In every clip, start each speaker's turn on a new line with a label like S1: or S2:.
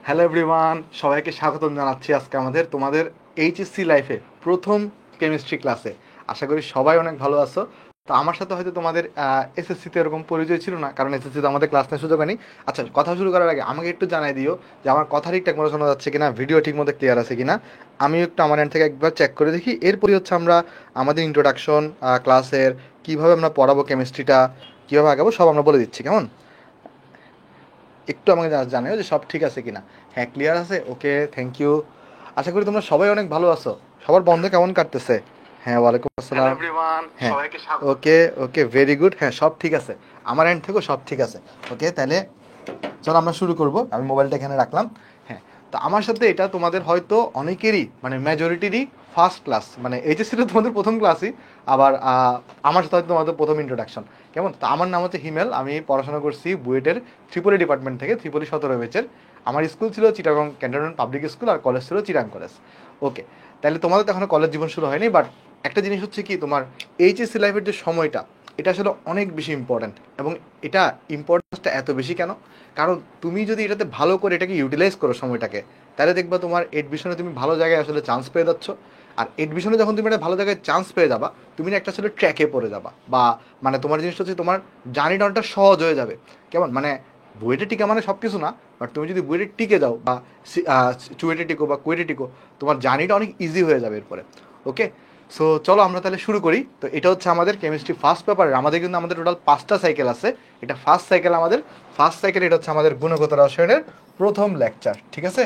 S1: Hello everyone, সবাইকে স্বাগতম জানাচ্ছি আজকে তোমাদের এইচএসসি লাইফে প্রথম কেমিস্ট্রি ক্লাসে। আশা করি সবাই অনেক ভালো আছো। তো আমার সাথে হয়তো তোমাদের এসএসসিতে এরকম পরিচয় ছিল না, কারণ এসএসসিতে আমাদের ক্লাস নেওয়ার সুযোগ হয়নি। আচ্ছা, কথা শুরু করার আগে আমাকে একটু জানাই দিও যে আমার কথা ঠিকঠাক মতো শোনা যাচ্ছে কিনা, ভিডিও ঠিক মতো ক্লিয়ার আছে কিনা। আমি একটু আমার এন্ড থেকে একবার চেক করে দেখি, এরপরই হচ্ছে আমরা আমাদের ইন্ট্রোডাকশন ক্লাসের কীভাবে আমরা পড়াবো, কেমিস্ট্রিটা কীভাবে আগাবো সব আমরা বলে দিচ্ছি, কেমন? একটু আমাকে জানাও যে সব ঠিক আছে কিনা। হ্যাঁ, ক্লিয়ার আছে, ওকে, থ্যাংক ইউ। আশা করি তোমরা সবাই অনেক ভালো আছো। সবার বন্ধ কেমন কাটতেছে? হ্যাঁ, ওয়ালাইকুম আসসালাম এভরিওয়ান, হ্যাঁ সবাইকে স্বাগত। ওকে ওকে, ভেরি গুড, হ্যাঁ সব ঠিক আছে, আমার এন্ড থেকেও সব ঠিক আছে। ওকে, তাহলে চলো আমরা শুরু করব। আমি মোবাইলটা এখানে রাখলাম। হ্যাঁ, তো আমার সাথে এটা তোমাদের হয়তো অনেকেরই মানে মেজরিটিরই ফার্স্ট ক্লাস, মানে এইচএসসিটা তোমাদের প্রথম ক্লাসই। আবার আমার সাথে হয়তো তোমাদের প্রথম ইন্ট্রোডাকশন, কেমন? তো আমার নাম হচ্ছে হিমেল, আমি পড়াশোনা করছি বুয়েটের ত্রিপলি ডিপার্টমেন্ট থেকে, ত্রিপলি 17 ব্যাচের। আমার স্কুল ছিল চিটাগং ক্যান্টনমেন্ট পাবলিক স্কুল, আর কলেজ ছিল চিরাং কলেজ। ওকে, তাহলে তোমাদের তো এখনো কলেজ জীবন শুরু হয়নি, বাট একটা জিনিস হচ্ছে কি, তোমার এইচএসসি লাইফের যে সময়টা, এটা আসলে অনেক বেশি ইম্পর্ট্যান্ট। এবং এটা ইম্পর্টেন্সটা এত বেশি কেন? কারণ তুমি যদি এটাতে ভালো করে এটাকে ইউটিলাইজ করো সময়টাকে, তাহলে দেখবা তোমার এডমিশনে তুমি ভালো জায়গায় আসলে চান্স পেয়ে যাচ্ছ। আর এডমিশনে যখন তুমি একটা ভালো জায়গায় চান্স পেয়ে যাবা, তুমি না একটা আসলে ট্র্যাকে পড়ে যাবা, বা মানে তোমার জিনিসটা হচ্ছে তোমার জার্নিটা অনেকটা সহজ হয়ে যাবে। কেমন মানে, বুয়েটে টিকা মানে সব কিছু না, বাট তুমি যদি বুয়েটে টিকে যাও বা চুয়েটে টিকো বা কুয়েটে টিকো, তোমার জার্নিটা অনেক ইজি হয়ে যাবে এরপরে। ওকে, সো চলো আমরা তাহলে শুরু করি। তো এটা হচ্ছে আমাদের কেমিস্ট্রি ফার্স্ট পেপারের, আমাদের টোটাল 5টা সাইকেল আছে। এটা ফার্স্ট সাইকেল, আমাদের ফার্স্ট সাইকেল। এটা হচ্ছে আমাদের গুণগত রসায়নের প্রথম লেকচার, ঠিক আছে?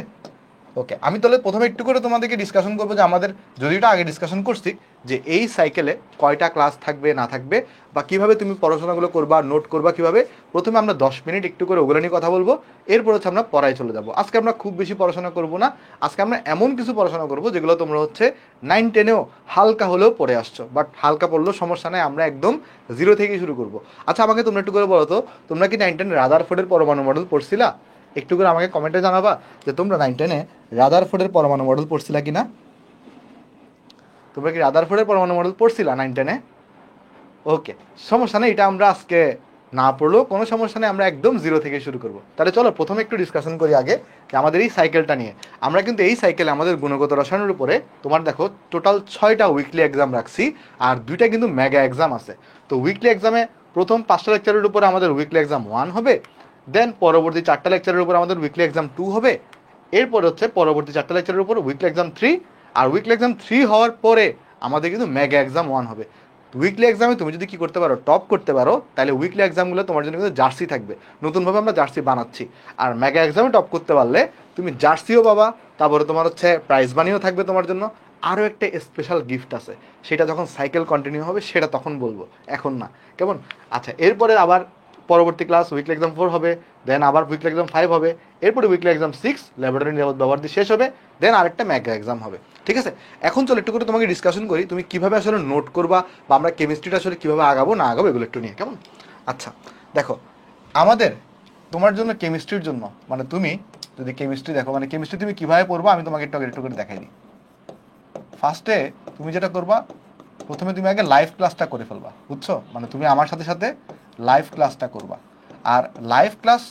S1: ওকে, আমি তাহলে প্রথমে একটু করে তোমাদেরকে ডিসকাশন করবো যে আমাদের, যদি এটা আগে ডিসকাশন করছি, যে এই সাইকেলে কয়টা ক্লাস থাকবে না থাকবে, বা কিভাবে তুমি পড়াশোনাগুলো করবা, নোট করবা কিভাবে। প্রথমে আমরা 10 মিনিট একটু করে ওগুলো নিয়ে কথা বলবো, এরপর হচ্ছে আমরা পড়ায় চলে যাবো। আজকে আমরা খুব বেশি পড়াশোনা করবো না, আজকে আমরা এমন কিছু পড়াশোনা করবো যেগুলো তোমরা হচ্ছে 9-10-এও হালকা হলেও পড়ে আসছো, বাট হালকা পড়লেও সমস্যা নেই, আমরা একদম জিরো থেকেই শুরু করবো। আচ্ছা, আমাকে তোমরা একটু করে বলো তো, তোমরা কি 9-10 রাদারফোর্ডের পরমাণু মডেল পড়ছিলা? একটু করে আমাকে কমেন্টে জানাবা যে তোমরা 9-10-এ রাদারফোর্ডের পরমাণু মডেল পড়ছিলা কিনা। তোমরা কি রাদারফোর্ডের পরমাণু মডেল পড়ছিলা 9-10-এ? ওকে, সমস্যা নেই, এটা আমরা আজকে না পড়লেও কোনো সমস্যা নেই, আমরা একদম জিরো থেকে শুরু করব। তাহলে চলো প্রথমে একটু ডিসকাশন করি আগে যে আমাদের এই সাইকেলটা নিয়ে। আমরা কিন্তু এই সাইকেলে আমাদের গুণগত রসায়নের উপরে তোমার দেখো টোটাল 6টা উইকলি এক্সাম রাখছি, আর 2টা কিন্তু মেগা এক্সাম আছে। তো উইকলি এক্সামে প্রথম 5টা লেকচারের উপরে আমাদের উইকলি এক্সাম 1 হবে, দেন পরবর্তী 4টা লেকচারের উপর আমাদের উইকলি এক্সাম 2 হবে, এরপর হচ্ছে পরবর্তী 4টা লেকচারের উপর উইকলি এক্সাম 3, আর উইকলি এক্সাম 3 হওয়ার পরে আমাদের কিন্তু মেগা এক্সাম 1 হবে। উইকলি এক্সামে তুমি যদি কি করতে পারো, টপ করতে পারো, তাহলে উইকলি এক্সামগুলো তোমার জন্য কিন্তু জার্সি থাকবে, নতুনভাবে আমরা জার্সি বানাচ্ছি। আর মেগা এক্সামে টপ করতে পারলে তুমি জার্সিও পাবা, তারপরে তোমার হচ্ছে প্রাইজ মানিও থাকবে তোমার জন্য। আরও একটা স্পেশাল গিফট আছে, সেটা যখন সাইকেল কন্টিনিউ হবে সেটা তখন বলবো, এখন না, কেমন? আচ্ছা, এরপরে আবার পরবর্তী ক্লাস উইকলি এক্সাম 4 হবে, দেন আবার উইকলি এক্সাম 5 হবে, এরপরে উইকলি এক্সাম 6 ল্যাবরেটরি নিরাপদ ব্যবহার দিয়ে শেষ হবে, দেন আরেকটা মেগা এক্সাম হবে, ঠিক আছে? এখন চলো একটু করে তোমাকে ডিসকাশন করি তুমি কিভাবে আসলে নোট করবা, বা আমরা কেমিস্ট্রিটা আসলে কিভাবে আগাবো না আগাবো এগুলো একটু নিয়ে, কেমন? আচ্ছা, দেখো, আমাদের তোমার জন্য কেমিস্ট্রির জন্য, মানে তুমি যদি কেমিস্ট্রি দেখো, মানে কেমিস্ট্রি তুমি কিভাবে পড়বা আমি তোমাকে একটু করে দেখাই দিই। ফার্স্টে তুমি যেটা করবা, প্রথমে তুমি আগে লাইভ ক্লাসটা করে ফেলবা, বুঝছো? মানে তুমি আমার সাথে সাথে লাইভ ক্লাসটা করবা। আর লাইভ ক্লাস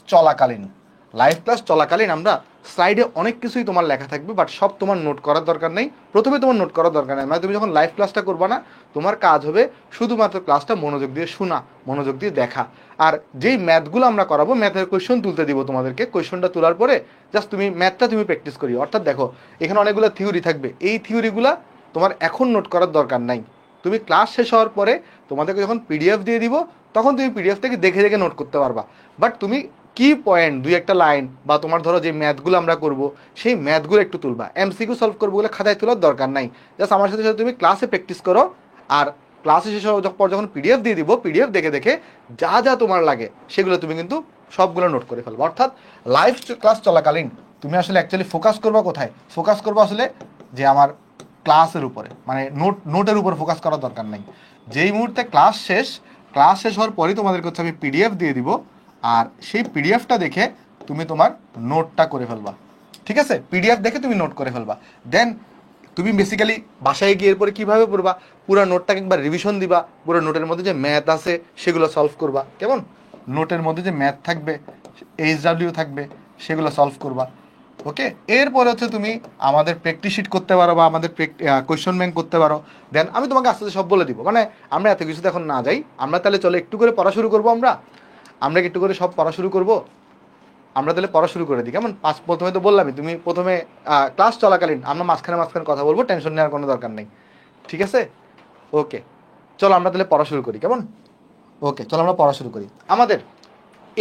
S1: চলাকালীন আমরা স্লাইডে অনেক কিছুই তোমার লেখা থাকবে, বাট সব তোমার নোট করার দরকার নেই। প্রথমে তোমার নোট করার দরকার নেই, মানে তুমি যখন লাইভ ক্লাসটা করবা না, তোমার কাজ হবে শুধুমাত্র ক্লাসটা মনোযোগ দিয়ে শোনা, মনোযোগ দিয়ে দেখা। আর যেই ম্যাথগুলো আমরা করাবো, ম্যাথের কোয়েশন তুলতে দিব তোমাদেরকে, কোয়েশনটা তোলার পরে জাস্ট তুমি ম্যাথটা তুমি প্র্যাকটিস করি। অর্থাৎ দেখো, এখানে অনেকগুলো থিওরি থাকবে, এই থিওরিগুলা তোমার এখন নোট করার দরকার নাই। তুমি ক্লাস শেষ হওয়ার পরে তোমাদেরকে যখন পিডিএফ দিয়ে দিব, তখন তুমি পিডিএফ থেকে দেখে দেখে নোট করতে পারবা। বাট তুমি কি পয়েন্ট, দুই একটা লাইন, বা তোমার ধরো যে ম্যাথগুলো আমরা করব সেই ম্যাথগুলো একটু তুলবা, এমসিকিউ সলভ করবো বলে খাতায় তোলার দরকার নাই। জাস্ট আমার সাথে সাথে তুমি ক্লাসে প্র্যাকটিস করো, আর ক্লাসে শেষ হওয়ার পর যখন পিডিএফ দিয়ে দিব, পিডিএফ দেখে দেখে যা যা তোমার লাগে সেগুলো তুমি কিন্তু সবগুলো নোট করে ফেলবো। অর্থাৎ লাইভ ক্লাস চলাকালীন তুমি আসলে অ্যাকচুয়ালি ফোকাস করবা কোথায়? ফোকাস করবো আসলে যে আমার ক্লাসের উপরে, মানে নোটের উপর ফোকাস করার দরকার নেই। যেই মুহূর্তে ক্লাস শেষ হওয়ার পরেই তোমাদেরকে হচ্ছে আমি পিডিএফ দিয়ে দিব, আর সেই পিডিএফটা দেখে তুমি তোমার নোটটা করে ফেলবা, ঠিক আছে? পিডিএফ দেখে তুমি নোট করে ফেলবা, দেন তুমি বেসিক্যালি বাসায় গিয়ে এরপরে কীভাবে পড়বা, পুরো নোটটাকে একবার রিভিশন দিবা, পুরো নোটের মধ্যে যে ম্যাথ আছে সেগুলো সলভ করবা, কেমন? নোটের মধ্যে যে ম্যাথ থাকবে, এইচডাব্লিউ থাকবে, সেগুলো সলভ করবা। ওকে, এরপরে হচ্ছে তুমি আমাদের প্র্যাকটিস শিট করতে পারো বা আমাদের কোয়েশ্চন ব্যাংক করতে পারো। দেন আমি তোমাকে আস্তে আস্তে সব বলে দিব, মানে আমরা এত কিছুতে এখন না যাই, আমরা তাহলে চলো একটু করে পড়া শুরু করবো। আমরা একটু করে সব পড়া শুরু করবো। আমরা তাহলে পড়া শুরু করে দিই কেমন? প্রথমে তো বললামই, তুমি প্রথমে ক্লাস চলাকালীন আমরা মাঝখানে মাঝখানে কথা বলবো, টেনশন নেওয়ার কোনো দরকার নেই, ঠিক আছে? ওকে, চলো আমরা তাহলে পড়া শুরু করি কেমন? ওকে, চলো আমরা পড়া শুরু করি। আমাদের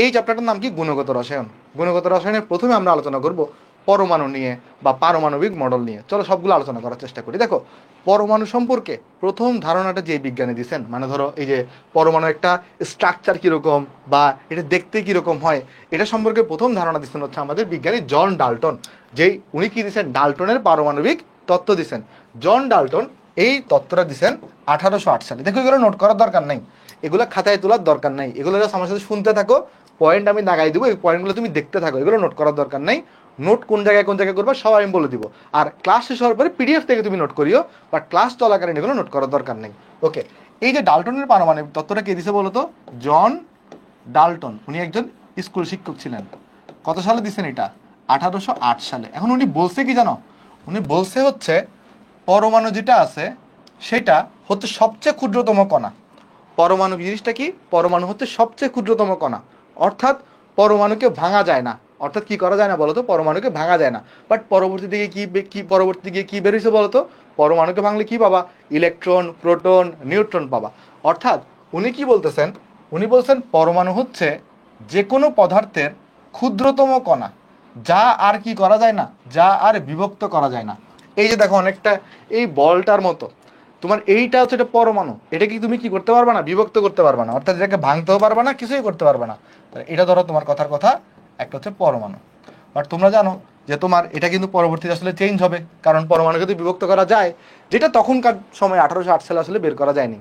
S1: এই চ্যাপ্টারটার নাম কি? গুণগত রসায়ন। গুণগত রসায়নের প্রথমে আমরা আলোচনা করব পরমাণু নিয়ে বা পারমাণবিক মডেল নিয়ে। চলো সবগুলো আলোচনা করার চেষ্টা করি। দেখো, পরমাণু সম্পর্কে প্রথম ধারণাটা যে বিজ্ঞানী দিয়েছেন, মানে ধরো এই যে পরমাণু একটা স্ট্রাকচার কীরকম বা এটা দেখতে কীরকম হয়, এটা সম্পর্কে প্রথম ধারণা দিচ্ছেন হচ্ছে আমাদের বিজ্ঞানী জন ডাল্টন। যেই উনি কি দিচ্ছেন? ডাল্টনের পারমাণবিক তত্ত্ব দিচ্ছেন। জন ডাল্টন এই তত্ত্বটা দিচ্ছেন 1808 সালে। দেখো, এগুলো নোট করার দরকার নাই, এগুলো খাতায় তোলার দরকার নাই, এগুলো আমার সাথে শুনতে থাকো, পয়েন্ট আমি দাগাই দেবো, এই পয়েন্টগুলো তুমি দেখতে থাকো, এগুলো নোট করার দরকার নাই। নোট কোন জায়গায় করবো সব আমি বলে দিব। আর ক্লাস শেষ হওয়ার পরে পিডিএফ থেকে তুমি নোট করিও, বাট ক্লাস চলাকালীন এগুলো নোট করার দরকার নেই। ওকে, এই যে ডাল্টনের পারমাণবিক তত্ত্বটা কে দিছে বলতো? John Dalton. উনি একজন স্কুল শিক্ষক ছিলেন। কত সালে দিছেন এটা? 1808 সালে। এখন উনি বলছে কি জানো? উনি বলছে হচ্ছে পরমাণু যেটা আছে সেটা হচ্ছে সবচেয়ে ক্ষুদ্রতম কণা। পরমাণু জিনিসটা কি? পরমাণু হচ্ছে সবচেয়ে ক্ষুদ্রতম কণা, অর্থাৎ পরমাণুকে ভাঙা যায় না। অর্থাৎ কি করা যায় না বলতো? পরমাণুকে ভাঙা যায় না। বাট পরবর্তী দিকে পরবর্তী দিকে কি বেরিয়েছে বলতো? পরমাণুকে ভাঙলে কি পাবা? ইলেকট্রন, প্রোটন, নিউট্রন পাবা। অর্থাৎ উনি কি বলতেছেন? উনি বলছেন পরমাণু হচ্ছে যে কোনো পদার্থের ক্ষুদ্রতম কণা, যা আর কি করা যায় না, যা আর বিভক্ত করা যায় না। এই যে দেখো, অনেকটা এই বলটার মতো, তোমার এইটা হচ্ছে এটা পরমাণু, এটা কি তুমি কি করতে পারবে না? বিভক্ত করতে পারবে না, অর্থাৎ এটাকে ভাঙতেও পারবে না, কিছুই করতে পারবে না। এটা ধরো তোমার কথার কথা, একটা হচ্ছে পরমাণু। বাট তোমরা জানো যে তোমার এটা কিন্তু পরবর্তীতে আসলে চেঞ্জ হবে, কারণ পরমাণু কিন্তু বিভক্ত করা যায়, যেটা তখনকার সময় 1808 সালে আসলে বের করা যায়নি।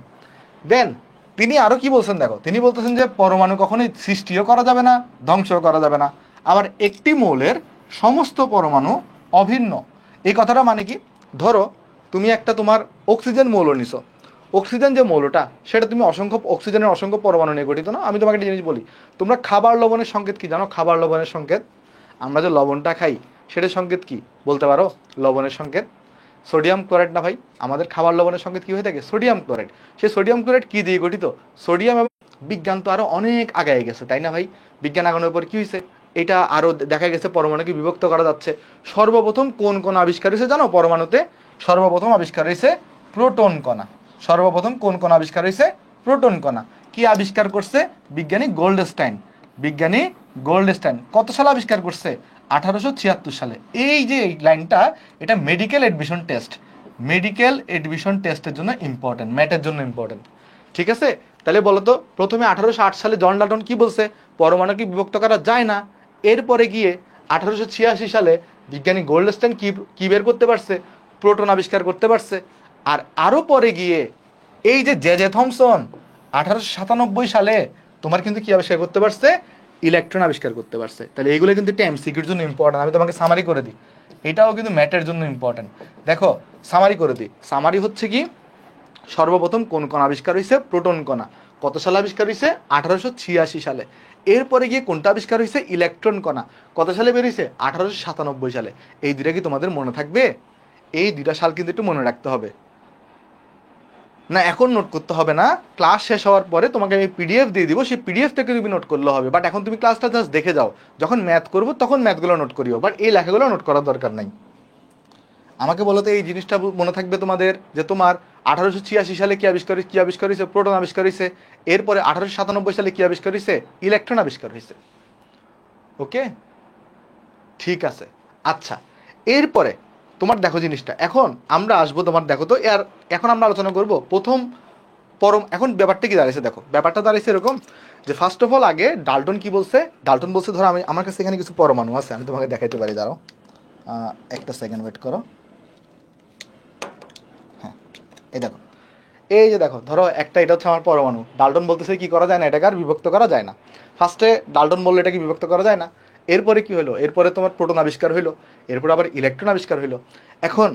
S1: দেন তিনি আরো কি বলছেন দেখো, তিনি বলতেছেন যে পরমাণু কখনোই সৃষ্টিও করা যাবে না, ধ্বংসও করা যাবে না। আবার একটি মৌলের সমস্ত পরমাণু অভিন্ন। এই কথাটা মানে কি? ধরো তুমি একটা তোমার অক্সিজেন মৌল নিছো, অক্সিজেন যে মৌলটা সেটা তুমি অক্সিজেনের অসংখ্য পরমাণু নিয়ে গঠিত না? আমি তোমাকে একটা জিনিস বলি, তোমরা খাবার লবণের সংকেত কি জানো? খাবার লবণের সংকেত, আমরা যে লবণটা খাই সেটার সংকেত কি বলতে পারো? লবণের সংকেত সোডিয়াম ক্লোরাইড না ভাই? আমাদের খাবার লবণের সংকেত কি হয়ে থাকে? Sodium chloride. সেই সোডিয়াম ক্লোরাইড কি দিয়ে গঠিত? সোডিয়াম। এবং বিজ্ঞান তো আরো অনেক আগায় গেছে, তাই না ভাই? বিজ্ঞান আগানোর পর কি হয়েছে? এটা আরো দেখা গেছে পরমাণুকে বিভক্ত করা যাচ্ছে। সর্বপ্রথম কোন আবিষ্কার হয়েছে জানো পরমাণুতে? সর্বপ্রথম আবিষ্কার হয়েছে প্রোটন কণা। সর্বপ্রথম কোন আবিষ্কার হয়েছে? প্রোটন কণা। কি আবিষ্কার করছে? বিজ্ঞানী গোল্ডস্টাইন। বিজ্ঞানী গোল্ডস্টাইন কত সালে আবিষ্কার করছে? 1876 সালে। এই যে এই লাইনটা, এটা medical admission test, medical admission টেস্টের জন্য ইম্পর্টেন্ট, ম্যাথের জন্য ইম্পর্টেন্ট, ঠিক আছে? তাহলে বলো তো, প্রথমে 1808 সালে জন ডাল্টন কি বলছে? পরমাণুকে বিভক্ত করা যায় না। এরপরে গিয়ে 1886 সালে বিজ্ঞানী গোল্ডস্টাইন কি বের করতে পারছে? প্রোটন আবিষ্কার করতে পারছে। আর আরো পরে গিয়ে এই যে জে জে থমসন 1897 সালে তোমার কিন্তু কি আবিষ্কার করতে পারছে? ইলেকট্রন আবিষ্কার করতে পারছে। তাহলে এইগুলো কিন্তু একটা এমসিকিউর জন্য ইম্পর্টেন্ট। আমি তোমাকে সামারি করে দিই, এটাও কিন্তু ম্যাথের জন্য ইম্পর্টেন্ট। দেখো সামারি করে দিই। সামারি হচ্ছে কি, সর্বপ্রথম কোন কণা আবিষ্কার হয়েছে? প্রোটন কণা। কত সালে আবিষ্কার হয়েছে? 1886 সালে। এরপরে গিয়ে কোনটা আবিষ্কার হয়েছে? ইলেকট্রন কণা। কত সালে বেরিয়েছে? 1897 সালে। এই দুইটা কি তোমাদের মনে থাকবে? এই দুইটা সাল কিন্তু একটু মনে রাখতে হবে। না এখন নোট করতে হবে না, ক্লাস শেষ হওয়ার পরে তোমাকে আমি পিডিএফ দিয়ে দিব, সেই পিডিএফ থেকে তুমি নোট করলে হবে। বাট এখন তুমি ক্লাসটা জাস্ট দেখে যাও, যখন ম্যাথ করবো তখন ম্যাথগুলো নোট করিও, বাট এই লেখাগুলো নোট করার দরকার নাই। আমাকে বলো তো, এই জিনিসটা মনে থাকবে তোমাদের যে তোমার 1886 সালে কি আবিষ্কার হয়েছে? প্রোটন আবিষ্কার হয়েছে। এরপরে 1897 সালে কি আবিষ্কার হয়েছে? ইলেকট্রন আবিষ্কার হয়েছে। ওকে, ঠিক আছে। আচ্ছা, এরপরে তোমার দেখো জিনিসটা, এখন আমরা আসবো তোমার দেখো তো এখন আমরা আলোচনা করব প্রথম এখন ব্যাপারটা কি দাঁড়িয়েছে দেখো, ব্যাপারটা দাঁড়িয়েছে এরকম যে ফার্স্ট অফ অল আগে ডাল্টন কি বলছে? ডাল্টন বলছে, ধরো আমার কাছে এখানে কিছু পরমাণু আছে, আমি তোমাকে দেখাইতে পারি, দাঁড়াও একটা সেকেন্ড ওয়েট করো। হ্যাঁ, এই দেখো, এই যে দেখো, ধরো একটা, এটা হচ্ছে আমার পরমাণু। ডাল্টন বলতেছে কি করা যায় না, এটাকে আর বিভক্ত করা যায় না। ফার্স্টে ডাল্টন বললো এটাকে বিভক্ত করা যায় না। এরপরে কি হলো? এরপরে তোমার প্রোটন আবিষ্কার হইলো, এরপর আবার ইলেকট্রন আবিষ্কার হইলো। এখন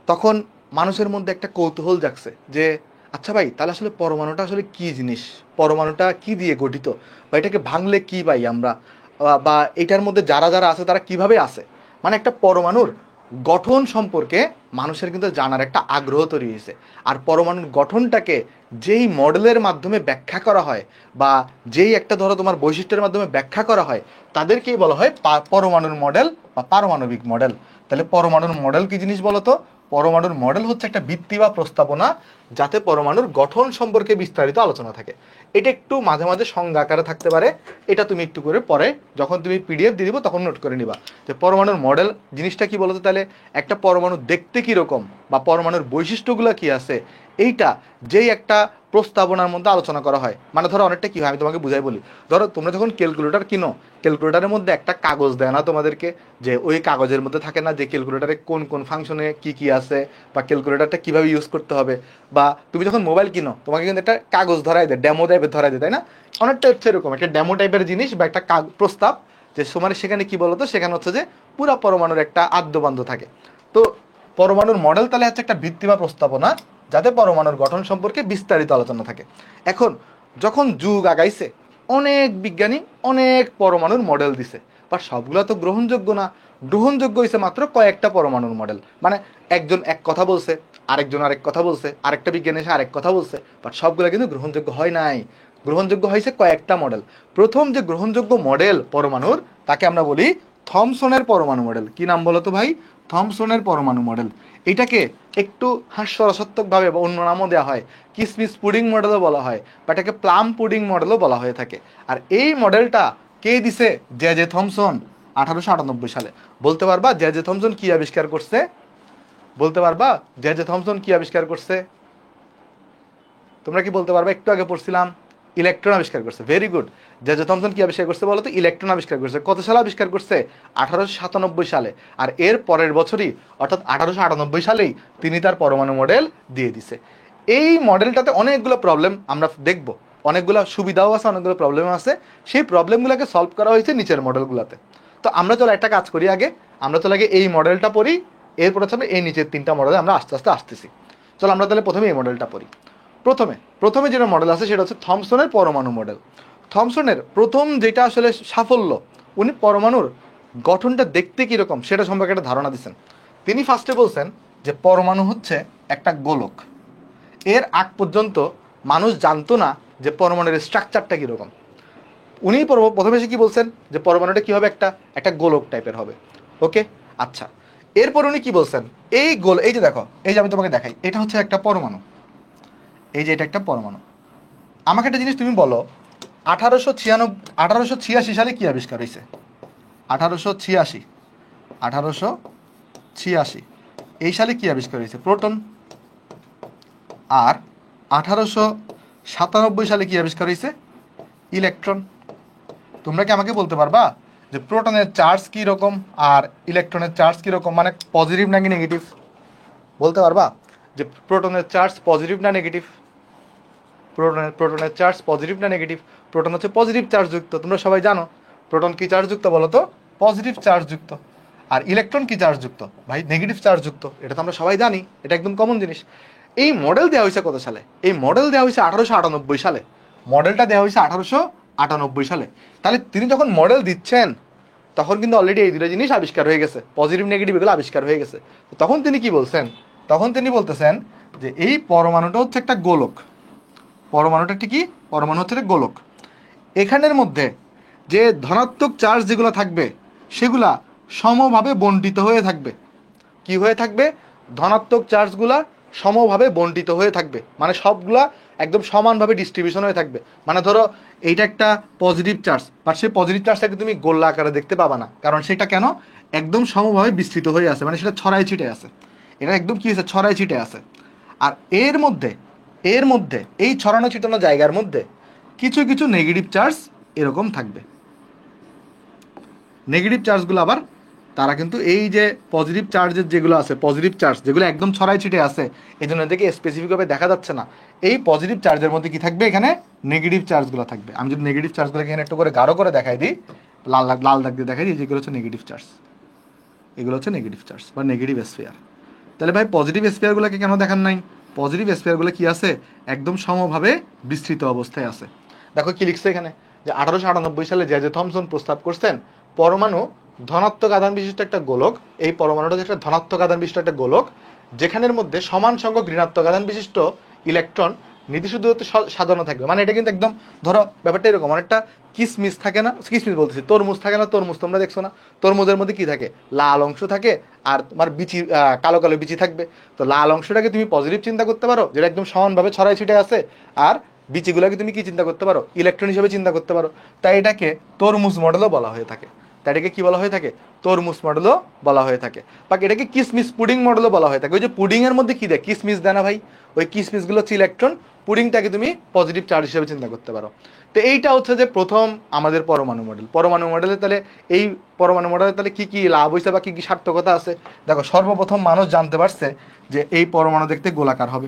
S1: তখন মানুষের মধ্যে একটা কৌতূহল জাগছে যে আচ্ছা ভাই, তাহলে আসলে পরমাণুটা আসলে কি জিনিস? পরমাণুটা কি দিয়ে গঠিত? বা এটাকে ভাঙলে কি পাই আমরা? বা এটার মধ্যে যারা যারা আছে তারা কিভাবে আছে? মানে একটা পরমাণুর গঠন সম্পর্কে মানুষের কিন্তু জানার একটা আগ্রহ তৈরি হয়েছে। আর পরমাণুর গঠনটাকে যেই মডেলের মাধ্যমে ব্যাখ্যা করা হয় বা যেই একটা ধরো তোমার বৈশিষ্ট্যের মাধ্যমে ব্যাখ্যা করা হয় তাদেরকেই বলা হয় পরমাণুর মডেল বা পারমাণবিক মডেল। তাহলে পরমাণুর মডেল কি জিনিস বলো তো? পরমাণুর মডেল হচ্ছে একটা ভিত্তি বা প্রস্তাবনা যাতে পরমাণুর গঠন সম্পর্কে বিস্তারিত আলোচনা থাকে। এটা একটু মাঝে মাঝে সংজ্ঞা আকারে থাকতে পারে, এটা তুমি একটু করে পরে যখন তুমি পিডিএফ দিয়ে দিব তখন নোট করে নিবা যে পরমাণুর মডেল জিনিসটা কি বলতো। তাহলে একটা পরমাণু দেখতে কীরকম বা পরমাণুর বৈশিষ্ট্যগুলো কি আছে এইটা যেই একটা প্রস্তাবনার মধ্যে আলোচনা করা হয়। মানে ধরো অনেকটা কি হয় আমি তোমাকে বুঝাই বলি। ধরো তোমরা যখন ক্যালকুলেটর কিনো, ক্যালকুলেটরের মধ্যে একটা কাগজ দেয় না তোমাদেরকে, যে ওই কাগজের মধ্যে থাকে না যে ক্যালকুলেটারে কোন কোন ফাংশনে কি কি আছে বা ক্যালকুলেটরটা কিভাবে ইউজ করতে হবে। বা তুমি যখন মোবাইল কিনো তোমাকে কিন্তু একটা কাগজ ধরাই দেয়, ডেমো টাইপের ধরাই দেয়, তাই না? অনেকটা হচ্ছে এরকম একটা ডেমো টাইপের জিনিস বা একটা প্রস্তাব, যে মানে সেখানে কি বলতো, সেখানে হচ্ছে যে পুরা পরমাণুর একটা আদ্যবান্ধ থাকে। তো পরমাণুর মডেল তাহলে হচ্ছে একটা ভিত্তি বা প্রস্তাবনা যাতে পরমাণুর গঠন সম্পর্কে বিস্তারিত আলোচনা থাকে। এখন যখন যুগ আগাইছে অনেক বিজ্ঞানী অনেক পরমাণুর মডেল দিছে, বাট সবগুলো তো গ্রহণযোগ্য না। গ্রহণযোগ্য হয়েছে মাত্র কয়েকটা পরমাণুর মডেল। মানে একজন এক কথা বলছে, আরেকজন আরেক কথা বলছে, আরেকটা বিজ্ঞানী এসে আরেক কথা বলছে, বাট সবগুলো কিন্তু গ্রহণযোগ্য হয় নাই। গ্রহণযোগ্য হয়েছে কয়েকটা মডেল। প্রথম যে গ্রহণযোগ্য মডেল পরমাণুর তাকে আমরা বলি থমসনের পরমাণু মডেল। কি নাম বলো তো ভাই? থমসনের পরমাণু মডেল। এটাকে একটু হাস্যরসাত্মকভাবে বা অন্য নামও দেওয়া হয়, কিসমিস পুডিং মডেলও বলা হয়, বা এটাকে প্লাম পুডিং মডেলও বলা হয়ে থাকে। আর এই মডেলটা কে দিছে? জে থমসন 1898 সালে। বলতে পারবা জে থমসন কি আবিষ্কার করছে? বলতে পারবা জে থমসন কি আবিষ্কার করছে? তোমরা কি বলতে পারবা? একটু আগে পড়ছিলাম ইলেকট্রন আবিষ্কার করছে। Very good. জে থমসন কি আবিষ্কার করছে বলো তো? ইলেকট্রন আবিষ্কার করছে। কত সালে আবিষ্কার করছে? 1897 সালে। আর এর পরের বছরই অর্থাৎ 1898 সালেই তিনি তার পরমাণু মডেল দিয়ে দিছে। এই মডেলটাতে অনেকগুলো প্রবলেম আমরা দেখব, অনেকগুলো সুবিধাও আছে, অনেকগুলো প্রবলেম আছে। সেই প্রবলেমগুলোকে সলভ করা হয়েছে নিচের মডেলগুলোতে। তো আমরা চলো একটা কাজ করি, আমরা চলো আগে এই মডেলটা পড়ি, এরপর হচ্ছে এই নিচের তিনটা মডেলে আমরা আস্তে আস্তে আসতেছি। চলো আমরা তাহলে প্রথমে এই মডেলটা পড়ি। প্রথমে যেটা মডেল আছে সেটা হচ্ছে থমসনের পরমাণু মডেল। থমসনের প্রথম যেটা আসলে সাফল্য, উনি পরমাণুর গঠনটা দেখতে কীরকম সেটা সম্পর্কে একটা ধারণা দিচ্ছেন। তিনি ফার্স্টে বলছেন যে পরমাণু হচ্ছে একটা গোলক। এর আগ পর্যন্ত মানুষ জানতো না যে পরমাণুর স্ট্রাকচারটা কীরকম। উনি প্রথমে এসে কি বলছেন যে পরমাণুটা কী হবে, একটা গোলক টাইপের হবে। ওকে, আচ্ছা। এরপর উনি কি বলছেন, এই যে দেখো, এই যে আমি তোমাকে দেখাই, এটা হচ্ছে একটা পরমাণু। এই যে এটা একটা পরমাণু। আমাকে একটা জিনিস তুমি বলো, 1886 সালে কি আবিষ্কার হয়েছে? 1886 এই সালে কি আবিষ্কার হয়েছে? প্রোটন। আর 1897 সালে কি আবিষ্কার হয়েছে? ইলেকট্রন। তোমরা কি আমাকে বলতে পারবা যে প্রোটনের চার্জ কি রকম আর ইলেকট্রনের চার্জ কি রকম, মানে পজিটিভ নাকি নেগেটিভ? বলতে পারবা যে প্রোটনের চার্জ পজিটিভ না নেগেটিভ? প্রোটনের চার্জ পজিটিভ না নেগেটিভ? প্রোটন হচ্ছে পজিটিভ চার্জযুক্ত, তোমরা সবাই জানো। প্রোটন কি চার্জযুক্ত বলো তো? পজিটিভ চার্জযুক্ত। আর ইলেকট্রন কি চার্জযুক্ত? ভাই নেগেটিভ চার্জযুক্ত। এটা তো আমরা সবাই জানি, এটা একদম কমন জিনিস। এই মডেল দেওয়া হয়েছে কত সালে? এই মডেল দেওয়া হয়েছে 1898 সালে। মডেলটা দেওয়া হয়েছে 1898 সালে। তাহলে তিনি যখন মডেল দিচ্ছেন তখন কিন্তু অলরেডি এই দুটো জিনিস আবিষ্কার হয়ে গেছে, পজিটিভ নেগেটিভ এগুলো আবিষ্কার হয়ে গেছে। তখন তিনি কি বলছেন? তখন তিনি বলতেছেন যে এই পরমাণুটা হচ্ছে একটা গোলক। পরমাণুটা কি? পরমাণু হচ্ছে একটা গোলক। এখানের মধ্যে যে ধনাত্মক চার্জ যেগুলো থাকবে সেগুলা সমভাবে বণ্টিত হয়ে থাকবে। কি হয়ে থাকবে? ধনাত্মক চার্জগুলা সমভাবে বণ্টিত হয়ে থাকবে, মানে সবগুলা একদম সমানভাবে ডিস্ট্রিবিউশন হয়ে থাকবে। মানে ধরো এইটা একটা পজিটিভ চার্জ, বাট সেই পজিটিভ চার্জটাকে তুমি গোল্লা আকারে দেখতে পাবা না, কারণ সেটা কেন? একদম সমভাবে বিস্তৃত হয়ে আছে, মানে সেটা ছড়াই ছিটে আছে। এটা একদম কি হয়েছে? ছড়াই ছিটে আছে। আর এর মধ্যে এই ছড়ানো ছিটানো জায়গার মধ্যে কিছু কিছু নেগেটিভ চার্জ এরকম থাকবে। নেগেটিভ চার্জগুলো আবার তারা কিন্তু এই যে পজিটিভ চার্জের যেগুলো আছে, পজিটিভ চার্জ যেগুলো একদম ছড়াই ছিটে আছে, এই জন্য এদেরকে স্পেসিফিকভাবে দেখা যাচ্ছে না। এই পজিটিভ চার্জের মধ্যে কি থাকবে? এখানে নেগেটিভ চার্জগুলো থাকবে। আমি যদি নেগেটিভ চার্জগুলোকে এখানে একটু করে গাঢ় করে দেখাই দিই, লাল দাগ দিয়ে দেখাই দিই, যেগুলো হচ্ছে নেগেটিভ চার্জ। এগুলো হচ্ছে নেগেটিভ চার্জ বা নেগেটিভ স্ফিয়ার। তাহলে ভাই পজিটিভ স্ফিয়ারগুলোকে কেন দেখান নাই? পজিটিভ স্ফিয়ারগুলো কি আছে? একদম সমভাবে বিস্তৃত অবস্থায় আছে। দেখো কি লিখছে এখানে, যে 1898 সালে জে থমসন প্রস্তাব করছেন পরমাণু ধনাত্মক আধান বিশিষ্ট একটা গোলক, এই পরমাণুটা হচ্ছে একটা ধনাত্মক আধান বিশিষ্ট একটা গোলক, যেখানের মধ্যে সমান সংখ্যক ঋণাত্মক আধান বিশিষ্ট ইলেকট্রন নির্দিষ্ট দূরত্বে সাজানো থাকবে। মানে এটা কিন্তু একদম, ধরো ব্যাপারটা এরকম, অনেকটা কিসমিস থাকে না, কিসমিস বলতেছি, তরমুজ থাকে না, তরমুজ তোমরা দেখছো না, তরমুজের মধ্যে কি থাকে, লাল অংশ থাকে আর তোমার বিচি, কালো কালো বিচি থাকবে। তো লাল অংশটাকে তুমি পজিটিভ চিন্তা করতে পারো, যেটা একদম সমানভাবে ছড়াই ছিটে আছে, আর বিচিগুলোকে তুমি কি চিন্তা করতে পারো, ইলেকট্রন হিসেবে চিন্তা করতে পারো। তাই এটাকে তরমুজ মডেলও বলা হয়ে থাকে। তাই এটাকে কি বলা হয়ে থাকে, তরমুজ মডেলও বলা হয়ে থাকে। বা এটাকে কিসমিস পুডিং মডেলও বলা হয়ে থাকে। ওই যে পুডিং এর মধ্যে কি দেয়, কিসমিস দেয় না ভাই, ওই কিসমিসগুলো হচ্ছে ইলেকট্রন, পুডিংটাকে তুমি পজিটিভ চার্জ হিসেবে চিন্তা করতে পারো। তো এইটা হচ্ছে যে প্রথম আমাদের পরমাণু মডেল। পরমাণু মডেলে তাহলে এই পরমাণু মডেলে তাহলে কি কি লাভ হয়েছে বা কি কি সার্থকতা আছে, দেখো সর্বপ্রথম মানুষ জানতে পারছে যে এই পরমাণু দেখতে গোলাকার হবে।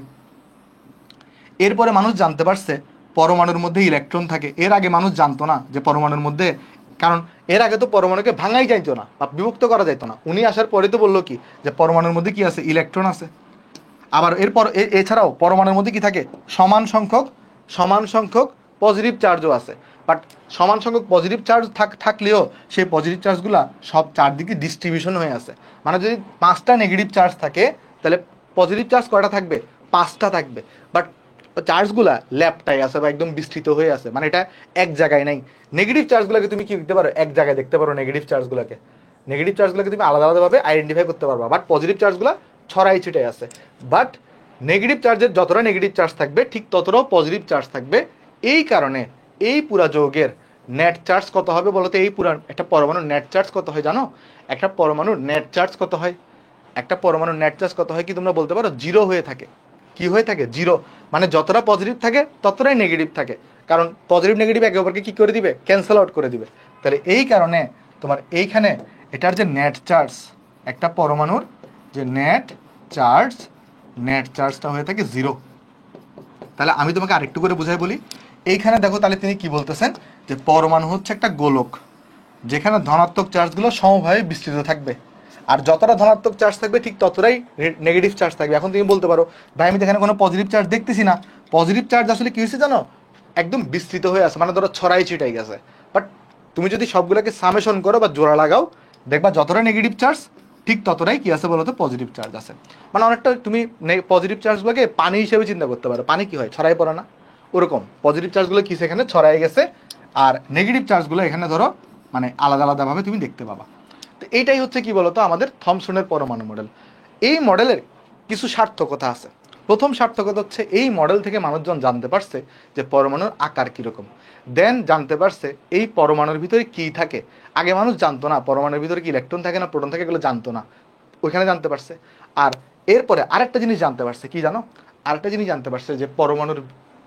S1: এরপরে মানুষ জানতে পারছে পরমাণুর মধ্যে ইলেকট্রন থাকে। এর আগে মানুষ জানতো না যে পরমাণুর মধ্যে, কারণ এর আগে তো পরমাণুকে ভাঙাই যাইতো না বা বিভক্ত করা যাইতো না। উনি আসার পরে তো বললো কি, যে পরমাণুর মধ্যে কি আছে, ইলেকট্রন আছে। আবার এরপর এছাড়াও পরমাণুর মধ্যে কি থাকে, সমান সংখ্যক পজিটিভ চার্জও আছে। বাট সমান সংখ্যক পজিটিভ চার্জ থাকলেও সেই পজিটিভ চার্জগুলা সব চারদিকে ডিস্ট্রিবিউশন হয়ে আছে। মানে যদি 5টা নেগেটিভ চার্জ থাকে, তাহলে পজিটিভ চার্জ কয়টা থাকবে, 5টা থাকবে। বাট চার্জগুলা ল্যাপটাই আছে বা একদম বিস্তৃত হয়ে আছে, মানে এটা এক জায়গায় নাই। নেগেটিভ চার্জগুলোকে তুমি কি দেখতে পারো, এক জায়গায় দেখতে পারো। নেগেটিভ চার্জগুলোকে তুমি আলাদা আলাদাভাবে আইডেন্টিফাই করতে পারবা। বাট পজিটিভ চার্জগুলো ছড়াই ছিটাই আছে। বাট নেগেটিভ চার্জের যতটা নেগেটিভ চার্জ থাকবে, ঠিক ততটাও পজিটিভ চার্জ থাকবে। এই কারণে এই পুরা যৌগের নেট চার্জ কত হবে বলতো, এই পুরা একটা পরমাণুর নেট চার্জ কত হয় জানো, একটা পরমাণুর নেট চার্জ কত হয়, একটা পরমাণুর নেট চার্জ কত হয় কি তোমরা বলতে পারো, জিরো হয়ে থাকে। কি হয়ে থাকে, জিরো। মানে যতটা পজিটিভ থাকে ততটাই নেগেটিভ থাকে, কারণ পজিটিভ নেগেটিভ একে অপরকে কি করে দিবে, ক্যান্সেল আউট করে দিবে। তাহলে এই কারণে তোমার এইখানে এটার যে নেট চার্জ, একটা পরমাণুর যে নেট চার্জটা হয়ে থাকে জিরো। তাহলে আমি তোমাকে আরেকটু করে বুঝাই বলি। এইখানে দেখো, তাহলে তিনি কি বলতেছেন, যে পরমাণু হচ্ছে একটা গোলক, যেখানে ধনাত্মক চার্জগুলো সমভাবে বিস্তৃত থাকবে, আর যতটা ধনাত্মক চার্জ থাকবে ঠিক ততটাই নেগেটিভ চার্জ থাকবে। এখন তুমি বলতে পারো, ভাই আমি তো এখানে কোনো পজিটিভ চার্জ দেখতেছি না। পজিটিভ চার্জ আসলে কি হয়েছে জানো, একদম বিস্তৃত হয়ে আছে, মানে ধরো ছড়াই ছিটাই গেছে। বাট তুমি যদি সবগুলোকে সামেশন করো বা জোড়া লাগাও, দেখবা যতটা নেগেটিভ চার্জ ঠিক ততটাই কি আছে বলতো, পজিটিভ চার্জ আছে। মানে অনেকটা তুমি পজিটিভ চার্জগুলোকে পানি হিসেবে চিন্তা করতে পারো। পানি কি হয়, ছড়াই পড়ে না, ওরকম পজিটিভ চার্জগুলো কি সেখানে ছড়াই গেছে, আর নেগেটিভ চার্জগুলো এখানে ধরো মানে আলাদা আলাদাভাবে তুমি দেখতে পাবা। তো এইটাই হচ্ছে কি বলতো আমাদের থমসনের পরমাণু মডেল। এই মডেলের কিছু সার্থকতা আছে। প্রথম সার্থকতা হচ্ছে, এই মডেল থেকে মানুষজন জানতে পারছে যে পরমাণুর আকার কীরকম। দেন জানতে পারছে এই পরমাণুর ভিতরে কি থাকে। আগে মানুষ জানতো না পরমাণুর ভিতরে কি ইলেকট্রন থাকে না প্রোটন থাকে, এগুলো জানতো না, ওইখানে জানতে পারছে। আর এরপরে আরেকটা জিনিস জানতে পারছে, কি জানো, আরেকটা জিনিস জানতে পারছে যে পরমাণুর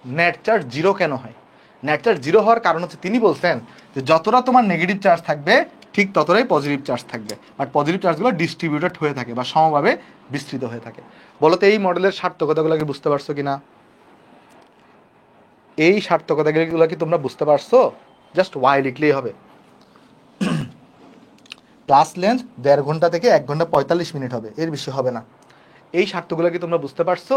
S1: নেট চার্জ জিরো কেন হয়। নেট চার্জ জিরো হওয়ার কারণ হচ্ছে, তিনি বলছেন যে যতটা তোমার নেগেটিভ চার্জ থাকবে ঠিক ততটাই পজিটিভ চার্জ থাকবে, বাট পজিটিভ চার্জগুলো ডিস্ট্রিবিউটেড হয়ে থাকে বা সমভাবে বিস্তৃত হয়ে থাকে। বলতো এই মডেলের সার্থকতাগুলো কি বুঝতে পারছো কিনা, এই সার্থকতাগুলো কি তোমরা বুঝতে পারছো? জাস্ট ওয়াই লিখলেই হবে। ক্লাস লেন্থ 1.5 ঘন্টা থেকে 1 ঘন্টা 45 মিনিট হবে, এর বেশি হবে না। এই সার্থকগুলো কি তোমরা বুঝতে পারছো?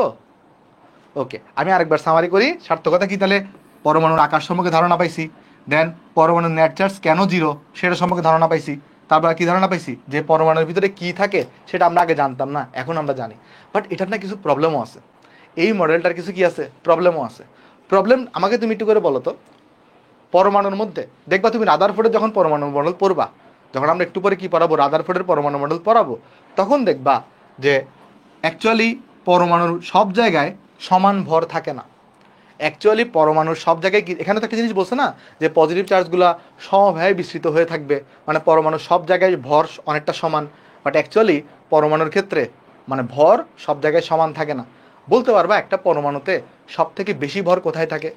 S1: ওকে, আমি আরেকবার সামারি করি। সার্থকতা কি, তাহলে পরমাণুর আকার সম্পর্কে ধারণা পাইছি, দেন পরমাণুর নেট চার্জ কেন জিরো সেটা সম্পর্কে ধারণা পাইছি, তারপর কি ধারণা পাইছি, যে পরমাণুর ভিতরে কি থাকে সেটা আমরা আগে জানতাম না, এখন আমরা জানি। বাট এটার না কিছু প্রবলেমও আছে, এই মডেলটার কিছু কি আছে, প্রবলেমও আছে। প্রবলেম আমাকে তুমি একটু করে বলো তো। পরমাণুর মধ্যে দেখবা তুমি রাদারফোর্ডের যখন পরমাণু মডেল পড়বা, যখন আমরা একটু পরে কি পড়াবো, রাদারফোর্ডের পরমাণু মডেল পড়াবো, তখন দেখবা যে অ্যাকচুয়ালি পরমাণুর সব জায়গায় সমান ভর থাকে না। অ্যাকচুয়ালি পরমাণুর সব জায়গায় কি, এখানে তো একটা জিনিস বলছে না যে পজিটিভ চার্জগুলো সমভাবে বিস্তৃত হয়ে থাকবে, মানে পরমাণুর সব জায়গায় ভর অনেকটা সমান। বাট অ্যাকচুয়ালি পরমাণুর ক্ষেত্রে মানে ভর সব জায়গায় সমান থাকে না। বলতে পারবা একটা পরমাণুতে সব থেকে বেশি ভর কোথায় থাকে,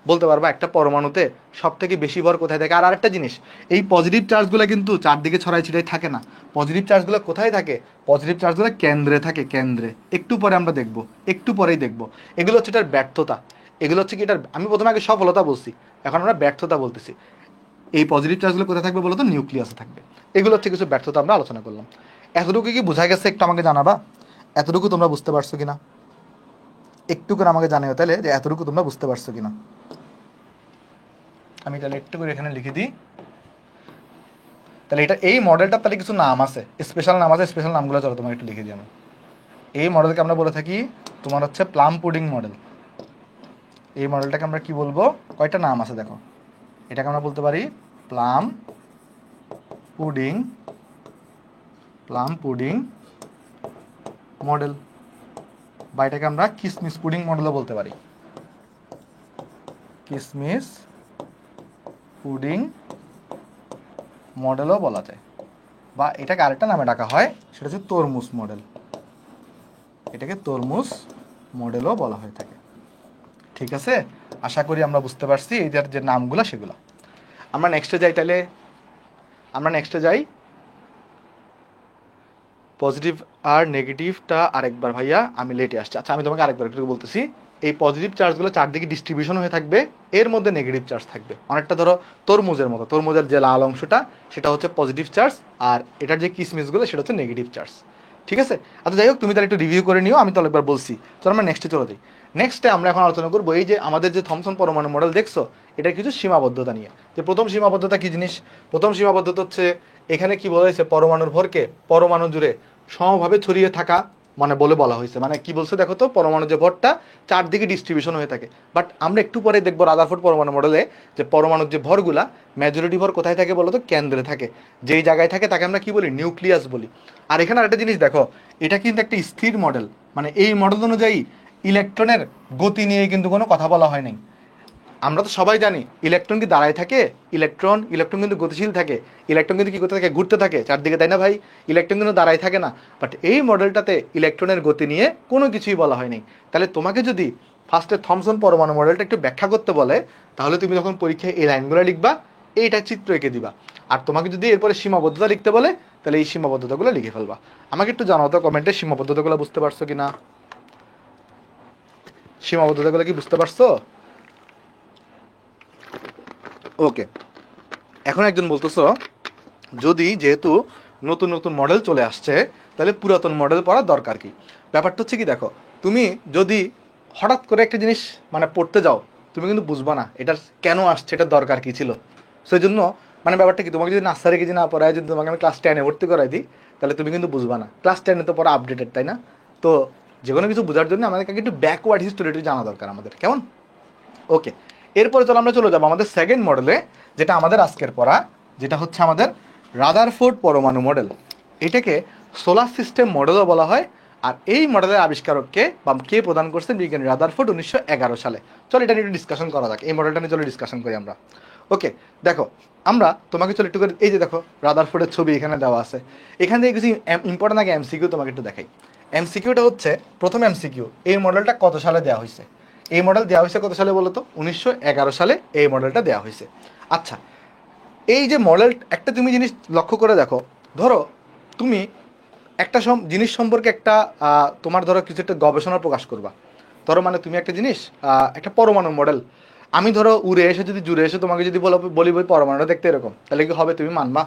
S1: বলতে পারবা একটা পরমাণুতে সব থেকে বেশি ভর কোথায় থাকে। আর আরেকটা জিনিস, এই পজিটিভ চার্জগুলো কিন্তু চারদিকে ছড়াই ছিটাই থাকে না। পজিটিভ চার্জগুলো কোথায় থাকে, পজিটিভ চার্জগুলো কেন্দ্রে থাকে, কেন্দ্রে। একটু পরে আমরা দেখব, একটু পরেই দেখব। এগুলো হচ্ছে এটার ব্যর্থতা, এগুলো হচ্ছে কি এটার, আমি প্রথমে আগে সফলতা বলছি, এখন আমরা ব্যর্থতা বলতেছি। এই পজিটিভ চার্জগুলো কোথায় থাকবে বলো তো, নিউক্লিয়াসে থাকবে। এগুলো হচ্ছে কিছু ব্যর্থতা আমরা আলোচনা করলাম। এতটুকু কি বোঝা গেছে একটু আমাকে জানাবা, এতটুকু তোমরা বুঝতে পারছো কিনা, একটু করে আমাকে জানাও তাহলে যে এতটুকু তোমরা বুঝতে পারছো কিনা। আমি তাহলে একটু করে এখানে লিখে দিই, তাহলে এটা এই মডেলটার তাহলে কিছু নাম আছে, স্পেশাল নাম আছে, স্পেশাল নামগুলো চলো তোমাকে একটু লিখে দিই আমি। এই মডেলকে আমরা বলে থাকি তোমার হচ্ছে প্লাম পুডিং মডেল। এই মডেলটাকে আমরা কি বলবো, কয়টা নাম আছে দেখো, এটাকে আমরা বলতে পারি plum pudding, plum pudding model, বা এটাকে আমরা কিসমিস পুডিং মডেলও বলতে পারি, কিসমিস পুডিং মডেলও বলা যায়, বা এটাকে আরেকটা নামে ডাকা হয়, সেটা হচ্ছে তরমুজ মডেল। এটাকে তরমুজ মডেলও বলা হয়ে থাকে। ঠিক আছে, আশা করি আমরা বুঝতে পারছি এইটার যে নামগুলো সেগুলো। আমরা নেক্সটে যাই, তাহলে আমরা নেক্সটে যাই। পজিটিভ আর নেগেটিভটা আরেকবার ভাইয়া আমি লেটে আসছি। আচ্ছা আমি তোমাকে আরেকবার একটু বলতেছি, এই পজিটিভ চার্জগুলো চারদিকে ডিস্ট্রিবিউশন হয়ে থাকবে, এর মধ্যে নেগেটিভ চার্জ থাকবে, অনেকটা ধরো তরমুজের মতো, তরমুজের যে লাল অংশটা সেটা হচ্ছে পজিটিভ চার্জ, আর এটার যে কিসমিসগুলো সেটা হচ্ছে নেগেটিভ চার্জ। ঠিক আছে, আচ্ছা যাই হোক, তুমি তাহলে একটু রিভিউ করে নিও, আমি তো একবার বলছি। চলো আমরা নেক্সটে চলে যাই। নেক্সটে আমরা এখন আলোচনা করবো এই যে আমাদের যে থমসন পরমাণু মডেল দেখছো, এটার কিছু সীমাবদ্ধতা নিয়ে। যে প্রথম সীমাবদ্ধতা কি জিনিস, প্রথম সীমাবদ্ধতা হচ্ছে এখানে কি বলা হয়েছে, পরমাণুর ভরকে পরমাণু জুড়ে সমভাবে ছড়িয়ে থাকা মানে বলে বলা হয়েছে। মানে কি বলছে দেখো তো, পরমাণু যে ভরটা চারদিকে ডিস্ট্রিবিউশন হয়ে থাকে। বাট আমরা একটু পরে দেখবো রাদারফোর্ড পরমাণু মডেলে যে পরমাণুর যে ভরগুলা, মেজরিটি ভর কোথায় থাকে বলো তো, কেন্দ্রে থাকে। যেই জায়গায় থাকে তাকে আমরা কি বলি, নিউক্লিয়াস বলি। আর এখানে আরেকটা জিনিস দেখো, এটা কিন্তু একটা স্থির মডেল, মানে এই মডেল অনুযায়ী ইলেকট্রনের গতি নিয়ে কিন্তু কোনো কথা বলা হয় নাই। আমরা তো সবাই জানি ইলেকট্রন কি দাঁড়ায় থাকে, ইলেকট্রন কিন্তু গতিশীল থাকে, ইলেকট্রন কিন্তু কি করতে থাকে, ঘুরতে থাকে চারদিকে, তাই না ভাই? ইলেকট্রন কিন্তু দাঁড়ায় থাকে না। বাট এই মডেলটাতে ইলেকট্রনের গতি নিয়ে কোনো কিছুই বলা হয়নি। তাহলে তোমাকে যদি ফার্স্টে থমসন পরমাণু মডেলটা একটু ব্যাখ্যা করতে বলে, তাহলে তুমি যখন পরীক্ষায় এই লাইনগুলো লিখবা, এইটা চিত্র এঁকে দিবা। আর তোমাকে যদি এরপরে সীমাবদ্ধতা লিখতে বলে, তাহলে এই সীমাবদ্ধতাগুলো লিখে ফেলবা। আমাকে একটু জানাও তো কমেন্টে সীমাবদ্ধতাগুলো বুঝতে পারছো কিনা, সীমাবদ্ধতাগুলো কি বুঝতে পারছো? ওকে, এখন একজন বলতেছো যদি যেহেতু নতুন নতুন মডেল চলে আসছে, তাহলে পুরাতন মডেল পড়ার দরকার কি? ব্যাপারটা হচ্ছে কি দেখো, তুমি যদি হঠাৎ করে একটা জিনিস মানে পড়তে যাও, তুমি কিন্তু বুঝবা না এটার কেন আসছে, এটার দরকার কি ছিল। সেই জন্য মানে ব্যাপারটা কি, তোমাকে যদি নার্সারি কেজি না পড়ায়, যদি তোমাকে আমি ক্লাস 10-এ ভর্তি করাই দিই, তাহলে তুমি কিন্তু বুঝবা না। ক্লাস 10-এ তো পড়া আপডেটেড, তাই না? তো যে কোনো কিছু বোঝার জন্য আমাদেরকে একটু ব্যাকওয়ার্ড হিস্টোরিটি জানা দরকার আমাদের, কেমন? ওকে, এরপরে চলো আমরা চলে যাবো আমাদের সেকেন্ড মডেলে, যেটা আমাদের আজকের পড়া, যেটা হচ্ছে আমাদের রাদারফোর্ড পরমাণু মডেল। এটাকে সোলার সিস্টেম মডেলও বলা হয়। আর এই মডেলের আবিষ্কারককে বা কে প্রদান করছেন, বিজ্ঞানী রাদারফোর্ড 1911 সালে। চলো এটা নিয়ে একটু ডিসকাশন করা যাক, এই মডেলটা নিয়ে চলো ডিসকাশন করি আমরা। ওকে, দেখো আমরা তোমাকে চলো একটু করে, এই যে দেখো রাদারফোর্ডের ছবি এখানে দেওয়া আছে। এখান থেকে কিছু ইম্পর্টেন্ট আগে এমসিকিউ তোমাকে একটু দেখাই। এমসিকিউটা হচ্ছে, প্রথম এমসিকিউ, এই মডেলটা কত সালে দেওয়া হয়েছে? এই মডেল দেওয়া হয়েছে কত সালে বলো তো? 1911 সালে এই মডেলটা দেওয়া হয়েছে। আচ্ছা, এই যে মডেল, একটা তুমি জিনিস লক্ষ্য করে দেখো, ধরো তুমি একটা জিনিস সম্পর্কে একটা তোমার ধরো কিছু একটা গবেষণা প্রকাশ করবা। ধরো মানে তুমি একটা জিনিস, একটা পরমাণু মডেল, আমি ধরো উড়ে এসে যদি জুড়ে এসে তোমাকে যদি বলি বই পরমাণুটা দেখতে এরকম, তাহলে কি হবে? তুমি মানবা?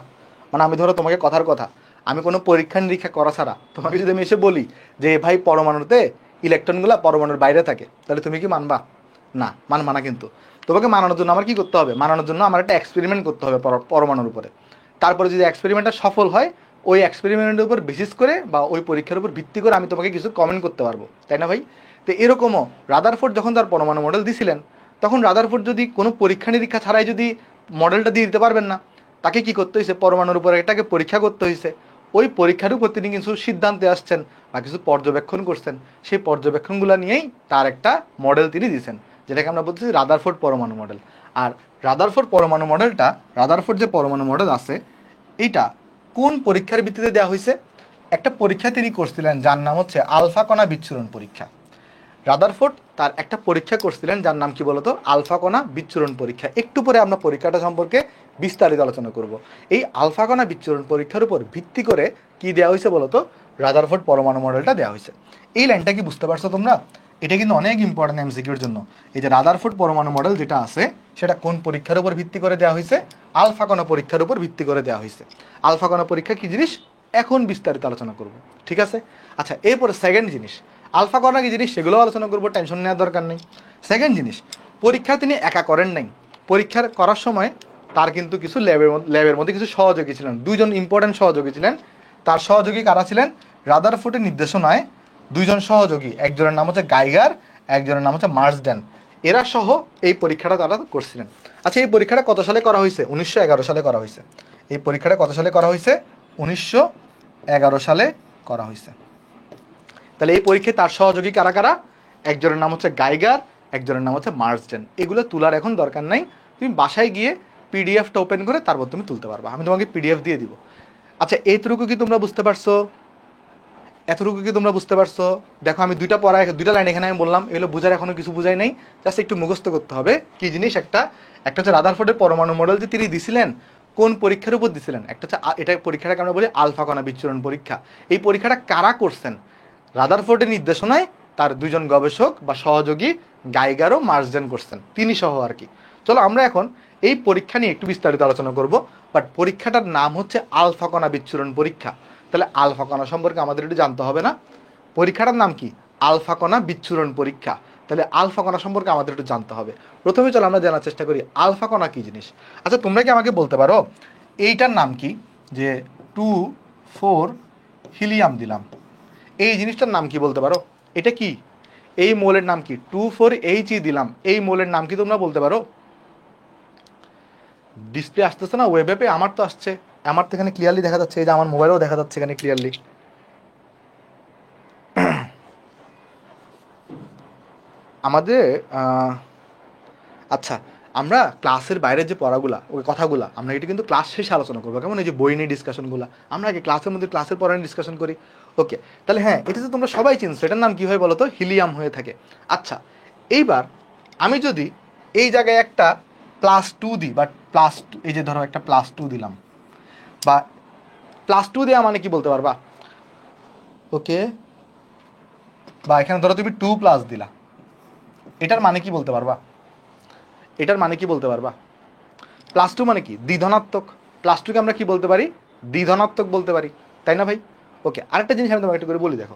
S1: মানে আমি ধরো তোমাকে কথার কথা, আমি কোনো পরীক্ষা নিরীক্ষা করা ছাড়া তোমাকে যদি আমি এসে বলি যে ভাই পরমাণুতে ইলেকট্রনগুলো পরমাণুর বাইরে থাকে, তাহলে তুমি কি মানবা? না, মানবা না। কিন্তু তোমাকে মানানোর জন্য আমার কি করতে হবে? মানানোর জন্য আমার একটা এক্সপেরিমেন্ট করতে হবে পরমাণুর উপরে। তারপরে যদি এক্সপেরিমেন্টটা সফল হয়, ওই এক্সপেরিমেন্টের উপর বেসিস করে বা ওই পরীক্ষার উপর ভিত্তি করে আমি তোমাকে কিছু কমেন্ট করতে পারবো, তাই না ভাই? তো এরকমও রাদারফোর্ড যখন তার পরমাণু মডেল দিছিলেন, তখন রাদারফোর্ড যদি কোনো পরীক্ষা নিরীক্ষা ছাড়াই যদি মডেলটা দিয়ে দিতে পারবেন না, তাকে কি করতে হয়েছে? পরমাণুর উপরে এটাকে পরীক্ষা করতে হয়েছে। ওই পরীক্ষার উপর তিনি কিছু সিদ্ধান্তে আসছেন বা কিছু পর্যবেক্ষণ করছেন, সেই পর্যবেক্ষণগুলো নিয়েই তার একটা মডেল তিনি দিয়েছেন, যেটাকে আমরা বলতেছি রাদারফোর্ড পরমাণু মডেল। আর রাদারফোর্ড পরমাণু মডেলটা, রাদারফোর্ড যে পরমাণু মডেল আছে, এইটা কোন পরীক্ষার ভিত্তিতে দেওয়া হয়েছে? একটা পরীক্ষা তিনি করছিলেন যার নাম হচ্ছে আলফা কণা বিচ্ছুরণ পরীক্ষা। রাদারফোর্ড তার একটা পরীক্ষা করছিলেন যার নাম কি বলতো? আলফা কণা বিচ্ছুরণ পরীক্ষা। একটু পরে আমরা পরীক্ষাটা সম্পর্কে বিস্তারিত আলোচনা করব। এই আলফা কণা বিচ্ছুরণ পরীক্ষার উপর ভিত্তি করে কি দেওয়া হয়েছে বলতো? রাদারফোর্ড পরমাণু মডেলটা দেওয়া হয়েছে। এই লাইনটা কি বুঝতে পারছো তোমরা? এটা কিন্তু অনেক ইম্পর্টেন্ট এমসিকিউর জন্য। এই যে রাদারফোর্ড পরমাণু মডেল যেটা আছে, সেটা কোন পরীক্ষার উপর ভিত্তি করে দেওয়া হয়েছে? আলফা কণা পরীক্ষার উপর ভিত্তি করে দেওয়া হয়েছে। আলফা কণা পরীক্ষা কি জিনিস এখন বিস্তারিত আলোচনা করব, ঠিক আছে? আচ্ছা, এরপরে সেকেন্ড জিনিস, আলফা কণা কি জিনিস সেগুলো আলোচনা করবো, টেনশন নেওয়ার দরকার নেই। সেকেন্ড জিনিস, পরীক্ষা তিনি একা করেন নাই। পরীক্ষার করার সময় তার কিন্তু কিছু ল্যাবের মধ্যে কিছু সহযোগী ছিলেন, দুইজন ইম্পর্টেন্ট সহযোগী ছিলেন। তার সহযোগী কারা ছিলেন? রাদারফোর্ডের নির্দেশনায় দুইজন সহযোগী, একজনের নাম হচ্ছে গাইগার, একজনের নাম হচ্ছে মার্সডেন। এরা সহ এই পরীক্ষাটা তারা করছিলেন। আচ্ছা, এই পরীক্ষাটা কত সালে করা হয়েছে? 1911 সালে করা হয়েছে। এই পরীক্ষাটা কত সালে করা হয়েছে? 1911 সালে করা হয়েছে। তাহলে এই পরীক্ষায় তার সহযোগী কারা কারা? একজনের নাম হচ্ছে গাইগার, একজনের নাম হচ্ছে মার্সডেন। এগুলো তোলার এখন দরকার নাই, তুমি বাসায় গিয়ে পিডিএফটা ওপেন করে তারপর তুমি তুলতে পারবা। আমি তোমাকে পিডিএফ দিয়ে দিব। আচ্ছা, এইটুকু কি তোমরা বুঝতে পারছো? এতটুকু কি তোমরা বুঝতে পারছো? দেখো, আমি দুইটা লাইন এখানে আমি বললাম, এগুলো বোঝার এখনো কিছু বোঝাই নাই, জাস্ট একটু মুখস্থ করতে হবে কি জিনিস। একটা হচ্ছে রাদারফোর্ডের পরমাণু মডেল যে তিনি দিছিলেন, কোন পরীক্ষার উপর দিছিলেন? একটা হচ্ছে এটা পরীক্ষাটাকে আমরা বলি আলফা কণা বিচ্ছুরণ পরীক্ষা। এই পরীক্ষাটা কারা করছেন? রাদারফোর্ডের নির্দেশনায় তার দুজন গবেষক বা সহযোগী গাইগার ও মার্সডেন করছেন, তিনি সহ আর কি। চলো আমরা এখন এই পরীক্ষা নিয়ে একটু বিস্তারিত আলোচনা করব। বাট পরীক্ষাটার নাম হচ্ছে আলফা কণা বিচ্ছুরণ পরীক্ষা। তাহলে আলফা কণা সম্পর্কে আমাদের একটু জানতে হবে না? পরীক্ষাটার নাম কি? আলফা কণা বিচ্ছুরণ পরীক্ষা। তাহলে আলফা কণা সম্পর্কে আমাদের একটু জানতে হবে। প্রথমে চলো আমরা জানার চেষ্টা করি আলফা কণা কি জিনিস। আচ্ছা, তোমরা কি আমাকে বলতে পারো এইটার নাম কি? যে 2,4 হিলিয়াম দিলাম, এই জিনিসটার নাম কি বলতে পারো? এটা কি? এই মৌলের নাম কি? 2,4 He দিলাম, এই মৌলের নাম কি তোমরা বলতে পারো? ডিসপ্লে আসতেছে না ওয়েব অ্যাপে? আমার তো আসছে, আমার তো এখানে ক্লিয়ারলি দেখা যাচ্ছে, এই যে আমার মোবাইলেও দেখা যাচ্ছে এখানে ক্লিয়ারলি। আমাদের আচ্ছা, আমরা ক্লাসের বাইরের যে পড়াগুলা, ওই কথাগুলা আমরা এটা কিন্তু ক্লাস শেষে আলোচনা করবো, কেমন? এই যে বই নিয়ে ডিসকাশনগুলো আমরা আগে ক্লাসের মধ্যে ক্লাসের পড়া নিয়ে ডিসকাশন করি। ওকে, তাহলে হ্যাঁ, এটা তো তোমরা সবাই চিনছো, এটার নাম কি হয় বলো তো? হিলিয়াম হয়ে থাকে। আচ্ছা, এইবার আমি যদি এই জায়গায় একটা +2 দিই, বা +2, এই যে ধরো একটা +2 দিলাম, বা +2 দেওয়া মানে কি বলতে পারবা? ওকে, বা এখানে ধরো তুমি 2+ দিলা, এটার মানে কি বলতে পারবা? এটার মানে কি বলতে পারবা? +2 মানে কি? দ্বিধনাত্মক। +2কে আমরা কি বলতে পারি? দ্বিধনাত্মক বলতে পারি, তাই না ভাই? ওকে, আরেকটা জিনিস আমি তোমাকে একটু করে বলি। দেখো,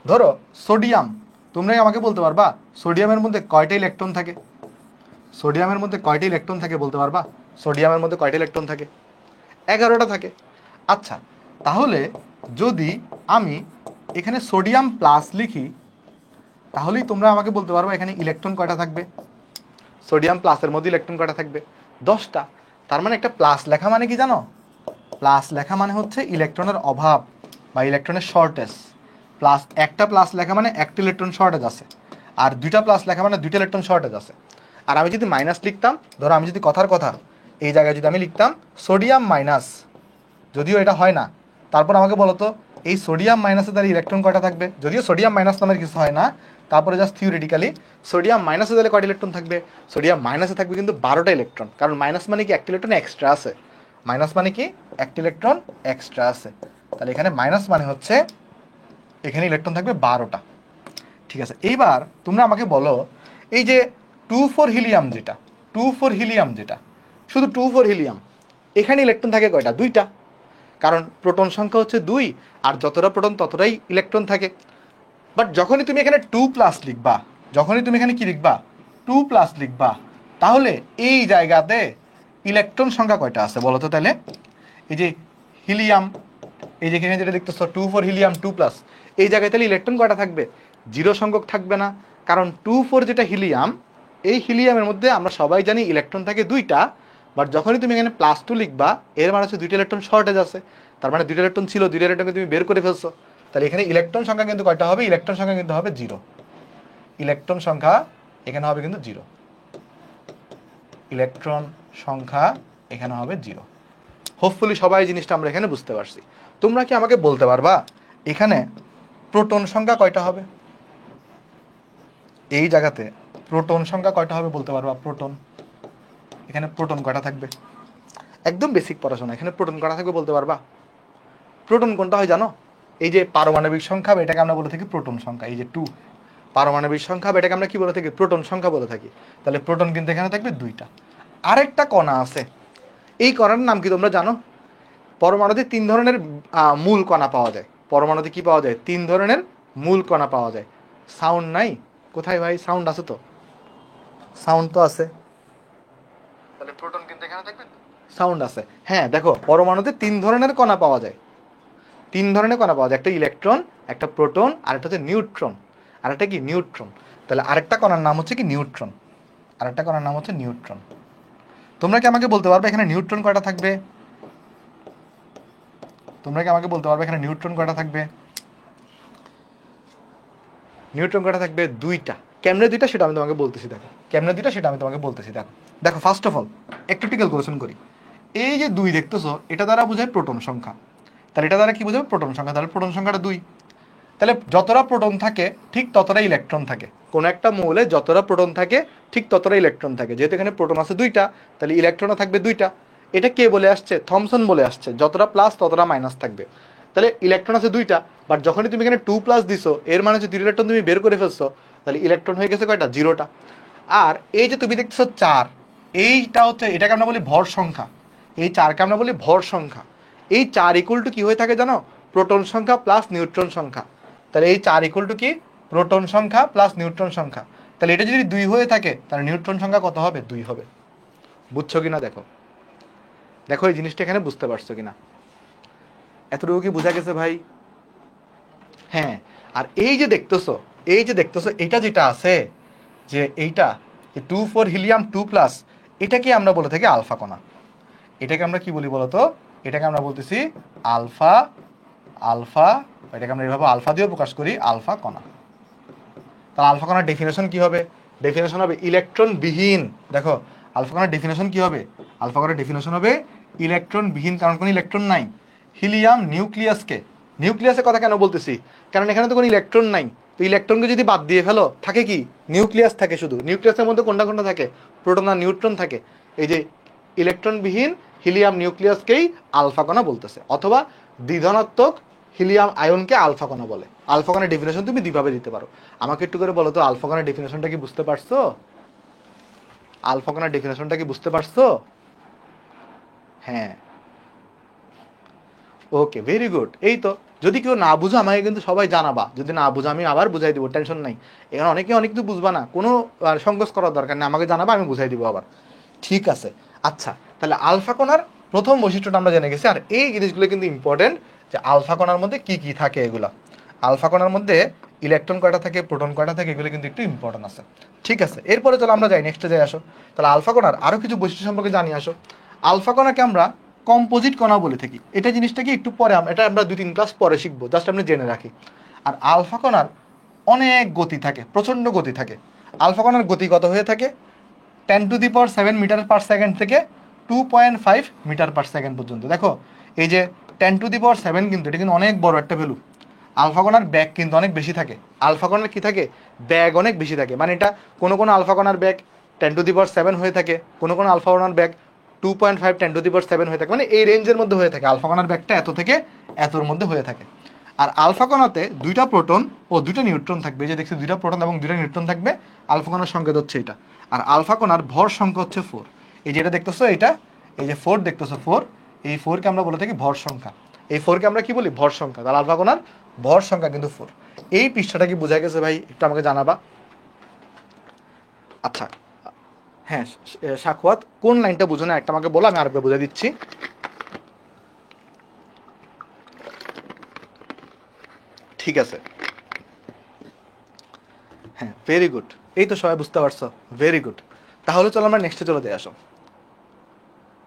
S1: ধরো সোডিয়াম, তোমরাই আমাকে বলতে পারবা সোডিয়ামের মধ্যে কয়টা ইলেকট্রন থাকে? সোডিয়ামের মধ্যে কয়টা ইলেকট্রন থাকে বলতে পারবা? সোডিয়ামের মধ্যে কয়টা ইলেকট্রন থাকে? 11টা থাকে। আচ্ছা, তাহলে যদি আমি এখানে সোডিয়াম প্লাস লিখি, তাহলেই তোমরা আমাকে বলতে পারবা এখানে ইলেকট্রন কয়টা থাকবে? সোডিয়াম প্লাসের মধ্যে ইলেকট্রন কয়টা থাকবে? 10টা। তার মানে একটা প্লাস লেখা মানে কি জানো? প্লাস লেখা মানে হচ্ছে ইলেকট্রনের অভাব বা ইলেকট্রনের শর্টেজ। একটা প্লাস লেখা মানে একটা ইলেকট্রন শর্টেজ আছে, আর দুইটা প্লাস লেখা মানে দুইটা ইলেকট্রন শর্টেজ আছে। আর আমি যদি মাইনাস লিখতাম, ধরো আমি যদি কথার কথা এই জায়গায় যদি আমি লিখতাম সোডিয়াম মাইনাস, যদিও এটা হয় না, তারপর আমাকে বলো তো এই সোডিয়াম মাইনাসে তার ইলেকট্রন কয়টা থাকবে? যদিও সোডিয়াম মাইনাস নামের কিছু হয় না, তারপরে জাস্ট থিওরিটিক্যালি সোডিয়াম মাইনাসে তাহলে কয়টা ইলেকট্রন থাকবে? সোডিয়াম মাইনাসে থাকবে কিন্তু 12টা ইলেকট্রন, কারণ মাইনাস মানে কি একটা ইলেকট্রন এক্সট্রা আছে। মাইনাস মানে কি? একটা ইলেকট্রন এক্সট্রা আছে। তাহলে এখানে মাইনাস মানে হচ্ছে এখানে ইলেকট্রন থাকবে 12টা। ঠিক আছে, এইবার তোমরা আমাকে বলো এই যে 2,4 হিলিয়াম যেটা, 2,4 হিলিয়াম যেটা, শুধু 2,4 হিলিয়াম, এখানে ইলেকট্রন থাকে কয়টা? 2টা, কারণ প্রোটন সংখ্যা হচ্ছে 2, আর যতটা প্রোটন ততটাই ইলেকট্রন থাকে। বাট যখনই তুমি এখানে 2+ লিখবা, যখনই তুমি এখানে কি লিখবা? 2+ লিখবা, তাহলে এই জায়গাতে ইলেকট্রন সংখ্যা কয়টা আছে বলো তো? তাহলে এই যে হিলিয়াম, এই যে এখানে যেটা দেখতেছো 2,4 হিলিয়াম 2+, এই জায়গায় তাহলে ইলেকট্রন কয়টা থাকবে? 0 সংখ্যক থাকবে না, কারণ 2,4 যেটা হিলিয়াম, এই হিলিয়ামের মধ্যে আমরা সবাই জানি ইলেকট্রন থাকে 2টা। বাট যখনই তুমি এখানে +2 লিখবা, এর মানে হচ্ছে 2টা ইলেকট্রন শর্টেজ আছে, তার মানে 2টা ইলেকট্রন ছিল, 2টা ইলেকট্রনকে তুমি বের করে ফেলছো। তাহলে এখানে ইলেকট্রন সংখ্যা কিন্তু কয়টা হবে? ইলেকট্রন সংখ্যা কিন্তু হবে 0। ইলেকট্রন সংখ্যা এখানে হবে কিন্তু 0। ইলেকট্রন সংখ্যা এখানে হবে 0। হোপফুলি সবাই জিনিসটা আমরা এখানে বুঝতে পারছি। তোমরা কি আমাকে বলতে পারবা এখানে প্রোটন সংখ্যা কয়টা হবে? এই জায়গাতে প্রোটন সংখ্যা কয়টা হবে বলতে পারবা? প্রোটন, এখানে প্রোটন কয়টা থাকবে? একদম বেসিক পড়াশোনা, এখানে প্রোটন কয়টা থাকবে বলতে পারবা? প্রোটন কোনটা হয় জানো? এই যে পারমাণবিক সংখ্যা, এটাকে আমরা বলে থাকি প্রোটন সংখ্যা। এই যে 2 পারমাণবিক সংখ্যা, এটাকে আমরা কি বলে থাকি? প্রোটন সংখ্যা বলে থাকি। তাহলে প্রোটন কিন্তু এখানে থাকবে 2টা। আরেকটা কণা আছে, এই কণার নাম কি তোমরা জানো? পরমাণুতে 3 ধরনের মূল কণা পাওয়া যায়। পরমাণুতে কি পাওয়া যায়? 3 ধরনের মূল কণা পাওয়া যায়। সাউন্ড নাই কোথায় ভাই? সাউন্ড আছে তো? সাউন্ড তো আছে। তাহলে প্রোটন কিন্তু এখানে থাকবে সাউন্ড আছে। হ্যাঁ দেখো, পরমাণুতে 3 ধরনের কণা পাওয়া যায়, 3 ধরনের কণা পাওয়া যায়, একটা ইলেকট্রন, একটা প্রোটন, আর একটা হচ্ছে নিউট্রন, আর একটা কি নিউট্রন। তাহলে আরেকটা কণার নাম হচ্ছে কি নিউট্রন, আরেকটা কণার নাম হচ্ছে নিউট্রন। তোমরা কি আমাকে বলতে পারবে এখানে নিউট্রন কয়টা থাকবে? তোমরা কি আমাকে বলতে পারবে এখানে নিউট্রন কয়টা থাকবে? নিউট্রন কয়টা থাকবে? 2টা। কেমনে 2টা সেটা আমি তোমাকে বলতেছি, দেখো কেমনে 2টা সেটা আমি তোমাকে বলতেছি। দেখো দেখো ফার্স্ট অফ অল একটু ক্যালকুলেশন করি। এই যে 2 দেখতেছো, এটা দ্বারা বোঝায় প্রোটন সংখ্যা, তাহলে এটা দ্বারা কি বোঝাবে? প্রোটন সংখ্যা। তাহলে প্রোটন সংখ্যাটা 2। তাহলে যতটা প্রোটন থাকে ঠিক ততটা ইলেকট্রন থাকে, কোন একটা মৌলে যতটা প্রোটন থাকে ঠিক ততটা ইলেকট্রন থাকে। যেহেতু এখানে প্রোটন আছে 2টা, তাহলে ইলেকট্রনও থাকবে 2টা। এটা কে বলে আসছে? থমসন বলে আসছে, যতটা প্লাস ততটা মাইনাস থাকবে। তাহলে ইলেকট্রন আছে 2টা, বাট যখনই তুমি এখানে 2+ দিছো, এর মানে হচ্ছে 2 ইলেকট্রন তুমি বের করে ফেলছো, তাহলে ইলেকট্রন হয়ে গেছে কয়টা? 0টা। আর এই যে তুমি দেখতেছো 4, এইটা হচ্ছে, এটাকে আমরা বলি ভর সংখ্যা, এই 4কে আমরা বলি ভর সংখ্যা। এই 4 ইকুয়াল টু কি হয়ে থাকে জানো? প্রোটন সংখ্যা প্লাস নিউট্রন সংখ্যা। তাহলে এই 4 ইকুয়াল টু কি? প্রোটন সংখ্যা প্লাস নিউট্রন সংখ্যা। তাহলে এটা যদি 2 হয়ে থাকে, তাহলে নিউট্রন সংখ্যা কত হবে? 2 হবে। বুঝছো কিনা দেখো, দেখো এই জিনিসটা এখানে বুঝতে পারছো কিনা? এতটুকু কি বোঝা গেছে ভাই? হ্যাঁ। আর এই যে দেখতেছো, এই যে দেখতেছো এটা যেটা আছে, যে এইটা 2,4 হিলিয়াম 2+, এটাকে আমরা বলে থাকি আলফা কণা। এটাকে আমরা কি বলি বলতো? এটাকে আমরা বলতেছি আলফা, আলফা, এটাকে আমরা এইভাবে আলফা দিয়ে প্রকাশ করি, আলফা কণা। তাহলে আলফা কণার ডেফিনেশন কি হবে? ডেফিনেশন হবে ইলেকট্রন বিহীন। দেখো আলফা কণার ডেফিনেশন কি হবে? আলফা কণার ডেফিনেশন হবে ইলেকট্রন বিহীন, কারণ কোনো ইলেকট্রন নাই। হিলিয়াম নিউক্লিয়াসকে, নিউক্লিয়াসের কথা কেন বলতেছি? কারণ এখানে তো কোনো ইলেকট্রন নাই, তো ইলেকট্রনকে যদি বাদ দিয়ে ফেলো, থাকে কি? নিউক্লিয়াস থাকে শুধু। নিউক্লিয়াসের মধ্যে কোনটা কোনটা থাকে? প্রোটন আর নিউট্রন থাকে। এই যে ইলেকট্রন বিহীন হিলিয়াম নিউক্লিয়াসকেই আলফা কণা বলতেছে, অথবা দ্বিধনাত্মক হিলিয়াম আয়নকে আলফা কণা বলে। আলফা কণার ডেফিনেশন তুমি দুইভাবে দিতে পারো। আমাকে একটু করে বলো তো, আলফা কণার ডেফিনেশনটা কি বুঝতে পারছো? আলফা কণার ডেফিনেশনটা কি বুঝতে পারছো? হ্যাঁ, ওকে, ভেরি গুড। এই তো, যদি কেউ না বুঝো আমাকে কিন্তু সবাই জানাবা, যদি না বুঝো আমি আবার বুঝাই দিব, টেনশন নাই। এখানে অনেকে অনেক কিছু বুঝবা না, কোনো সংকোচ করার দরকার নেই, আমাকে জানাবা, আমি বুঝাই দিব আবার। ঠিক আছে। আচ্ছা, তাহলে আলফা কণার প্রথম বৈশিষ্ট্যটা আমরা জেনে গেছি। আর এই জিনিসগুলো কিন্তু ইম্পর্টেন্ট, যে আলফা কণার মধ্যে কি কি থাকে এগুলা। আলফা কণার মধ্যে ইলেকট্রন কয়টা থাকে, প্রোটন কয়টা থাকে, এগুলো কিন্তু একটু ইম্পর্টেন্ট আছে। ঠিক আছে, এরপরে চলো আমরা যাই, নেক্সটে যাই আসো। তাহলে আলফা কণার আরও কিছু বৈশিষ্ট্য সম্পর্কে জানি আসো। আলফা কণাকে আমরা কম্পোজিট কণা বলে থাকি। এটা জিনিসটা কি একটু পরে, এটা আমরা 2-3 ক্লাস পরে শিখবো, জাস্ট আপনি জেনে রাখি। আর আলফা কণার অনেক গতি থাকে, প্রচণ্ড গতি থাকে। আলফা কণার গতি কত হয়ে থাকে? 10⁻7 মিটার পার সেকেন্ড থেকে 2.5 মিটার পার সেকেন্ড পর্যন্ত। দেখো এই যে 10⁻7 কিন্তু এটা কিন্তু অনেক বড় একটা ভ্যালু। আলফা কণার ব্যাগ কিন্তু অনেক বেশি থাকে। আলফা কণার কি থাকে? ব্যাগ অনেক বেশি থাকে। মানে এটা কোনো আলফা কণার ব্যাগ 10⁻7 হয়ে থাকে, কোনো আলফা কণার ব্যাগ 2.5 10⁻7 হয়ে থাকে, মানে এই রেঞ্জের মধ্যে হয়ে থাকে। আলফা কণার ব্যাগটা এত থেকে এতর মধ্যে হয়ে থাকে। আর আলফা কণাতে 2টা প্রোটন ও 2টা নিউট্রন থাকবে। এই যে দেখছি 2টা প্রোটন এবং 2টা নিউট্রন থাকবে। আলফা কণার সংকেত হচ্ছে এটা। আর আলফা কণার ভর সংখ্যা হচ্ছে 4। এই যেটা দেখতেছো এটা, এই যে 4 দেখতেছো 4, এই 4কে আমরা বলে থাকি ভর সংখ্যা। এই 4কে আমরা কি বলি? ভর সংখ্যা। তাহলে আলফা কণার ভর সংখ্যা কিন্তু 4। এই পৃষ্ঠাটা কি বোঝা গেছে ভাই? একটু আমাকে জানাবা। আচ্ছা, হ্যাঁ, সাখওয়াত কোন লাইনটা বুঝো না একটা আমাকে বলো, আমি আরেকবার বুঝে দিচ্ছি। ঠিক আছে, হ্যাঁ, ভেরি গুড। এই তো সবাই বুঝতে পারছো, ভেরি গুড। তাহলে চলো আমরা নেক্সটে চলে যাই আসো।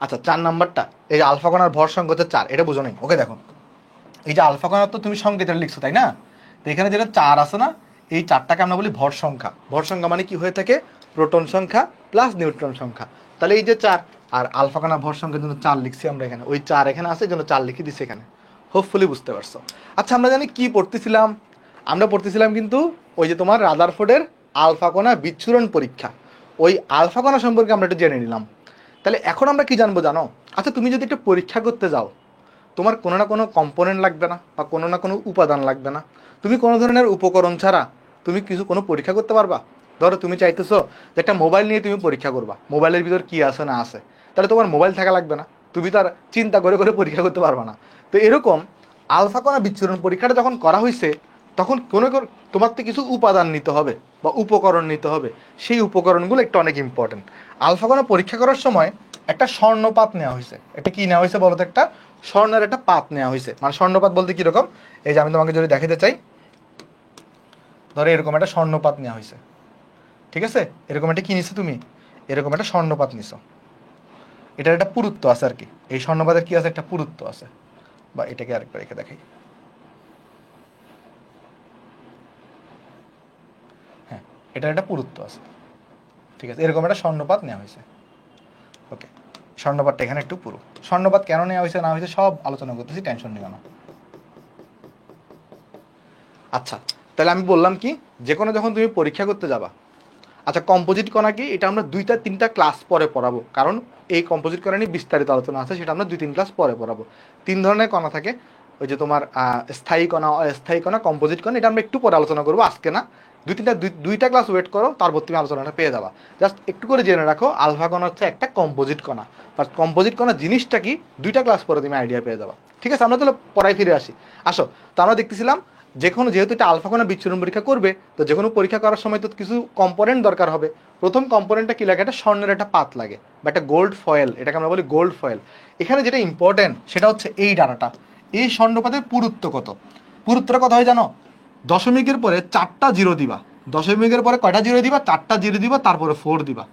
S1: আচ্ছা, 4 নাম্বারটা, এই যে আলফা কণার ভর সংখ্যা হচ্ছে 4, এটা বুঝো নাই? ওকে দেখো, এই যে আলফা কণার তো তুমি সংকেত লিখছো তাই না? তো এখানে যেটা 4 আছে না, এই 4টাকে আমরা বলি ভর সংখ্যা। ভর সংখ্যা মানে কি হয়ে থাকে? প্রোটন সংখ্যা প্লাস নিউট্রন সংখ্যা। তাহলে এই যে 4, আর আলফা কণার ভর সংখ্যার জন্য 4 লিখছি আমরা এখানে, ওই 4 এখানে আছে, এই জন্য 4 লিখে দিচ্ছি এখানে। হোপফুলি বুঝতে পারছো। আচ্ছা, আমরা জানি কি পড়তেছিলাম? আমরা পড়তেছিলাম কিন্তু ওই যে তোমার রাদারফোর্ডের আলফা কণা বিচ্ছুরণ পরীক্ষা। ওই আলফা কণা সম্পর্কে আমরা একটু জেনে নিলাম। তাহলে এখন আমরা কি জানবো জানো? আচ্ছা, তুমি যদি একটা পরীক্ষা করতে যাও, তোমার কোনো না কোনো কম্পোনেন্ট লাগবে না, বা কোনো না কোনো উপাদান লাগবে না? তুমি কোনো ধরনের উপকরণ ছাড়া তুমি কোনো পরীক্ষা করতে পারবা? ধরো তুমি চাইতেছো যে একটা মোবাইল নিয়ে তুমি পরীক্ষা করবা, মোবাইলের ভিতর কি আছে না আছে, তাহলে তোমার মোবাইল থাকা লাগবে না, তুমি তার চিন্তা করে করে পরীক্ষা করতে পারবা না। তো এরকম আলফা কণা বিচ্ছুরণ পরীক্ষাটা যখন করা হয়েছে, তখন তোমার তো কিছু উপাদান নিতে হবে বা উপকরণ নিতে হবে। সেই উপকরণগুলো একটু অনেক ইম্পর্টেন্ট। আলফা কণা পরীক্ষা করার সময় একটা স্বর্ণপাত নেওয়া হয়েছে। এটা কি নেওয়া হয়েছে বলো তো? একটা স্বর্ণের একটা পাত নেওয়া হয়েছে। মানে স্বর্ণপাত বলতে কিরকম, এই যে আমি তোমাকে যদি দেখাতে চাই, ধরো এরকম একটা স্বর্ণপাত নেওয়া হয়েছে, ঠিক আছে? এরকম একটা কি নিছো তুমি? এরকম একটা স্বর্ণপাত নিছো। এটার একটা পুরুত্ব আছে আর কি। এই স্বর্ণপাতের কি আছে? একটা পুরুত্ব আছে। বা এটাকে আরেকবার রেখে দেখাই। হ্যাঁ, এটার একটা পুরুত্ব আছে, ঠিক আছে? এরকম একটা স্বর্ণপাত নেওয়া হয়েছে। ওকে, স্বর্ণপাতটা এখানে একটু পুরো। স্বর্ণপাত কেন নেওয়া হয়েছে না হয়েছে সব আলোচনা করতেছি, টেনশন নিও না। আচ্ছা, তাহলে আমি বললাম কি, যে কোনো যখন তুমি পরীক্ষা করতে যাবা, আচ্ছা কম্পোজিট কণা কি, এটা আমরা 2-3টা ক্লাস পরে পড়াবো, কারণ এই কম্পোজিট কণা নিয়ে বিস্তারিত আলোচনা আছে, সেটা আমরা 2-3 ক্লাস পরে পড়াবো। 3 ধরনের কণা থাকে, ওই যে তোমার স্থায়ী কণা, অস্থায়ী কণা, কম্পোজিট কণা, এটা আমরা একটু পরে আলোচনা করবো, আজকে না। দুইটা ক্লাস ওয়েট করো, তারপর তুমি আলোচনাটা পেয়ে যাবা। জাস্ট একটু করে জেনে রাখো, আলফা কণা হচ্ছে একটা কম্পোজিট কণা। বাট কম্পোজিট কণা জিনিসটা কি, 2টা ক্লাস পরে তুমি আইডিয়া পেয়ে যাবা। ঠিক আছে, আমরা তাহলে পড়ায় ফিরে আসি। আসো, তো আমরা দেখতেছিলাম যেহেতু এটা আলফা কণা বিচ্ছুরণ পরীক্ষা করবে, তো যে কোনো পরীক্ষা করার সময় তো কিছু কম্পোনেন্ট দরকার হবে। প্রথম কম্পোনেন্টটা কি লাগে? একটা স্বর্ণের একটা পাত লাগে, বা একটা গোল্ড ফয়েল, এটাকে আমরা বলি গোল্ড ফয়েল। এখানে যেটা ইম্পর্টেন্ট সেটা হচ্ছে এই ডাটাটা, এই স্বর্ণপাতের পুরুত্ব কত। পুরুত্বটা কত হয় জানো? দশমিকের পরে 4টা জিরো দিবা। দশমিকের পরে কয়টা জিরো দিবা? 4টা জিরো দিবা, তারপরে 4 দিবা।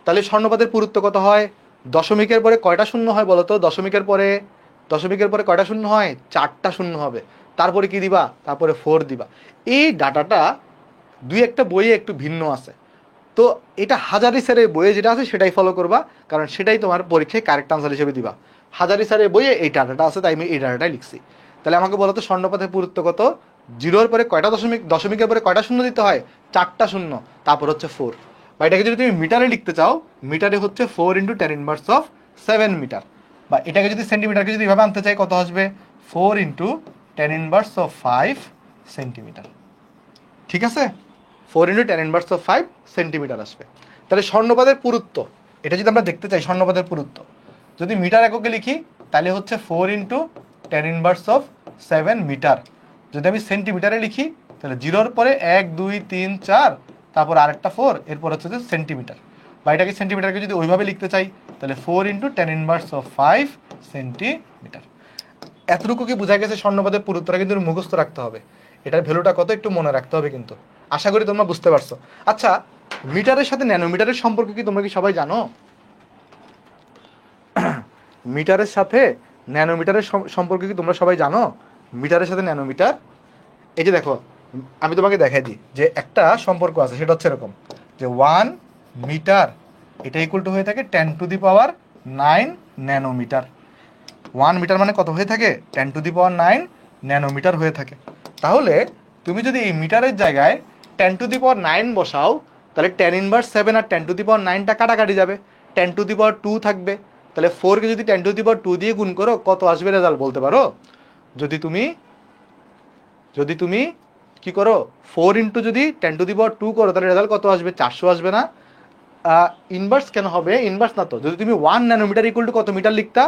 S1: তাহলে স্বর্ণপাতের পুরুত্ব কত হয়? দশমিকের পরে কয়টা শূন্য হয় বলো তো? দশমিকের পরে কয়টা শূন্য হয়? 4টা শূন্য হবে। তারপরে কি দিবা? তারপরে 4 দিবা। এই ডাটাটা দুই একটা বইয়ে একটু ভিন্ন আছে। তো এটা হাজারি স্যারের বইয়ে যেটা আছে সেটাই ফলো করবা, কারণ সেটাই তোমার পরীক্ষায় কারেক্ট আনসার হিসেবে দিবা। হাজারি স্যারের বইয়ে এই ডাটাটা আছে, তাই আমি এই ডাটাটাই লিখছি। তাহলে আমাকে বলো তো স্বর্ণপাতের পুরুত্ব কত? জিরোর পরে কয়টা দশমিক, দশমিকের পরে কয়টা শূন্য দিতে হয়? 4টা শূন্য, তারপর হচ্ছে 4। বা এটাকে যদি তুমি মিটারে লিখতে চাও, মিটারে হচ্ছে 4 × 10⁻⁷ মিটার। বা এটাকে যদি সেন্টিমিটারকে যদি এভাবে আনতে চাই, কত আসবে? 4 × 10⁻⁵ সেন্টিমিটার। ঠিক আছে, 4 × 10⁻⁵ সেন্টিমিটার আসবে। তাহলে স্বর্ণপাতের পুরুত্ব, এটা যদি আমরা দেখতে চাই, স্বর্ণপাতের পুরুত্ব যদি মিটার এককে লিখি, তাহলে হচ্ছে 4 × 10⁻⁷ মিটার। যদি আমি সেন্টিমিটারে লিখি, তাহলে জিরোর পরে 1 2 3 4, তারপর আরেকটা 4, এরপর হচ্ছে যে সেন্টিমিটার। বা এটাকে সেন্টিমিটারকে যদি ওইভাবে লিখতে চাই, তাহলে 4 × 10⁻⁵ সেন্টিমিটার। এতটুকু কি বোঝা গেছে? স্বর্ণপাতের পুরুত্বটা কিন্তু মুখস্থ রাখতে হবে, এটার ভ্যালুটা কত একটু মনে রাখতে হবে কিন্তু। আশা করি তোমরা বুঝতে পারছো। আচ্ছা, মিটারের সাথে ন্যানোমিটারের সম্পর্ক কি তোমরা কি সবাই জানো? মিটারের সাথে ন্যানোমিটারের সম্পর্ক কি তোমরা সবাই জানো? মিটারের সাথে ন্যানোমিটার, এই যে দেখো, আমি তোমাকে দেখাই দিই যে একটা সম্পর্ক আছে, সেটা হচ্ছে এরকম যে 1 মিটার এটা ইকুয়াল টু হয়ে থাকে 10⁹ ন্যানোমিটার। 1 মিটার মানে কত হয়ে থাকে? 10⁹ ন্যানোমিটার হয়ে থাকে। তাহলে তুমি যদি এই মিটারের জায়গায় 10⁹ বসাও, তাহলে 10⁻⁷ আর 10⁹ কাটাকাটি যাবে, 10⁻² থাকবে। তাহলে 4কে যদি 10⁻² দিয়ে গুণ করো, কত আসবে রেজাল্ট বলতে পারো? যদি তুমি কি করো, 4 ইন্টু যদি 10⁻² করো, তাহলে রেজাল্ট কত আসবে? 400 আসবে না? ইনভার্স কেন হবে? ইনভার্স না তো। যদি তুমি 1 ন্যানোমিটার ইকুয়াল টু কত মিটার লিখতা?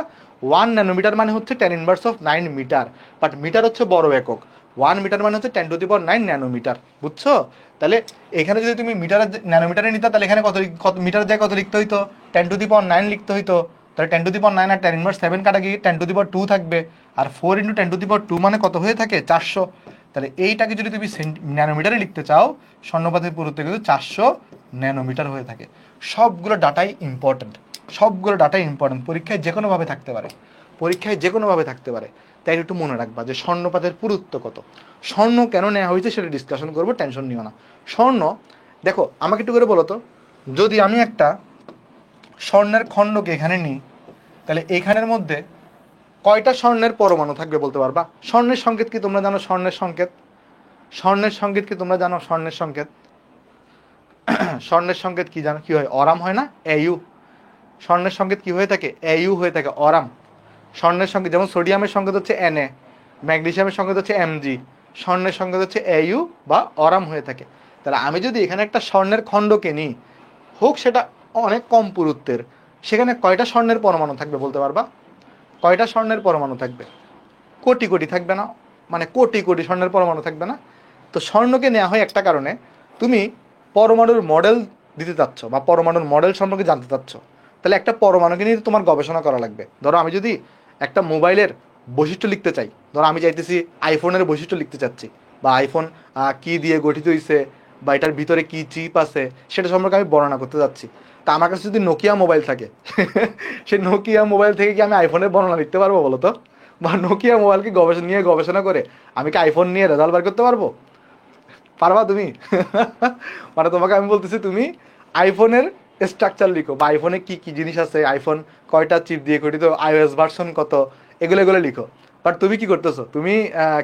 S1: 1 ন্যানোমিটার মানে হচ্ছে 10⁻⁹ মিটার, বাট মিটার হচ্ছে বড় একক। 1 মিটার মানে হচ্ছে 10⁹ ন্যানোমিটার, বুঝছো? তাহলে এখানে যদি তুমি মিটারের ন্যানোমিটারে নিতা, তাহলে এখানে কত মিটার জায়গায় কত লিখতে হইতো? 10⁻⁹ লিখতে হইতো। তাহলে 10⁻⁹ আর 10⁻⁷ কাটা গিয়ে 10⁻² থাকবে। আর 4 × 10⁻² মানে কত হয়ে থাকে? 400। তাহলে এইটাকে যদি তুমি ন্যানোমিটারে লিখতে চাও, স্বর্ণপাতের পুরুত্ব কিন্তু 400 ন্যানোমিটার হয়ে থাকে। সবগুলো ডাটাই ইম্পর্টেন্ট, পরীক্ষায় যে কোনোভাবে থাকতে পারে, তাই একটু মনে রাখবা যে স্বর্ণপাতের পুরুত্ব কত। স্বর্ণ কেন নেওয়া হয়েছে সেটা ডিসকাশন করবো, টেনশন নিও না। স্বর্ণ দেখো, আমাকে একটু করে বলো তো, যদি আমি একটা স্বর্ণের খণ্ডকে এখানে নিই, তাহলে এখানের মধ্যে কয়টা স্বর্ণের পরমাণু থাকবে বলতে পারবা? স্বর্ণের সংকেত কি তোমরা জানো? স্বর্ণের সংকেত কি তোমরা জানো? স্বর্ণের সংকেত কি জানো? কি হয়? অরাম হয় না? এউ। স্বর্ণের সংকেত কি হয়ে থাকে? এউ হয়ে থাকে, অরাম। স্বর্ণের সংকেত যেমন সোডিয়ামের সংকেত হচ্ছে Na, ম্যাগনেসিয়ামের সংকেত হচ্ছে Mg, স্বর্ণের সংকেত হচ্ছে Au বা অরাম হয়ে থাকে। তাহলে আমি যদি এখানে একটা স্বর্ণের খণ্ডকে নিই, হোক সেটা অনেক কম পুরুত্বের, সেখানে কয়টা স্বর্ণের পরমাণু থাকবে বলতে পারবা? কয়টা স্বর্ণের পরমাণু থাকবে? কোটি কোটি থাকবে না? মানে কোটি কোটি স্বর্ণের পরমাণু থাকবে না? তো স্বর্ণকে নেওয়া হয় একটা কারণে, তুমি পরমাণুর মডেল দিতে চাচ্ছ বা পরমাণুর মডেল সম্পর্কে জানতে চাচ্ছ। তাহলে একটা পরমাণুকে নিয়ে তোমার গবেষণা করা লাগবে। ধরো আমি যদি একটা মোবাইলের বৈশিষ্ট্য লিখতে চাই, ধরো আমি চাইতেছি আইফোনের বৈশিষ্ট্য লিখতে চাচ্ছি, বা আইফোন কি দিয়ে গঠিত হয়েছে, বা এটার ভিতরে কি চিপ আছে সেটা সম্পর্কে আমি বর্ণনা করতে যাচ্ছি। তা আমার কাছে যদি নোকিয়া মোবাইল থাকে সেই নোকিয়া মোবাইল থেকে কি আমি আইফোনের বর্ণনা লিখতে পারবো বলো তো? বা নোকিয়া মোবাইলকে গবেষণা করে আমি কি আইফোন নিয়ে রেজাল্ট বার করতে পারবো? পারবা তুমি? মানে তোমাকে আমি বলতেছি তুমি আইফোনের স্ট্রাকচার লিখো, বা আইফোনে কি কি জিনিস আছে, আইফোন কয়টা চিপ দিয়ে গঠিত, আইওএস ভার্সন কত, এগুলো লিখো। বাট তুমি কি করতেছো, তুমি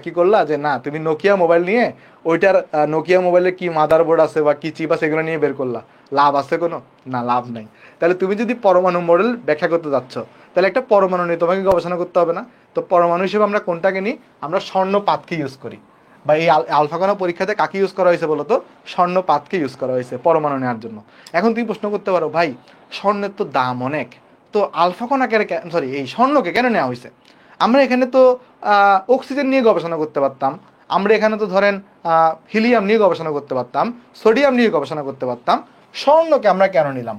S1: কি করলা যে না তুমি নোকিয়া মোবাইল নিয়ে ওইটার নোকিয়া মোবাইলের কি মাদারবোর্ড আছে বা কি চিপ আছে এগুলো নিয়ে বের করলা, লাভ আছে কোনো? না, লাভ নাই। তাহলে তুমি যদি পরমাণু মডেল ব্যাখ্যা করতে যাচ্ছ, তাহলে একটা পরমাণু নিয়ে তোমাকে গবেষণা করতে হবে না? তো পরমাণু হিসেবে আমরা কোনটাকে নিই? আমরা স্বর্ণপাতকে ইউজ করি। বা এই আলফা কণা পরীক্ষাতে কাকে ইউজ করা হয়েছে বলো তো? স্বর্ণপাতকে ইউজ করা হয়েছে পরমাণু নেওয়ার জন্য। এখন তুমি প্রশ্ন করতে পারো, ভাই স্বর্ণের তো দাম অনেক, তো আলফা কণাকে সরি এই স্বর্ণকে কেন নেওয়া হয়েছে? আমরা এখানে তো অক্সিজেন নিয়ে গবেষণা করতে পারতাম, আমরা এখানে তো ধরেন হিলিয়াম নিয়ে গবেষণা করতে পারতাম, সোডিয়াম নিয়ে গবেষণা করতে পারতাম, স্বর্ণকে আমরা কেন নিলাম?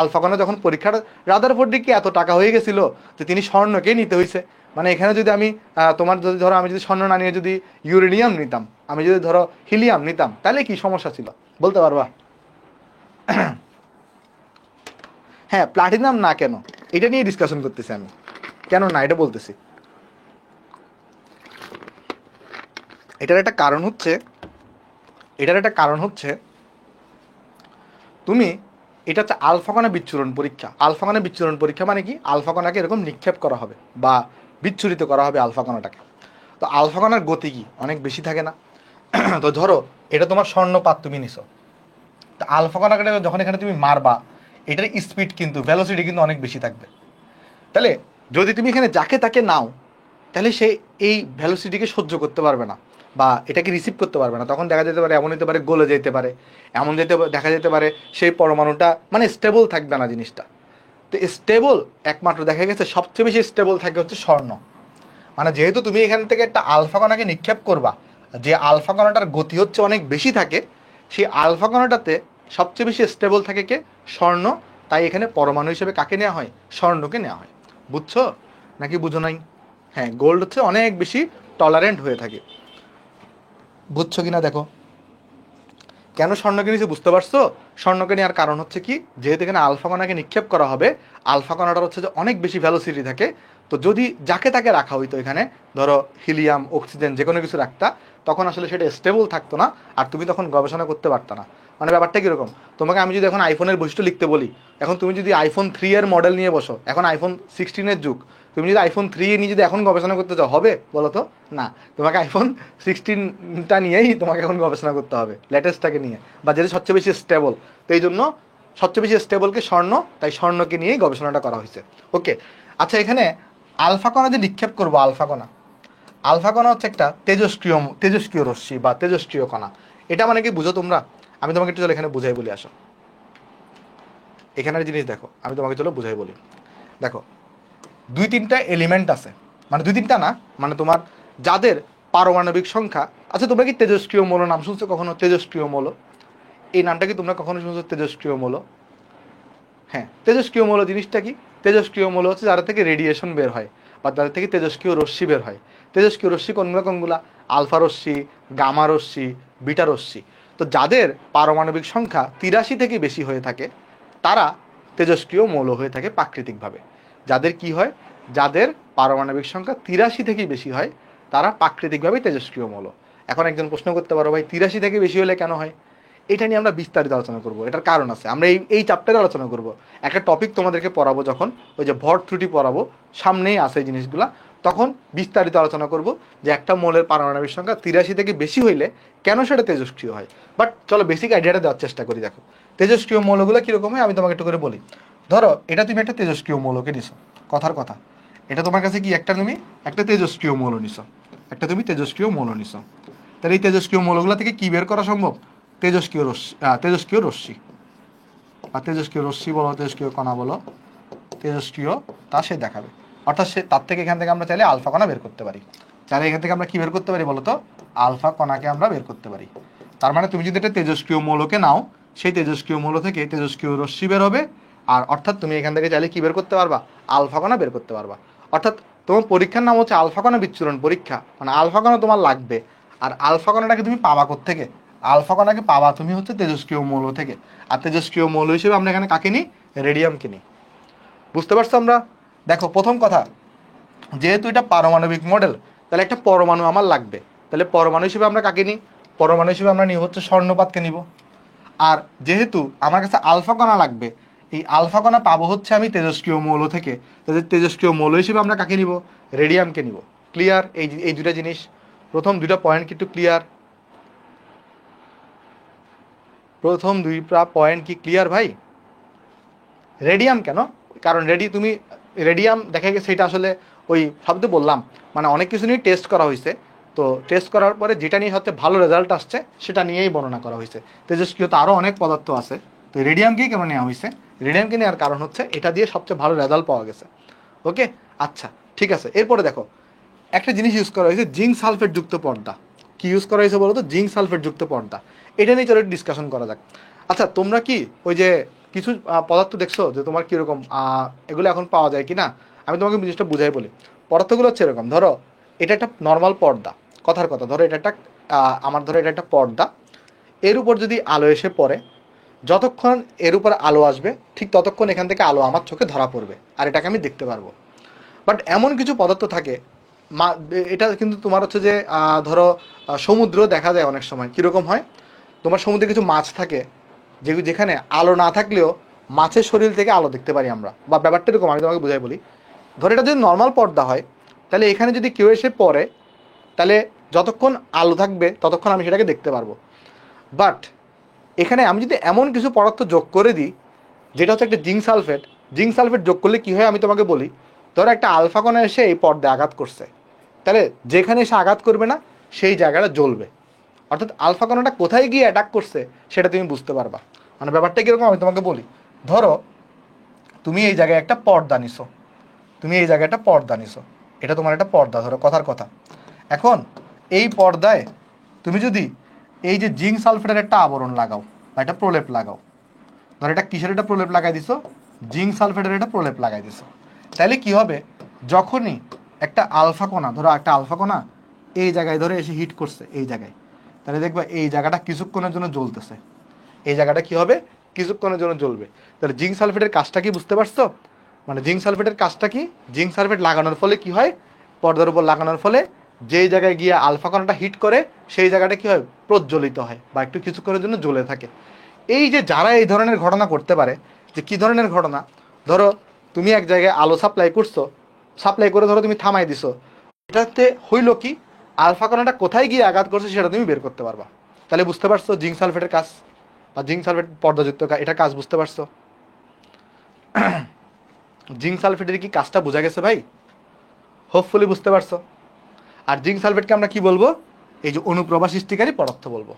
S1: আলফা কণা যখন পরীক্ষার রাদারফোর্ডে কি এত টাকা হয়ে গেছিল যে তিনি স্বর্ণকেই নিতে হয়েছে? মানে এখানে যদি আমি তোমার যদি ধরো আমি যদি স্বর্ণ না নিয়ে যদি ইউরেনিয়াম নিতাম, আমি যদি ধরো হিলিয়াম নিতাম, তাহলে কি সমস্যা ছিল বলতে পারবা? হ্যাঁ, প্লাটিনাম না কেন এটা নিয়ে ডিসকাশন করতেছি আমি, কেন না এটা বলতেছি। এটার একটা কারণ হচ্ছে তুমি এটা হচ্ছে আলফা কণা বিচ্ছুরণ পরীক্ষা। আলফা কণা বিচ্ছুরণ পরীক্ষা মানে কি? আলফা কণাকে এরকম নিক্ষেপ করা হবে বা বিচ্ছুরিত করা হবে আলফা কণাটাকে। তো আলফা কণার গতি কি অনেক বেশি থাকে না? তো ধরো এটা তোমার স্বর্ণপাত তুমি নিছো, তো আলফা কণাকে যখন এখানে তুমি মারবা, এটার স্পিড কিন্তু ভেলোসিটি কিন্তু অনেক বেশি থাকবে। তাহলে যদি তুমি এখানে যাকে তাকে নাও, তাহলে সে এই ভ্যালোসিটিকে সহ্য করতে পারবে না বা এটাকে রিসিভ করতে পারবে না। তখন দেখা যেতে পারে, এমন হতে পারে গলে যেতে পারে, দেখা যেতে পারে সেই পরমাণুটা মানে স্টেবল থাকবে না জিনিসটা। তো স্টেবল একমাত্র দেখা গেছে সবচেয়ে বেশি স্টেবল থাকে হচ্ছে স্বর্ণ। মানে যেহেতু তুমি এখান থেকে একটা আলফা কণাকে নিক্ষেপ করবা, যে আলফা কণাটার গতি হচ্ছে অনেক বেশি থাকে, সেই আলফা কণাটাতে সবচেয়ে বেশি স্টেবল থাকে কে? স্বর্ণ। তাই এখানে পরমাণু হিসেবে কাকে নেওয়া হয়? স্বর্ণকে নেওয়া হয়। বুঝছো নাকি বুঝো নাই? হ্যাঁ, গোল্ড হচ্ছে অনেক বেশি টলারেন্ট হয়ে থাকে। বুঝছো কিনা দেখো। কেন স্বর্ণকে নিয়েছে বুঝতে পারছো? স্বর্ণকে নেওয়ার কারণ হচ্ছে কি, যেহেতু এখানে আলফা কণাকে নিক্ষেপ করা হবে, আলফা কণাটার হচ্ছে যে অনেক বেশি ভ্যালোসিটি থাকে। তো যদি যাকে তাকে রাখা হইতো এখানে, ধরো হিলিয়াম, অক্সিজেন যে কোনো কিছু রাখতা, তখন আসলে সেটা স্টেবল থাকতো না, আর তুমি তখন গবেষণা করতে পারতো না। মানে ব্যাপারটা কীরকম, তোমাকে আমি যদি এখন আইফোনের বৈশিষ্ট্য লিখতে বলি, এখন তুমি যদি আইফোন 3 এর মডেল নিয়ে বসো, এখন আইফোন 16-এর যুগ, তুমি যদি আইফোন 3 নিয়ে যদি এখন গবেষণা করতে চাও, হবে বলো তো? না, তোমাকে আইফোন 16টা নিয়েই তোমাকে এখন গবেষণা করতে হবে, লেটেস্টটাকে নিয়ে, বা যেটা সবচেয়ে বেশি স্টেবল। তো এই জন্য সবচেয়ে বেশি স্টেবলকে স্বর্ণ, তাই স্বর্ণকে নিয়েই গবেষণাটা করা হয়েছে। ওকে, আচ্ছা এখানে আলফা কণা যে নিক্ষেপ করবো, আলফা কণা হচ্ছে একটা তেজস্ক্রিয় রশ্মি বা তেজস্ক্রিয় কণা। এটা মানে কি বুঝো তোমরা? আমি তোমাকে একটু চলো এখানে বুঝাই বলি, আসো এখানের জিনিস দেখো, আমি তোমাকে চলো বুঝাই বলি। দেখো 2-3টা এলিমেন্ট আছে, মানে 2-3টা না, মানে তোমার যাদের পারমাণবিক সংখ্যা, আচ্ছা তোমরা কি তেজস্ক্রিয় মৌল নাম শুনছো কখনো? তেজস্ক্রিয় মৌল, এই নামটা কি তোমরা কখনো শুনছো? তেজস্ক্রিয় মৌল, হ্যাঁ, তেজস্ক্রিয় মৌল জিনিসটা কি? তেজস্ক্রিয় মৌল হচ্ছে যাদের থেকে রেডিয়েশন বের হয় বা যাদের থেকে তেজস্ক্রিয় রশ্মি বের হয়। তেজস্ক্রিয় রশ্মি কোনগুলা? আলফা রশ্মি, গামা রশ্মি, বিটা রশ্মি। তো যাদের পারমাণবিক সংখ্যা 83 থেকে বেশি হয়ে থাকে, তারা তেজস্ক্রিয় মৌল হয়ে থাকে প্রাকৃতিকভাবে। যাদের কি হয়? যাদের পারমাণবিক সংখ্যা 83 থেকে বেশি হয়, তারা প্রাকৃতিকভাবে তেজস্ক্রিয় মৌল। এখন একজন প্রশ্ন করতে পারো, ভাই 83 থেকে বেশি হলে কেন হয়? এটা নিয়ে আমরা বিস্তারিত আলোচনা করব, এটার কারণ আছে, আমরা এই চ্যাপ্টারে আলোচনা করব। একটা টপিক তোমাদেরকে পড়াবো যখন, ওই যে ভর ত্রুটি পড়াবো, সামনেই আছে এই জিনিসগুলা, তখন বিস্তারিত আলোচনা করব যে একটা মৌলের পারমাণবিক সংখ্যা 83 থেকে বেশি হইলে কেন সেটা তেজস্ক্রিয় হয়। বাট চলো বেসিক আইডিয়াটা দেওয়ার চেষ্টা করি। দেখো তেজস্ক্রিয় মৌলগুলো কীরকম হয় আমি তোমাকে একটু করে বলি। ধরো এটা তুমি একটা তেজস্ক্রিয় মৌলকে নিছো, কথার কথা, এটা তোমার কাছে কি তুমি একটা তেজস্ক্রিয় মৌল নিছো, তুমি তেজস্ক্রিয় মৌল নিছো। তাহলে এই তেজস্ক্রিয় মৌলগুলো থেকে কি বের করা সম্ভব? তেজস্ক্রিয় রশ্মি বা তেজস্ক্রিয় রশ্মি বলো, তেজস্ক্রিয় কণা বলো, তেজস্ক্রিয় তা সে দেখাবে। অর্থাৎ সে তার থেকে এখান থেকে আমরা চাইলে আলফা কণা বের করতে পারি। চাইলে এখান থেকে আমরা কি বের করতে পারি বলো তো? আলফা কণাকে আমরা বের করতে পারি। তার মানে তুমি যদি একটা তেজস্ক্রিয় মৌলকে নাও, সেই তেজস্ক্রিয় মৌল থেকে তেজস্ক্রিয় রশ্মি বের হবে, আর অর্থাৎ তুমি এখান থেকে চাইলে কি বের করতে পারবা, আলফা কণা বের করতে পারবা। অর্থাৎ তোমার পরীক্ষার নাম হচ্ছে আলফা কণা বিচ্ছুরণ পরীক্ষা, মানে আলফা কণা তোমার লাগবে। আর আলফা কণাটাকে তুমি পাবা কোত্থেকে, আলফা কণাকে পাবা তুমি হচ্ছে তেজস্ক্রিয় মৌল থেকে। আর তেজস্ক্রিয় মৌল হিসেবে আমরা এখানে কাকে নিই, রেডিয়ামকে নিই। বুঝতে পারছো আমরা? দেখো প্রথম কথা, যেহেতু এটা পারমাণবিক মডেল, তাহলে একটা পরমাণু আমার লাগবে। তাহলে পরমাণু হিসেবে আমরা কাকে নিই, পরমাণু হিসেবে আমরা নিই হচ্ছে স্বর্ণপাতকে নিব। আর যেহেতু আমার কাছে আলফা কণা লাগবে, এই আলফা কণা পাবো হচ্ছে আমি তেজস্ক্রিয় মৌল থেকে, তাহলে তেজস্ক্রিয় মৌল হিসেবে আমরা কাকে নিব, রেডিয়ামকে নিব। ক্লিয়ার? এই দুটা জিনিস, প্রথম দুটা পয়েন্ট কিন্তু ক্লিয়ার, প্রথম দুইটা পয়েন্ট কি ক্লিয়ার ভাই? রেডিয়াম কেন, কারণ রেডিয়াম দেখা গেছে এটা আসলে ওই শব্দ বললাম, মানে অনেক কিছু নিয়ে টেস্ট করা হয়েছে। তো টেস্ট করার পরে যেটা নিয়ে সবচেয়ে ভালো রেজাল্ট আসছে সেটা নিয়েই বর্ণনা করা হয়েছে। তেজস্ক্রিয়তা আরও অনেক পদার্থ আছে, তো রেডিয়ামকেই কেন নেওয়া হয়েছে, রেডিয়ামকে নেওয়ার কারণ হচ্ছে এটা দিয়ে সবচেয়ে ভালো রেজাল্ট পাওয়া গেছে। ওকে, আচ্ছা ঠিক আছে। এরপরে দেখো একটা জিনিস ইউজ করা হয়েছে, জিঙ্ক সালফেট যুক্ত পর্দা। কি ইউজ করা হয়েছে বলো তো, জিঙ্ক সালফেট যুক্ত পর্দা। এটা নিয়ে চলো একটু ডিসকাশন করা যাক। আচ্ছা তোমরা কি ওই যে কিছু পদার্থ দেখছো যে তোমার কীরকম এগুলো এখন পাওয়া যায় কি না, আমি তোমাকে জিনিসটা বুঝাই বলি। পদার্থগুলো হচ্ছে এরকম, ধরো এটা একটা নর্মাল পর্দা, কথার কথা, ধরো এটা একটা ধরো এটা একটা পর্দা, এর উপর যদি আলো এসে পড়ে, যতক্ষণ এর উপর আলো আসবে ঠিক ততক্ষণ এখান থেকে আলো আমার চোখে ধরা পড়বে আর এটাকে আমি দেখতে পারবো। বাট এমন কিছু পদার্থ থাকে, এটা কিন্তু তোমার হচ্ছে যে ধরো সমুদ্র দেখা যায় অনেক সময় কীরকম হয়, তোমার সমুদ্রে কিছু মাছ থাকে যেখানে আলো না থাকলেও মাছের শরীর থেকে আলো দেখতে পারি আমরা, বা ব্যাপারটা এরকম, আমি তোমাকে বুঝাই বলি। ধরো এটা যদি নর্মাল পর্দা হয়, তাহলে এখানে যদি কেউ এসে পড়ে, তাহলে যতক্ষণ আলো থাকবে ততক্ষণ আমি সেটাকে দেখতে পারবো। বাট এখানে আমি যদি এমন কিছু পদার্থ যোগ করে দিই, যেটা হচ্ছে একটা জিঙ্ক সালফেট যোগ করলে কী হয় আমি তোমাকে বলি। ধরো একটা আলফা কণা এসে এই পর্দায় আঘাত করছে, তাহলে যেখানে এসে আঘাত করবে না সেই জায়গাটা জ্বলবে। অর্থাৎ আলফা কণাটা কোথায় গিয়ে অ্যাটাক করছে সেটা তুমি বুঝতে পারবা। মানে ব্যাপারটা কীরকম আমি তোমাকে বলি, ধরো তুমি এই জায়গায় একটা পর্দা নিছো, এটা তোমার একটা পর্দা, ধরো কথার কথা। এখন এই পর্দায় তুমি যদি এই যে জিঙ্ক সালফেটের একটা আবরণ লাগাও বা একটা প্রলেপ লাগাও, ধরো এটা কিসের একটা প্রলেপ লাগাই দিছো, জিঙ্ক সালফেটের একটা প্রলেপ লাগাই দিছো, তাহলে কি হবে, যখনই একটা আলফা কণা, ধরো একটা আলফা কণা এই জায়গায় ধরে এসে হিট করছে এই জায়গায়, তাহলে দেখবা এই জায়গাটা কিছুক্ষণের জন্য জ্বলতেছে, এই জায়গাটা কি হবে, কিছুক্ষণের জন্য জ্বলবে। তাহলে জিঙ্ক সালফেটের কাজটা কি বুঝতে পারছো? মানে জিঙ্ক সালফেটের কাজটা কি, জিঙ্ক সালফেট লাগানোর ফলে কি হয়, পর্দার উপর লাগানোর ফলে যেই জায়গায় গিয়ে আলফা কণাটা হিট করে সেই জায়গাটা কি হয়, প্রজ্বলিত হয় বা একটু কিছুক্ষণের জন্য জ্বলে থাকে। এই যে যারা এই ধরনের ঘটনা করতে পারে, যে কী ধরনের ঘটনা, ধরো তুমি এক জায়গায় আলো সাপ্লাই করছো, সাপ্লাই করে ধরো তুমি থামাই দিছো, এটাতে হইল কি, আলফা কণাটা কোথায় গিয়ে আঘাত করছে সেটা তুমি বের করতে পারবা। তাহলে বুঝতে পারছো জিঙ্ক সালফেটের কাজ, বা জিঙ্ক সালফেট পর্দাযুক্ত এটা কাজ বুঝতে পারছো? জিঙ্ক সালফেটের কি কাজটা বোঝা গেছে ভাই? হোপফুলি বুঝতে পারছো। আর জিঙ্ক সালফেটকে আমরা কি বলবো, এই যে অনুপ্রভা সৃষ্টিকারী পদার্থ বলবো।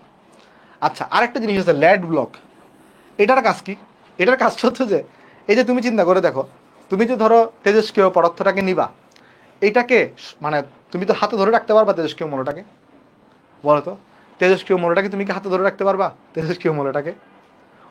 S1: আচ্ছা আরেকটা জিনিস আছে ল্যাড ব্লক, এটার কাজ কি, এটার কাজ হচ্ছে যে এই যে তুমি চিন্তা করে দেখো, তুমি যে ধরো তেজস্ক্রিয় পদার্থটাকে নিবা, এইটাকে মানে তুমি তো হাতে ধরে রাখতে পারবা তেজস্ক্রিয় মৌলটাকে, বলো তো তেজস্ক্রিয় মৌলটাকে তুমি কি হাতে ধরে রাখতে পারবা তেজস্ক্রিয় মৌলটাকে?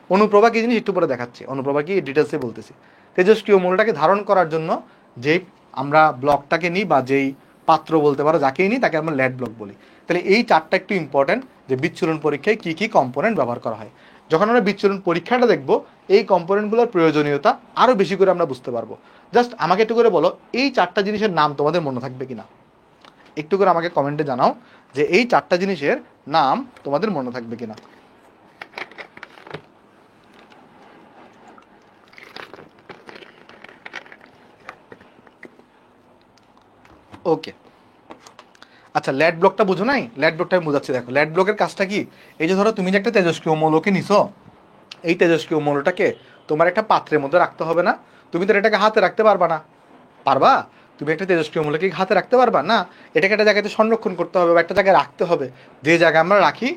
S1: অনুপ্রভা কি জিনিস একটু পরে দেখাচ্ছি, অনুপ্রভা কি ডিটেলসে বলতেছি। তেজস্ক্রিয় মৌলটাকে ধারণ করার জন্য যেই আমরা ব্লকটাকে নিই বা যেই পাত্র বলতে পারো যাকেই নিই তাকে আমরা ল্যাড ব্লক বলি। তাহলে এই চারটা একটু ইম্পর্টেন্ট, যে বিচ্ছুরণ পরীক্ষায় কী কী কম্পোনেন্ট ব্যবহার করা হয়। যখন আমরা বিচ্ছুরণ পরীক্ষাটা দেখব, এই কম্পোনেন্টগুলোর প্রয়োজনীয়তা আরও বেশি করে আমরা বুঝতে পারবো। জাস্ট আমাকে একটু করে বলো এই চারটা জিনিসের নাম তোমাদের মনে থাকবে কিনা, একটু করে আমাকে কমেন্টে জানাও যে এই চারটা জিনিসের নাম তোমাদের মনে থাকবে কিনা। ওকে আচ্ছা, ল্যাড ব্লকটা বুঝো নাই, ল্যাড ব্লকটা আমি বোঝাচ্ছি। দেখো ল্যাড ব্লকের কাজটা কি, এই যে ধরো তুমি যে একটা তেজস্ক্রিয় মৌলকে নিছো, এই তেজস্ক্রিয় মৌলটাকে তোমার একটা পাত্রের মধ্যে রাখতে হবে না, তুমি তো এটাকে হাতে রাখতে পারবা না, পারবা? তুমি একটা তেজস্ক্রিয় মৌলকে হাতে রাখতে পারবা না, এটাকে একটা জায়গাতে সংরক্ষণ করতে হবে বা একটা জায়গায় রাখতে হবে, যে জায়গায় আমরা রাখি,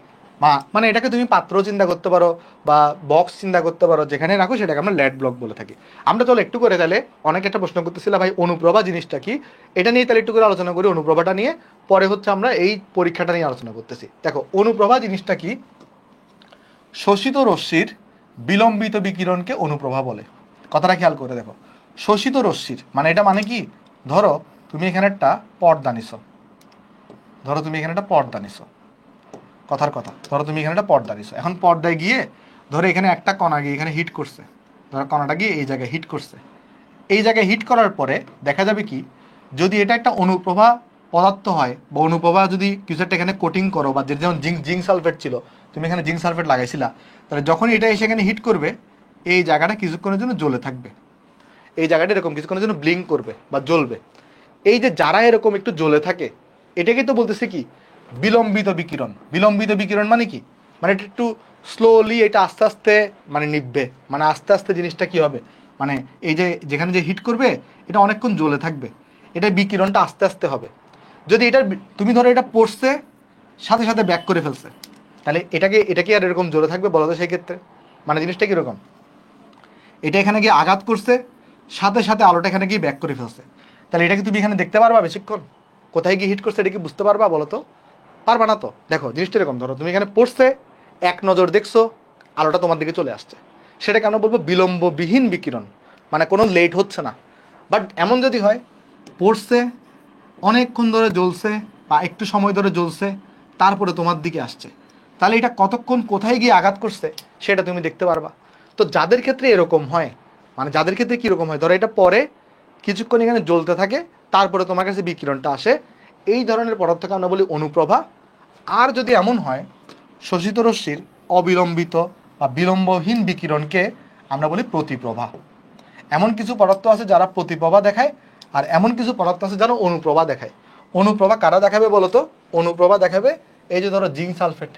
S1: মানে এটাকে তুমি পাত্র চিন্তা করতে পারো বা বক্স চিন্তা করতে পারো, যেখানে রাখো সেটাকে আমরা ল্যাড ব্লক বলে থাকি। আমরা চলো একটু করে তাহলে, অনেকে একটা প্রশ্ন করতেছিল ভাই অনুপ্রভা জিনিসটা কি, এটা নিয়ে তাহলে একটু করে আলোচনা করি, অনুপ্রভাটা নিয়ে, পরে হচ্ছে আমরা এই পরীক্ষাটা নিয়ে আলোচনা করতেছি। দেখো অনুপ্রভা জিনিসটা কি, শোষিত রশ্মির বিলম্বিত বিকিরণকে অনুপ্রভা বলে। কথাটা খেয়াল করে দেখো, শোষিত রশ্মির মানে এটা মানে কি, ধরো তুমি এখানে একটা পর্দা নিছো, ধরো তুমি এখানে একটা পর্দা নিছো, কথার কথা, ধরো তুমি এখানে একটা পর্দা নিছো, এখন পর্দায় গিয়ে ধরো এখানে একটা কণা গিয়ে এখানে হিট করছে, ধরো কণাটা গিয়ে এই জায়গায় হিট করছে, এই জায়গায় হিট করার পরে দেখা যাবে কি, যদি এটা একটা অনুপ্রভা পদার্থ হয় বা অনুপ্রভা যদি কিছু একটা এখানে কোটিং করো, বা যেমন জিঙ্ক সালফেট ছিল, তুমি এখানে জিঙ্ক সালফেট লাগাইছিলা, তাহলে যখন এটা এসে এখানে হিট করবে, এই জায়গাটা কিছুক্ষণের জন্য জ্বলে থাকবে, এই জায়গাটা এরকম কিছুক্ষণের জন্য ব্লিঙ্ক করবে বা জ্বলবে। এই যে যারা এরকম একটু জ্বলে থাকে, এটাকে তো বলতেছে কি, বিলম্বিত বিকিরণ। বিলম্বিত বিকিরণ মানে কি, মানে এটা একটু স্লোলি, এটা আস্তে আস্তে মানে নিববে, মানে আস্তে আস্তে জিনিসটা কি হবে, মানে এই যে যেখানে যে হিট করবে এটা অনেকক্ষণ জ্বলে থাকবে, এটা বিকিরণটা আস্তে আস্তে হবে। যদি এটা তুমি ধরো এটা পড়ছে সাথে সাথে ব্যাক করে ফেলছে, তাহলে এটা কি আর এরকম জ্বলে থাকবে বলো তো? সেই ক্ষেত্রে মানে জিনিসটা কীরকম, এটা এখানে গিয়ে আঘাত করছে, সাথে সাথে আলোটা এখানে গিয়ে ব্যাক করে ফেলছে, তাহলে এটা কি তুমি এখানে দেখতে পারবা বেশিক্ষণ? কোথায় গিয়ে হিট করছে এটা কি বুঝতে পারবা বলো তো? পারবা না তো। দেখো জিনিসটা এরকম, ধরো তুমি এখানে পড়ছে, এক নজর দেখছো, আলোটা তোমার দিকে চলে আসছে, সেটা কেন বলবো বিলম্ববিহীন বিকিরণ, মানে কোনো লেট হচ্ছে না। বাট এমন যদি হয় পড়ছে, অনেকক্ষণ ধরে জ্বলছে বা একটু সময় ধরে জ্বলছে, তারপরে তোমার দিকে আসছে, তাহলে এটা কতক্ষণ কোথায় গিয়ে আঘাত করছে সেটা তুমি দেখতে পারবা। তো যাদের ক্ষেত্রে এরকম হয়, মানে যাদের ক্ষেত্রে কীরকম হয়, ধরো এটা পরে কিছুক্ষণ এখানে জ্বলতে থাকে, তারপরে তোমার কাছে বিকিরণটা আসে, এই ধরনের পদার্থকে আমরা বলি অনুপ্রভা। আর যদি এমন হয় শোষিত রশ্মির অবিলম্বিত বা বিলম্বহীন বিকিরণকে আমরা বলি প্রতিপ্রভা। এমন কিছু পদার্থ আছে যারা প্রতিপ্রভা দেখায়, আর এমন কিছু পদার্থ আছে যারা অনুপ্রভা দেখায়। অনুপ্রভা কারা দেখাবে বলো তো? অনুপ্রভা দেখাবে এই যে ধরো জিঙ্ক সালফেট,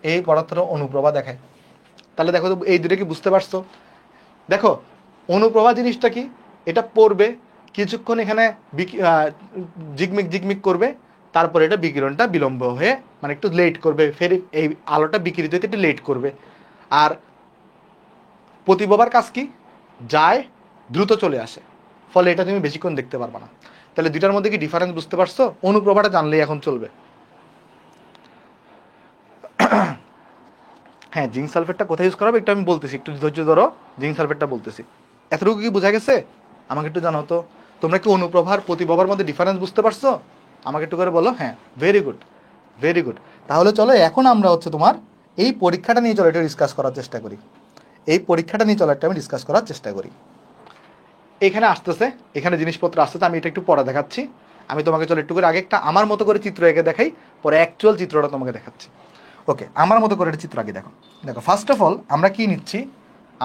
S1: এই পদার্থটা অনুপ্রভা দেখায়। তাহলে দেখো তো এই দুটো কি বুঝতে পারছো? দেখো অনুপ্রভা জিনিসটা কি, এটা পড়বে কিছুক্ষণ এখানে জিগমিক জিগমিক করবে, তারপরে এটা বিকিরণটা বিলম্ব হয়ে মানে একটু লেট করবে, ফের এই আলোটা বিকিরিত হতে একটু লেট করবে। আর প্রতিপ্রভার কাজ কি, যায় দ্রুত চলে আসে, ফলে এটা তুমি বেশিক্ষণ দেখতে পারবে না। তাহলে দুটার মধ্যে কি ডিফারেন্স বুঝতে পারছো? অনুপ্রভাটা জানলেই এখন চলবে। হ্যাঁ, জিঙ্ক সালফেটটা কোথায় ইউজ করা হবে একটু আমি বলতেছি, একটু ধৈর্য ধরো, জিঙ্ক সালফেটটা বলতেছি। এতটুকু কি বোঝা গেছে? আমাকে একটু জানাও তো, তোমরা কি অনুপ্রভার প্রতিপ্রভার মধ্যে ডিফারেন্স বুঝতে পারছো? আমাকে একটু করে বলো। হ্যাঁ, ভেরি গুড, ভেরি গুড। তাহলে চলো এখন আমরা হচ্ছে তোমার এই পরীক্ষাটা নিয়ে চলো একটু ডিসকাস করার চেষ্টা করি। এই পরীক্ষাটা নিয়ে চলো একটা আমি ডিসকাস করার চেষ্টা করি। এখানে আসতেছে, এখানে জিনিসপত্র আসতেছে, আমি এটা একটু পরে দেখাচ্ছি। আমি তোমাকে চলো একটু করে আগে একটা আমার মতো করে চিত্র এঁকে দেখাই, পরে অ্যাকচুয়াল চিত্রটা তোমাকে দেখাচ্ছি। ওকে, আমার মতো করে একটা চিত্র আগে দেখো। দেখো ফার্স্ট অফ অল আমরা কি নিচ্ছি,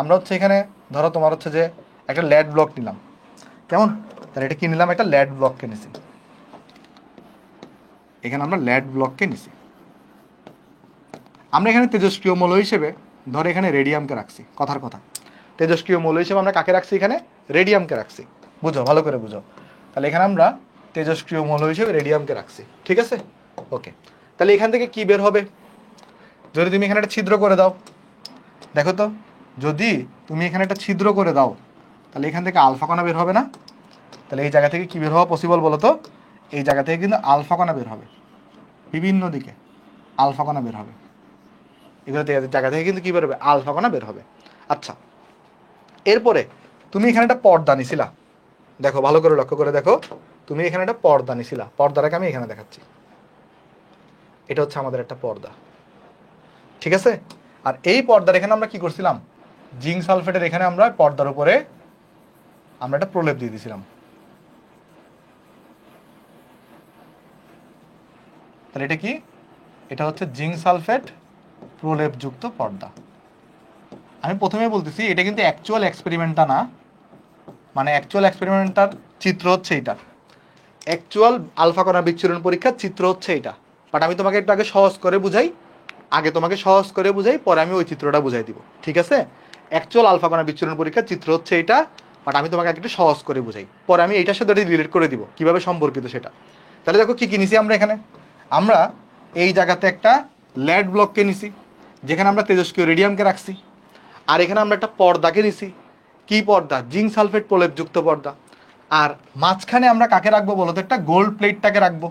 S1: আমরা হচ্ছে এখানে ধরো তোমার হচ্ছে যে একটা ল্যাড ব্লক নিলাম, কেমন? তাহলে এটা কি নিলাম, একটা ল্যাড ব্লককে নিছি, এখানে আমরা ল্যাড ব্লককে নিছি। আমরা এখানে তেজস্ক্রিয় মৌল হিসেবে ধরো এখানে রেডিয়ামকে রাখছি, কথার কথা। তেজস্ক্রিয় মৌল হিসেবে আমরা কাকে রাখছি, এখানে রেডিয়ামকে রাখছি। বুঝো, ভালো করে বুঝো। তাহলে এখানে আমরা তেজস্ক্রিয় মৌল হিসেবে রেডিয়ামকে রাখছি, ঠিক আছে? ওকে, তাহলে এখান থেকে কি বের হবে, যদি তুমি এখানে একটা ছিদ্র করে দাও, দেখো তো, যদি তুমি এখানে একটা ছিদ্র করে দাও তাহলে এখান থেকে আলফা কণা বের হবে না? তাহলে এই জায়গা থেকে কি বের হওয়া পসিবল বলো তো? এই জায়গা থেকে কিন্তু আলফা কণা বের হবে, বিভিন্ন দিকে আলফা কণা বের হবে, এগুলো জায়গা থেকে কিন্তু কি বের হবে, আলফা কণা বের হবে। আচ্ছা, এরপরে তুমি এখানে একটা পর্দা নিছিলা, দেখো ভালো করে লক্ষ্য করে দেখো, তুমি এখানে একটা পর্দা নিছিলা, পর্দাটাকে আমি এখানে দেখাচ্ছি, এটা হচ্ছে আমাদের একটা পর্দা, ঠিক আছে? আর এই পর্দার এখানে আমরা কি করছিলাম, জিঙ্ক সালফেটের এখানে আমরা পর্দার উপরে আমরা একটা প্রলেপ দিয়ে দিয়েছিলাম। তাহলে এটা কি, এটা হচ্ছে জিঙ্ক সালফেট প্রলেপযুক্ত পর্দা। আমি প্রথমে বলতেছি এটা কিন্তু অ্যাকচুয়াল এক্সপেরিমেন্টটা না, মানে অ্যাকচুয়াল এক্সপেরিমেন্টটার চিত্র হচ্ছে এইটা, অ্যাকচুয়াল আলফা কণা বিচ্ছুরণ পরীক্ষার চিত্র হচ্ছে এইটা। বাট আমি তোমাকে একটু আগে সহজ করে বুঝাই, পরে আমি ওই চিত্রটা বুঝাই দিব, ঠিক আছে? অ্যাকচুয়াল আলফা কণা বিচ্ছুরণ পরীক্ষার চিত্র হচ্ছে এইটা, বাট আমি তোমাকে একটু সহজ করে বুঝাই, পরে আমি এইটার সাথে রিলেট করে দিব কিভাবে সম্পর্কিত সেটা। তাহলে দেখো কি কি নিছি আমরা এখানে, আমরা এই জায়গাতে একটা ল্যাড ব্লককে নিছি, যেখানে আমরা তেজস্ক্রিয় রেডিয়ামকে রাখছি। আর এখানে আমরা একটা পর্দাকে নিছি, কি পর্দা, জিঙ্ক সালফেট প্রলেপযুক্ত পর্দা। আর মাঝখানে আমরা কাকে রাখবো বলো তো, একটা গোল্ড প্লেটটাকে রাখবো।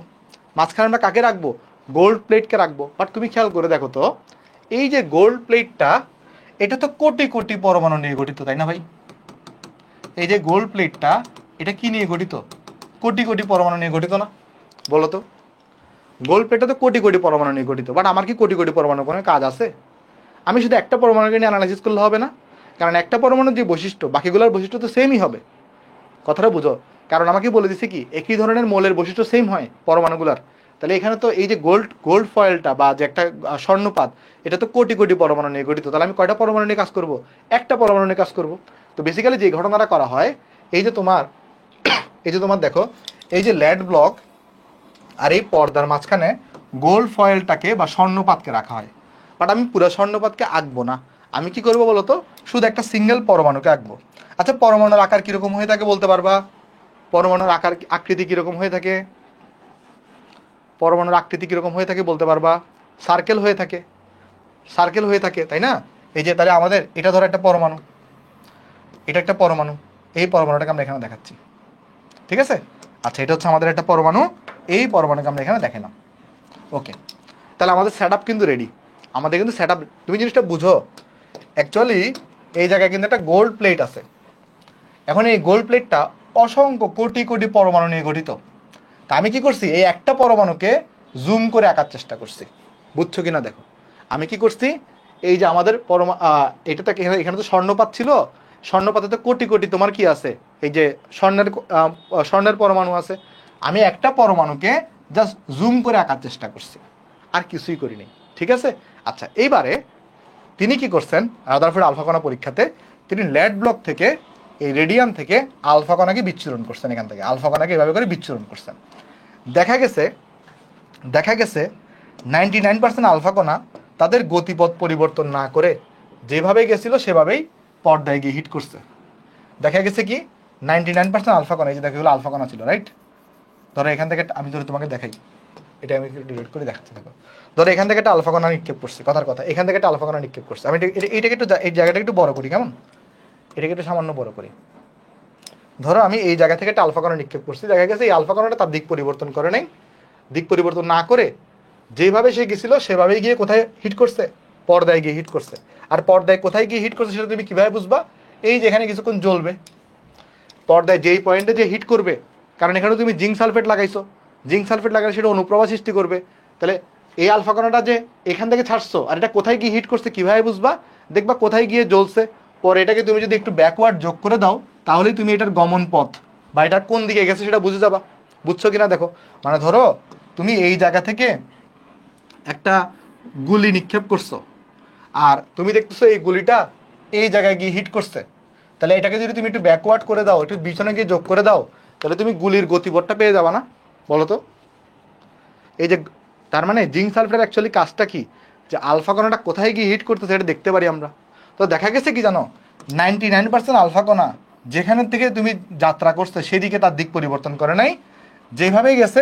S1: মাঝখানে আমরা কাকে রাখবো, গোল্ড প্লেটকে রাখবো। বাট তুমি খেয়াল করে দেখো তো, এই যে গোল্ড প্লেটটা, এটা তো কোটি কোটি পরমাণু নিয়ে গঠিত, তাই না ভাই? এই যে গোল্ড প্লেটটা এটা কি নিয়ে গঠিত? কোটি কোটি পরমাণু নিয়ে গঠিত না? বলো তো, গোল্ড প্লেটটা তো কোটি কোটি পরমাণু নিয়ে গঠিত, বাট আমার কি কোটি কোটি পরমাণু কোনো কাজ আছে? আমি শুধু একটা পরমাণুকে নিয়ে অ্যানালাইসিস করলে হবে না, কারণ একটা পরমাণুর যে বৈশিষ্ট্য বাকিগুলোর বৈশিষ্ট্য তো সেমই হবে। কথাটা বুঝো, কারণ আমাকে বলে দিছে কি একই ধরনের মৌলের বৈশিষ্ট্য সেম হয় পরমাণুগুলার। তাহলে এখানে তো এই যে গোল্ড ফয়েলটা বা যে একটা স্বর্ণপাত, এটা তো কোটি কোটি পরমাণু নিয়ে গঠিত। তাহলে আমি কয়টা পরমাণু নিয়ে কাজ করব? একটা পরমাণু নিয়ে কাজ করব। তো বেসিক্যালি যে ঘটনাটা করা হয়, এই যে তোমার দেখো, এই যে লেড ব্লক আর এই পর্দার মাঝখানে গোল্ড ফয়েলটাকে বা স্বর্ণপাতকে রাখা হয়। বাট আমি পুরো স্বর্ণপাতকে আঁকবো না, আমি কি করবো বলো তো, শুধু একটা সিঙ্গেল পরমাণুকে আঁকবো। আচ্ছা, পরমাণুর আকার কিরকম হয়ে থাকে বলতে পারবা? পরমাণুর আকৃতি কিরকম হয়ে থাকে? পরমাণুর আকৃতি কিরকম হয়ে থাকে বলতে পারবা? সার্কেল হয়ে থাকে, সার্কেল হয়ে থাকে, তাই না? এই যে তাহলে আমাদের এটা ধরো একটা পরমাণু, এটা একটা পরমাণু, এই পরমাণুটাকে আমরা এখানে দেখাচ্ছি, ঠিক আছে? আচ্ছা, এটা হচ্ছে আমাদের একটা পরমাণু, এই পরমাণুকে আমরা এখানে দেখালাম। ওকে, তাহলে আমাদের সেট আপ কিন্তু রেডি। আমাদের কিন্তু সেট আপ, তুমি জিনিসটা বুঝো, অ্যাকচুয়ালি এই জায়গায় কিন্তু একটা গোল্ড প্লেট আছে। এখন এই গোল্ড প্লেটটা অসংখ্য কোটি কোটি পরমাণু নিয়ে গঠিত। তা আমি কি করছি, এই একটা পরমাণুকে জুম করে আঁকার চেষ্টা করছি। বুঝছো কিনা দেখো, আমি কি করছি, এই যে আমাদের এটা তো এখানে তো স্বর্ণপাত ছিল, স্বর্ণপাতে তো কোটি কোটি তোমার কি আছে, এই যে স্বর্ণের পরমাণু আছে। আমি একটা পরমাণুকে জাস্ট জুম করে আঁকার চেষ্টা করছি, আর কিছুই করিনি, ঠিক আছে? আচ্ছা, এইবারে তিনি কি করছেন, রাদারফোর্ড আলফা কণা পরীক্ষাতে তিনি লেড ব্লক থেকে এই রেডিয়াম থেকে আলফা কণাকে বিচ্ছুরণ করছেন। এখান থেকে আলফা কণাকে এভাবে করে বিচ্ছুরণ করছেন। দেখা গেছে 99% আলফা কণা তাদের গতিপথ পরিবর্তন না করে যেভাবে গেছিল সেভাবেই পর্দায় গিয়ে হিট করছে। দেখা গেছে কি 99% আলফা কণা, এই যে দেখা গেলো আলফা কণা ছিল, রাইট? ধরো এখান থেকে আমি তোমাকে দেখাই, এটা আমি ডিলিট করে দেখাচ্ছি। দেখো, ধরো এখান থেকে একটা আলফা কণা নিক্ষেপ করছে, কথার কথা, এখান থেকে একটা আলফা কণা নিক্ষেপ করছে। আমি এটাকে একটু, এই জায়গাটা একটু বড় করি, কেমন? এটাকে একটু সামান্য বড় করি। ধরো আমি এই জায়গা থেকে একটা আলফা কণা নিক্ষেপ করছি, দেখা গেছে এই আলফা কণাটা তার দিক পরিবর্তন করে নাই, দিক পরিবর্তন না করে যেভাবে সে গেছিল সেভাবেই গিয়ে কোথায় হিট করছে? পর্দায় গিয়ে হিট করছে। আর পর্দায় কোথায় গিয়ে হিট করছে সেটা তুমি কিভাবে বুঝবা? এই যে এখানে কিছুক্ষণ জ্বলবে, পর্দায় যেই পয়েন্টে যে হিট করবে, কারণ এখানে তুমি জিঙ্ক সালফেট লাগাইছো, জিঙ্ক সালফেট লাগালে সেটা অনুপ্রভা সৃষ্টি করবে। তাহলে এই আলফা কণাটা যে এখান থেকে ছাড়ছো, আর এটা কোথায় গিয়ে হিট করছে কিভাবে বুঝবা? দেখবা কোথায় গিয়ে জ্বলছে, পরে এটাকে তুমি যদি একটু ব্যাকওয়ার্ড যোগ করে দাও, তাহলেই তুমি এটার গমন পথ বা এটা কোন দিকে গেছে সেটা বুঝে যাবা। বুঝছো কিনা দেখো, মানে ধরো তুমি এই জায়গা থেকে একটা গুলি নিক্ষেপ করছো, আর তুমি দেখতেছো এই গুলিটা এই জায়গায় গিয়ে হিট করছে, তাহলে এটাকে যদি তুমি একটু ব্যাকওয়ার্ড করে দাও, একটু পিছনে গিয়ে যোগ করে দাও, তাহলে তুমি গুলির গতিপথটা পেয়ে যাবা না? বলো তো। এই যে তার মানে জিঙ্ক সালফেটের অ্যাকচুয়ালি কাজটা কি, যে আলফা কণাটা কোথায় গিয়ে হিট করতেছে এটা দেখতে পারি আমরা। তো দেখা গেছে কি জানো, 99% আলফা কণা যেখানের থেকে তুমি যাত্রা করছে সেদিকে তার দিক পরিবর্তন করে নাই, যেভাবেই গেছে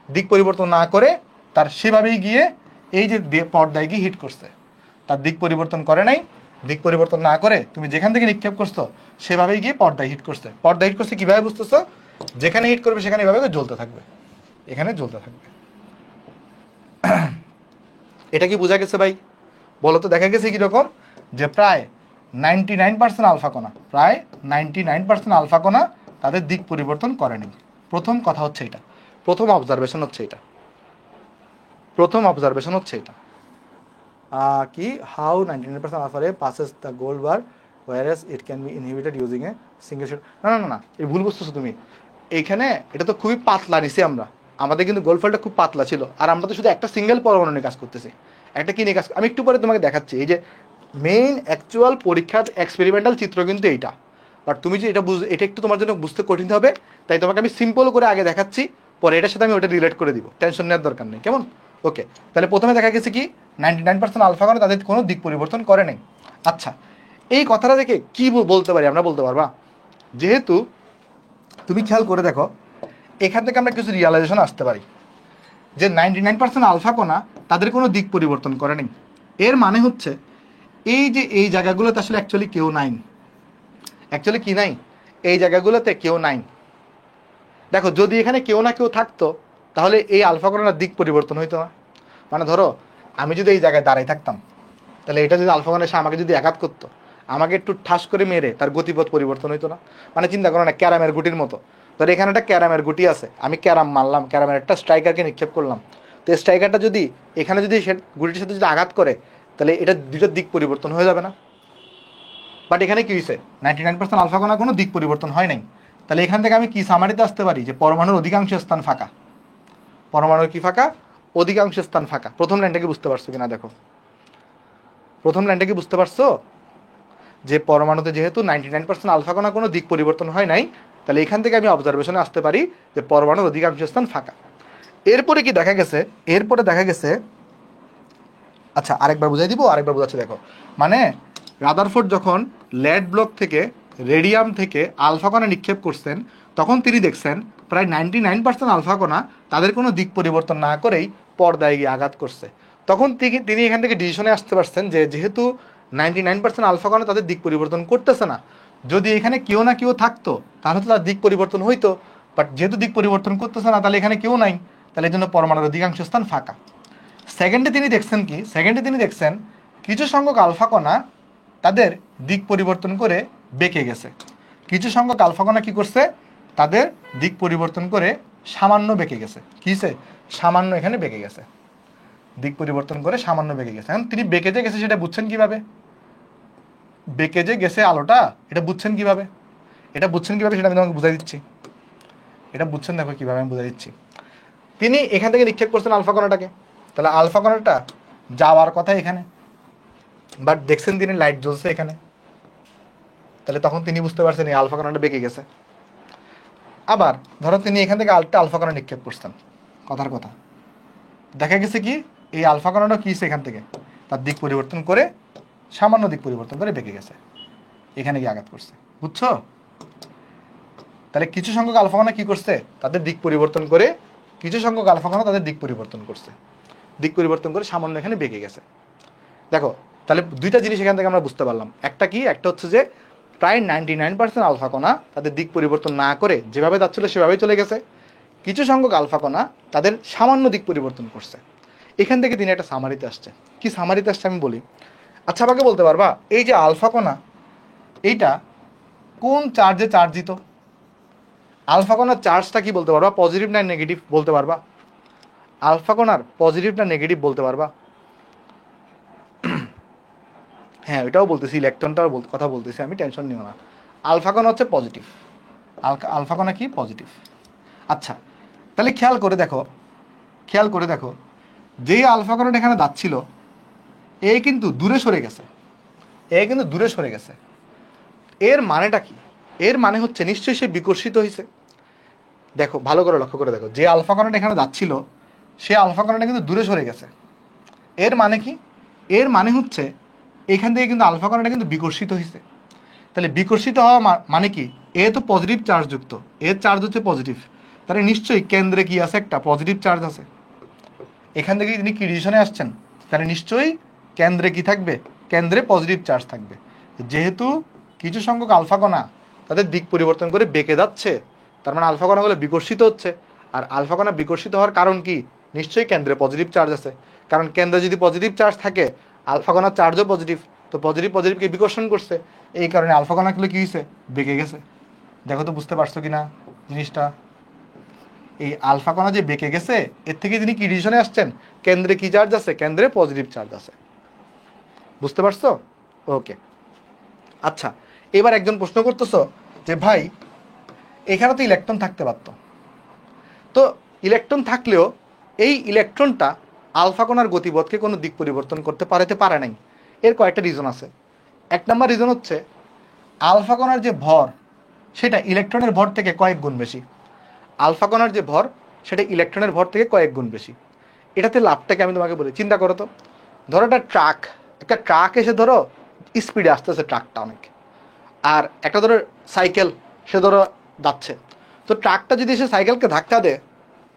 S1: দিক পরিবর্তন না করে তার সেভাবেই গিয়ে এই যে পর্দায় গিয়ে হিট করছে, তার দিক পরিবর্তন করে নাই, দিক পরিবর্তন না করে তুমি যেখান থেকে নিক্ষেপ করছো সেভাবেই গিয়ে পর্দায় হিট করছে। পর্দায় হিট করছে কিভাবে বুঝতেছো? যেখানে হিট করবে সেখানে এভাবে জ্বলতে থাকবে, এখানে জ্বলতে থাকবে। এটা কি বোঝা গেছে ভাই? বলো তো। দেখা গেছে কিরকম, যে প্রায় 99% আলফা কণা, প্রায় 99% আলফা কণা তাদের দিক পরিবর্তন করেনি। প্রথম কথা হচ্ছে এটা, প্রথম অবজারভেশন হচ্ছে এটা, প্রথম অবজারভেশন হচ্ছে এটা কি, হাউ 99% আলফা রে passes the gold bar whereas it can be inhibited using a single shot। না না না, এই ভুল বুঝতেছো তুমি। এইখানে এটা তো খুবই পাতলা নিছি আমরা, আমাদের কিন্তু গোল্ড ফলটা খুব পাতলা ছিল, আর আমরা তো শুধু একটা সিঙ্গেল পরমাণু নিয়ে কাজ করতেছি। একটা কি নিয়ে কাজ, আমি একটু পরে তোমাকে দেখাচ্ছি। এই যে মেইন অ্যাকচুয়াল পরীক্ষার এক্সপেরিমেন্টাল চিত্র কিন্তু এইটা, বাট তুমি যে এটা একটু তোমার জন্য বুঝতে কঠিন হবে, তাই তোমাকে আমি সিম্পল করে আগে দেখাচ্ছি, পরে এটার সাথে আমি ওটা রিলেট করে দিব, টেনশন নেওয়ার দরকার নেই, কেমন? ওকে, তাহলে প্রথমে দেখা গেছে কি 99% আলফা কণা তাদের কোনো দিক পরিবর্তন করে নাই। আচ্ছা, এই কথাটা দেখে কি বলতে পারি আমরা, বলতে পারবা? যেহেতু তুমি খেয়াল করে দেখো, এখান থেকে আমরা কিছু রিয়ালাইজেশন আসতে পারি যে 99% আলফা কণা তাদের কোনো দিক পরিবর্তন করে নেই। এর মানে হচ্ছে এই যে এই জায়গাগুলোতে আসলে অ্যাকচুয়ালি কেউ নাই। অ্যাকচুয়ালি কি নাই? এই জায়গাগুলোতে কেউ নাই। দেখো, যদি এখানে কেউ না কেউ থাকতো তাহলে এই আলফা কণার দিক পরিবর্তন হইতো না। মানে ধরো আমি যদি এই জায়গায় দাঁড়াই থাকতাম, তাহলে এটা যদি আলফা কণা এসে আমাকে যদি আঘাত করতো, আমাকে একটু ঠাস করে মেরে তার গতিপথ পরিবর্তন হইতো না? মানে চিন্তা করো না, ক্যারামের গুটির মতো। ধর এখানে একটা ক্যারামের গুটি আছে, আমি ক্যারাম মারলাম, ক্যারামের একটা স্ট্রাইকারকে নিক্ষেপ করলাম। তো স্ট্রাইকারটা যদি এখানে যদি সে গুটির সাথে যদি আঘাত করে, তাহলে এটা দুটোর দিক পরিবর্তন হয়ে যাবে না? বাট এখানে কি হয়েছে, 99% আলফা কণা কোনো দিক পরিবর্তন হয় নাই। তাহলে এখান থেকে আমি কি সামারিতে আসতে পারি যে পরমাণুর অধিকাংশ স্থান ফাঁকা। পরমাণুর কি ফাঁকা? অধিকাংশ স্থান ফাঁকা। প্রথম লাইনটা কি বুঝতে পারছো কিনা দেখো, প্রথম লাইনটা কি বুঝতে পারছো? যে পরমাণুতে যেহেতু 99% আলফা কণা কোনো দিক পরিবর্তন হয় নাই, তাহলে এখান থেকে আমি অবজারভেশনে আসতে পারি যে পরমাণুর অধিকাংশ স্থান ফাঁকা। এরপরে কি দেখা গেছে, এরপরে দেখা গেছে, আচ্ছা আরেকবার বুঝাই দিব, আরেকবার বোঝাচ্ছি দেখো। মানে রাদারফোর্ড যখন লেড ব্লক থেকে রেডিয়াম থেকে আলফা কণা নিক্ষেপ করছেন, তখন তিনি দেখছেন প্রায় 99% আলফা কণা তাদের কোনো দিক পরিবর্তন না করেই পর্দায় গিয়ে আঘাত করছে। তখন তিনি এখান থেকে ডিসিশনে আসতে পারছেন যে যেহেতু 99% আলফা কণা তাদের দিক পরিবর্তন করতেছে না, যদি এখানে কেউ না কেউ থাকতো তাহলে তো তার দিক পরিবর্তন হইতো। বাট যেহেতু দিক পরিবর্তন করতেছে না, তাহলে এখানে কেউ নাই, তাহলে এই জন্য পরমাণুর অধিকাংশ স্থান ফাঁকা। সেকেন্ডে তিনি দেখছেন কি, সেকেন্ডে তিনি দেখছেন কিছু সংখ্যক আলফা কণা তাদের দিক পরিবর্তন করে বেঁকে গেছে। কিছু সংখ্যক আলফা কণা কি করছে, তাদের দিক পরিবর্তন করে সামান্য বেঁকে গেছে। কিসে? সামান্য এখানে বেঁকে গেছে, দিক পরিবর্তন করে সামান্য বেঁকে গেছে। এখন তিনি বেঁকে যে গেছে সেটা বুঝছেন কিভাবে? বেঁকে যে গেছে আলোটা, এটা বুঝছেন কিভাবে? এটা বুঝছেন কিভাবে সেটা আমি তোমাকে বুঝাই দিচ্ছি। এটা বুঝছেন দেখো কিভাবে আমি বুঝাই দিচ্ছি। তিনি এখান থেকে নিক্ষেপ করছেন আলফা কণাটাকে, তাহলে আলফা কণাটা যাওয়ার কথা এখানে, বাট দেখছেন তিনি লাইট জ্বলছে এখানে, তাহলে তখন তিনি বুঝতে পারছেন এই আলফা কণাটা বেঁকে গেছে। আবার ধরো তিনি এখান থেকে আলফা কণা নিক্ষেপ করছেন, কথার কথা, দেখা গেছে কি এই আলফা কণাটা কি এখান থেকে তার দিক পরিবর্তন করে সামান্য দিক পরিবর্তন করে বেঁকে গেছে, এখানে গিয়ে আঘাত করছে। বুঝছো? তাহলে কিছু সংখ্যক আলফা কণা কি করছে, তাদের দিক পরিবর্তন করে, কিছু সংখ্যক আলফা কণা তাদের দিক পরিবর্তন করছে, দিক পরিবর্তন করে সামান্য এখানে বেঁকে গেছে। দেখো তাহলে দুইটা জিনিস এখান থেকে আমরা বুঝতে পারলাম। একটা কি, একটা হচ্ছে যে প্রায় 99% আলফা কণা তাদের দিক পরিবর্তন না করে যেভাবে যাচ্ছিল সেভাবেই চলে গেছে। কিছু সংখ্যক আলফা কণা তাদের সামান্য দিক পরিবর্তন করছে। এখান থেকে তিনি একটা সামারিতে আসছে। কি সামারিতে আসছে আমি বলি। আচ্ছা আমাকে বলতে পারবা এই যে আলফা কণা, এইটা কোন চার্জে চার্জিত? আলফা কণার চার্জটা কি বলতে পারবা, পজিটিভ না নেগেটিভ বলতে পারবা? আলফা কণার পজিটিভ না নেগেটিভ বলতে পারবা? হ্যাঁ ওইটাও বলতেছি, ইলেকট্রনটাও কথা বলতেছি আমি, টেনশন নিও না। আলফা কণা হচ্ছে পজিটিভ, আলফা কণা কি পজিটিভ। আচ্ছা তাহলে খেয়াল করে দেখো, খেয়াল করে দেখো, যেই আলফা কণাটা এখানে যাচ্ছিল এ কিন্তু দূরে সরে গেছে, এ কিন্তু দূরে সরে গেছে। এর মানেটা কি? এর মানে হচ্ছে নিশ্চয়ই সে বিকর্ষিত হয়েছে। দেখো ভালো করে লক্ষ্য করে দেখো, যে আলফা কণাটা এখানে যাচ্ছিল সে আলফা কণাটা কিন্তু দূরে সরে গেছে। এর মানে কি? এর মানে হচ্ছে এখান থেকে কিন্তু আলফা কণাটা কিন্তু বিকর্ষিত হয়েছে। তাহলে বিকর্ষিত হওয়া মানে কি, এ তো পজিটিভ চার্জ যুক্ত, এর চার্জ হচ্ছে পজিটিভ, তাহলে নিশ্চয়ই কেন্দ্রে কি আছে, একটা পজিটিভ চার্জ আছে। এখান থেকে তিনি কি ডিসিশনে আসছেন, তাহলে নিশ্চয়ই কেন্দ্রে কি থাকবে, কেন্দ্রে পজিটিভ চার্জ থাকবে। যেহেতু কিছু সংখ্যক আলফা কণা তাদের দিক পরিবর্তন করে বেঁকে যাচ্ছে, তার মানে আলফা কণাগুলো বিকর্ষিত হচ্ছে। আর আলফা কণা বিকর্ষিত হওয়ার কারণ কি, নিশ্চয়ই কেন্দ্রে পজিটিভ চার্জ আছে। কারণ কেন্দ্রে যদি পজিটিভ চার্জ থাকে, আলফা কণার চার্জও পজিটিভ, তো পজিটিভ পজিটিভকে বিকর্ষণ করছে, এই কারণে আলফা কণাগুলো কি হয়েছে, বেঁকে গেছে। দেখো তো বুঝতে পারছো কিনা জিনিসটা? এই আলফা কণা যে বেঁকে গেছে, এর থেকে তিনি কি ডিসিশনে আসছেন, কেন্দ্রে কি চার্জ আছে, কেন্দ্রে পজিটিভ চার্জ আছে। বুঝতে পারছো? ওকে। আচ্ছা এবার একজন প্রশ্ন করতেছো যে ভাই এখানে তো ইলেকট্রন থাকতে পারতো, তো ইলেকট্রন থাকলেও এই ইলেকট্রনটা আলফা কণার গতিপথকে কোনো দিক পরিবর্তন করতে পারে নাই। এর কয়েকটা রিজন আছে। এক নম্বর রিজন হচ্ছে আলফা কণার যে ভর সেটা ইলেকট্রনের ভর থেকে কয়েক গুণ বেশি। আলফা কণার যে ভর সেটা ইলেকট্রনের ভর থেকে কয়েক গুণ বেশি। এটাতে লাভটাকে আমি তোমাকে বলি, চিন্তা করো তো, ধরো একটা ট্রাক এসে ধরো স্পিডে আসতেছে ট্রাকটা অনেক, আর একটা ধরো সাইকেল সে ধরো যাচ্ছে, তো ট্রাকটা যদি সে সাইকেলকে ধাক্কা দেয়,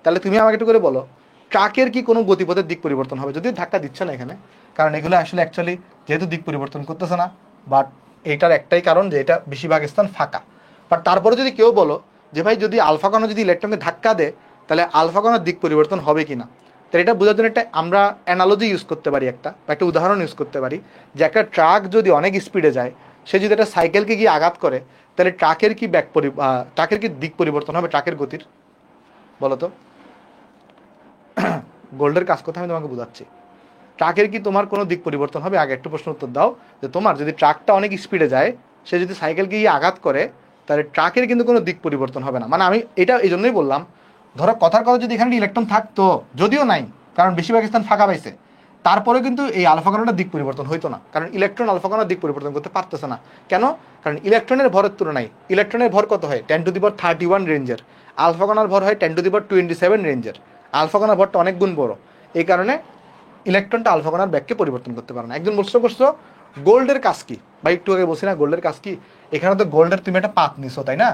S1: তাহলে তুমি আমাকে একটু করে বলো ট্রাকের কি কোনো গতিপথের দিক পরিবর্তন হবে? যদি ধাক্কা দিচ্ছে না এখানে, কারণ এগুলো আসলে অ্যাকচুয়ালি যেহেতু দিক পরিবর্তন করতেছে না, বাট এইটার একটাই কারণ যে এটা বেশিরভাগ স্থান ফাঁকা। বাট তারপরে যদি কেউ বলো যে ভাই যদি আলফা কণা যদি ইলেকট্রনকে ধাক্কা দেয়, তাহলে আলফা কণার দিক পরিবর্তন হবে কি না, তাহলে এটা বোঝার জন্য একটা আমরা অ্যানালজি ইউজ করতে পারি, একটা উদাহরণ ইউজ করতে পারি যে একটা ট্রাক যদি অনেক স্পিডে যায়, সে যদি একটা সাইকেলকে গিয়ে আঘাত করে, তাহলে ট্রাকের কি দিক পরিবর্তন হবে ট্রাকের গতির? বলো তো। গোল্ডের কাজ কথা আমি তোমাকে বোঝাচ্ছি। ট্রাকের কি তোমার কোনো দিক পরিবর্তন হবে? আগে একটু প্রশ্ন উত্তর দাও যে তোমার যদি ট্রাকটা অনেক স্পিডে যায়, সে যদি সাইকেলকে গিয়ে আঘাত করে, তাহলে ট্রাকের কিন্তু কোনো দিক পরিবর্তন হবে না। মানে আমি এটা এই জন্যই বললাম, ধরো কথার কথা যদি এখানে ইলেকট্রন থাকতো, যদিও নাই, কারণ বেশিরভাগ স্থান ফাঁকা পাইছে, তারপরে কিন্তু এই আলফা কণাটার দিক পরিবর্তন হইতো না, কারণ ইলেকট্রন আলফা কণার দিক পরিবর্তন করতে পারতেছে না। কেন? কারণ ইলেকট্রনের ভরের তুলনায় ইলেকট্রনের ভর কত হয়? 10⁻31 রেঞ্জের। আলফা কণার ভর হয় 10⁻27 রেঞ্জের। আলফা কণার ভরটা অনেক গুণ বড়, এই কারণে ইলেকট্রনটা আলফা কণার ব্যাগকে পরিবর্তন করতে পারে না। একজন প্রশ্ন করছো গোল্ডের কাজ কি? বা একটু আগে বলছি না গোল্ডের কাজ কি? এখানে তো গোল্ডের তুমি একটা পাত নিছো, তাই না?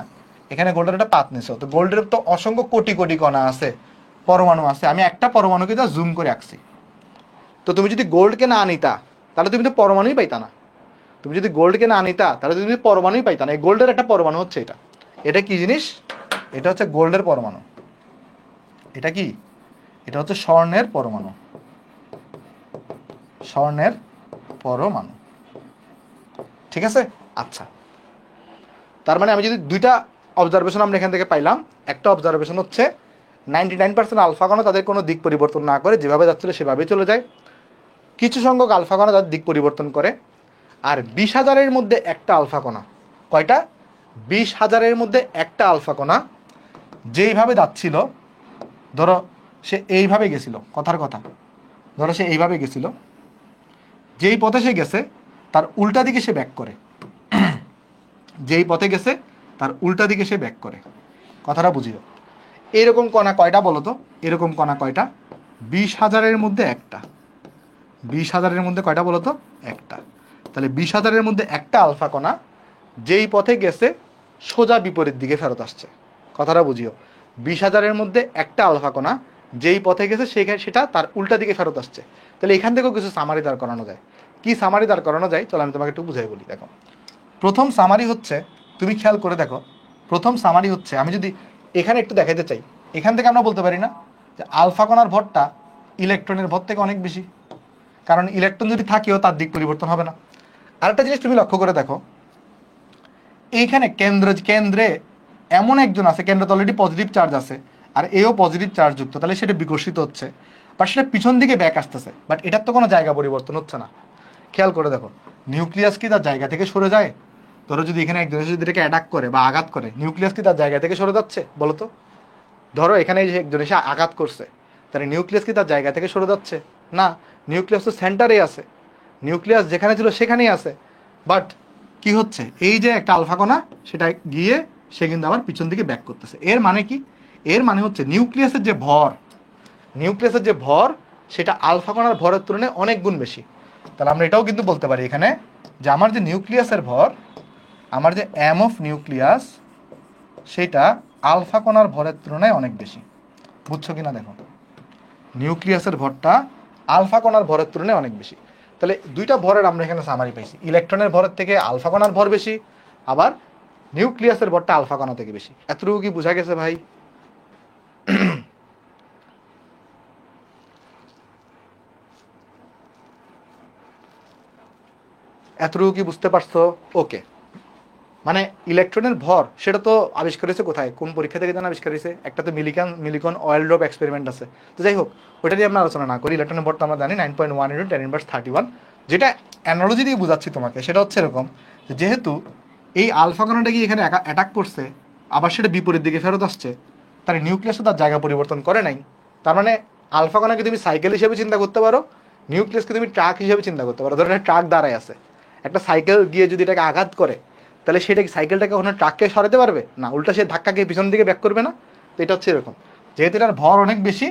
S1: এখানে গোল্ডের একটা পাত নিছো, তো গোল্ডের তো অসংখ্য কোটি কোটি কণা আছে, পরমাণু আছে। আমি একটা পরমাণুকে যা জুম করে আঁকছি। তো তুমি যদি গোল্ডকে না আনিতা, তাহলে তুমি তো পরমাণুই পাইতা না। তুমি যদি গোল্ডকে না আনিতা, তাহলে তুমি পরমাণুই পাইতা না। এই গোল্ডের একটা পরমাণু হচ্ছে এটা। এটা কি জিনিস? এটা হচ্ছে গোল্ডের পরমাণু। এটা কি? এটা হচ্ছে স্বর্ণের পরমাণু। স্বর্ণের পরমাণু, ঠিক আছে? আচ্ছা, তার মানে আমি যদি দুইটা অবজারভেশন আমরা এখান থেকে পাইলাম। একটা অবজারভেশন হচ্ছে 99% আলফা কণা তাদের কোনো দিক পরিবর্তন না করে যেভাবে যাচ্ছিল সেভাবেই চলে যায়। কিছু সংখ্যক আলফা কণা তাদের দিক পরিবর্তন করে। আর 20,000-এর মধ্যে একটা আলফা কণা, কয়টা? 20,000-এর মধ্যে একটা আলফা কণা যেইভাবে যাচ্ছিল, ধরো সে এইভাবে গেছিল, কথার কথা, ধরো সে এইভাবে গেছিল, যেই পথে সে গেছে তার উল্টা দিকে সে ব্যাক করে। যেই পথে গেছে তার উল্টা দিকে সে ব্যাক করে। কথাটা বুঝিও। এরকম কণা কয়টা বলো তো? এরকম কণা কয়টা? 20,000-এর মধ্যে একটা। 20,000-এর মধ্যে কয়টা বলো তো? একটা। তাহলে 20,000-এর মধ্যে একটা আলফা কণা যেই পথে গেছে সোজা বিপরীত দিকে ফেরত আসছে। কথাটা বুঝিও। 20,000-এর মধ্যে একটা আলফা কণা যেই পথে গেছে সেটা তার উল্টা দিকে ফেরত আসছে। তাহলে এখান থেকেও কিছু সামারি দাঁড় করানো যায়। কি সামারি দাঁড় করানো যায়? চলো আমি তোমাকে একটু বুঝাই বলি। দেখো, প্রথম সামারি হচ্ছে, তুমি খেয়াল করে দেখো, প্রথম সামারি হচ্ছে, আমি যদি এখানে একটু দেখাইতে চাই, এখান থেকে আমরা বলতে পারি না যে আলফা কণার ভরটা ইলেকট্রনের ভর থেকে অনেক বেশি, কারণ ইলেকট্রন যদি থাকেও তার দিক পরিবর্তন হবে না। আরেকটা জিনিস তুমি লক্ষ্য করে দেখো, এইখানে কেন্দ্রে এমন একজন আছে, কেন্দ্রে তো অলরেডি পজিটিভ চার্জ আছে, আর এও পজিটিভ চার্জ যুক্ত, তাহলে সেটা বিকশিত হচ্ছে, বাট সেটা পিছন দিকে ব্যাক আসতেছে, বাট এটার তো কোনো জায়গা পরিবর্তন হচ্ছে না। খেয়াল করে দেখো, নিউক্লিয়াস কি তার জায়গা থেকে সরে যায়? ধরো যদি এখানে একজন যদি এটাকে অ্যাটাক করে বা আঘাত করে, নিউক্লিয়াস কি তার জায়গা থেকে সরে যাচ্ছে? বলো তো। ধরো এখানে যে একজন এসে আঘাত করছে, তাহলে নিউক্লিয়াস কি তার জায়গা থেকে সরে যাচ্ছে? না, নিউক্লিয়াস তো সেন্টারেই আছে, নিউক্লিয়াস যেখানে ছিল সেখানেই আছে। বাট কি হচ্ছে, এই যে একটা আলফা কণা সেটা গিয়ে সে কিন্তু আবার পিছন দিকে ব্যাক করতেছে। এর মানে কি? এর মানে হচ্ছে নিউক্লিয়াসের যে ভর সেটা আলফা কণার ভরের তুলনায় অনেক গুণ বেশি। তাহলে আমরা এটাও কিন্তু বলতে পারি এখানে যে আমার যে নিউক্লিয়াসের ভর, আমার যে এম অফ নিউক্লিয়াস, সেটা আলফা কণার ভরের তুলনায় অনেক বেশি। বুঝছো কিনা দেখো, নিউক্লিয়াসের ভরটা আলফা কণার ভরের তুলনায় অনেক বেশি। তাহলে দুইটা ভরের আমরা এখানে সামারি পাইছি, ইলেকট্রনের ভরের থেকে আলফা কণার ভর বেশি, আবার নিউক্লিয়াসের ভরটা আলফা কণা থেকে বেশি। এতটুকু কি বোঝা গেছে ভাই? এতটুকু কি বুঝতে পারছো? ওকে। মানে ইলেকট্রনের ভর সেটা তো আবিষ্কার হয়েছে কোথায়, কোন পরীক্ষা থেকে যেন আবিষ্কার হয়েছে? একটা তো মিলিকন অয়েল ড্রপ এক্সপেরিমেন্ট আছে। তো যাই হোক, ওটা নিয়ে আমরা আলোচনা না করি। ইলেকট্রনের ভর তো আমরা জানি 9.1 × 10⁻31। যেটা অ্যানালজি দিয়ে বোঝাচ্ছি তোমাকে, সেটা হচ্ছে এরকম, যেহেতু এই আলফা কণাটা কি এখানে অ্যাটাক করছে, আবার সেটা বিপরীত দিকে ফেরত আসছে, তার নিউক্লিয়াসও তার জায়গা পরিবর্তন করে নাই। তার মানে আলফা কণাকে তুমি সাইকেল হিসেবে চিন্তা করতে পারো, নিউক্লিয়াসকে তুমি ট্রাক হিসেবে চিন্তা করতে পারো। ধরো একটা ট্রাক দাঁড়ায় আছে, একটা সাইকেল গিয়ে যদি এটাকে আঘাত করে, তাহলে সেটা সাইকেলটাকে ওখানে ট্রাককে সরাতে পারবে না, উল্টা সে ধাক্কাকে পিছন দিকে ব্যাক করবে না। তো এটা হচ্ছে এরকম, যেহেতু এটার ভর অনেক বেশি,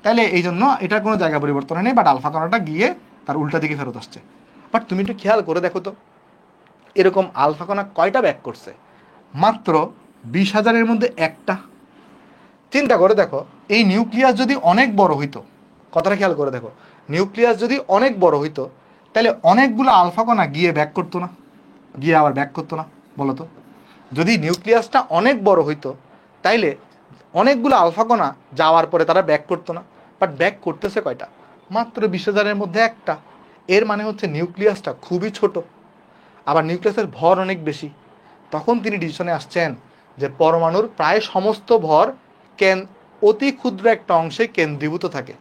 S1: তাহলে এই জন্য এটার কোনো জায়গা পরিবর্তন নেই, বাট আলফা কণাটা গিয়ে তার উল্টা দিকে ফেরত আসছে। বাট তুমি একটু খেয়াল করে দেখো তো, এরকম আলফা কণা কয়টা ব্যাক করছে? মাত্র 20,000-এর মধ্যে একটা। চিন্তা করে দেখো, এই নিউক্লিয়াস যদি অনেক বড় হইতো, কথাটা খেয়াল করে দেখো, নিউক্লিয়াস যদি অনেক বড় হইতো, তাহলে অনেকগুলো আলফা কণা গিয়ে ব্যাক করতো না? গিয়ে আবার ব্যাক করতো না? বলো তো। যদি নিউক্লিয়াসটা অনেক বড় হইতো, তাইলে অনেকগুলো আলফা কণা যাওয়ার পরে তারা ব্যাক করতো না। বাট ব্যাক করতেছে কয়টা? মাত্র 20,000-এর মধ্যে একটা। এর মানে হচ্ছে নিউক্লিয়াসটা খুবই ছোট। আবার নিউক্লিয়াসের ভর অনেক বেশি। তখন তিনি ডিসিশনে আসছেন যে পরমাণুর প্রায় সমস্ত ভর অতি ক্ষুদ্র একটা অংশে কেন্দ্রীভূত থাকে,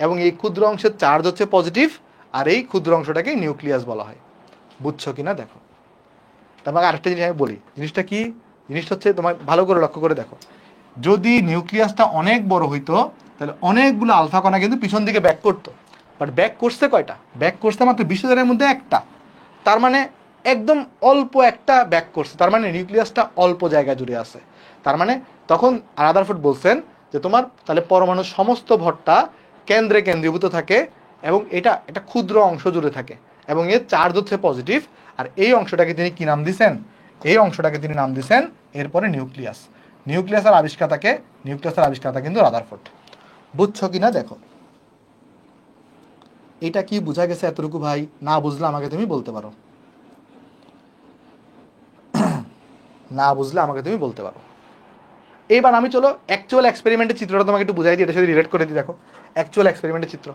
S1: এবং এই ক্ষুদ্র অংশের চার্জ হচ্ছে পজিটিভ, আর এই ক্ষুদ্র অংশটাকে নিউক্লিয়াস বলা হয়। বুঝছো কিনা দেখো। তোমাকে আরেকটা জিনিস আমি বলি, জিনিসটা কি, জিনিসটা হচ্ছে তোমার ভালো করে লক্ষ্য করে দেখো, যদি নিউক্লিয়াসটা অনেক বড় হইতো তাহলে অনেকগুলো আলফা কণা কিন্তু পিছন দিকে ব্যাক করতো, বাট ব্যাক করছে কয়টা? ব্যাক করছে মাত্র 20,000-এর মধ্যে একটা। তার মানে একদম অল্প একটা ব্যাক করছে, তার মানে নিউক্লিয়াসটা অল্প জায়গা জুড়ে আছে। তার মানে তখন রাদারফোর্ড বলছেন যে তোমার তাহলে পরমাণুর সমস্ত ভরটা কেন্দ্রে কেন্দ্রীভূত থাকে, এবং এটা একটা ক্ষুদ্র অংশ জুড়ে থাকে, এবং এর চার্জ হচ্ছে পজিটিভ। আর এই অংশটাকে তিনি কি নাম দিছেন? এই অংশটাকে তিনি নাম দিছেন এরপরে নিউক্লিয়াস। নিউক্লিয়াসের আবিষ্কারটা কিন্তু রাদারফোর্ড। বুঝছো কিনা দেখো। এটা কি বোঝা গেছে এতটুকু ভাই? না বুঝলে আমাকে তুমি বলতে পারো, না বুঝলে আমাকে তুমি বলতে পারো। এইবার আমি চলো অ্যাকচুয়াল এক্সপেরিমেন্টের চিত্রটা তোমাকে একটু বুঝাই দিই, এটা সাথে রিলেট করে দিই। দেখো অ্যাকচুয়াল এক্সপেরিমেন্টের চিত্র।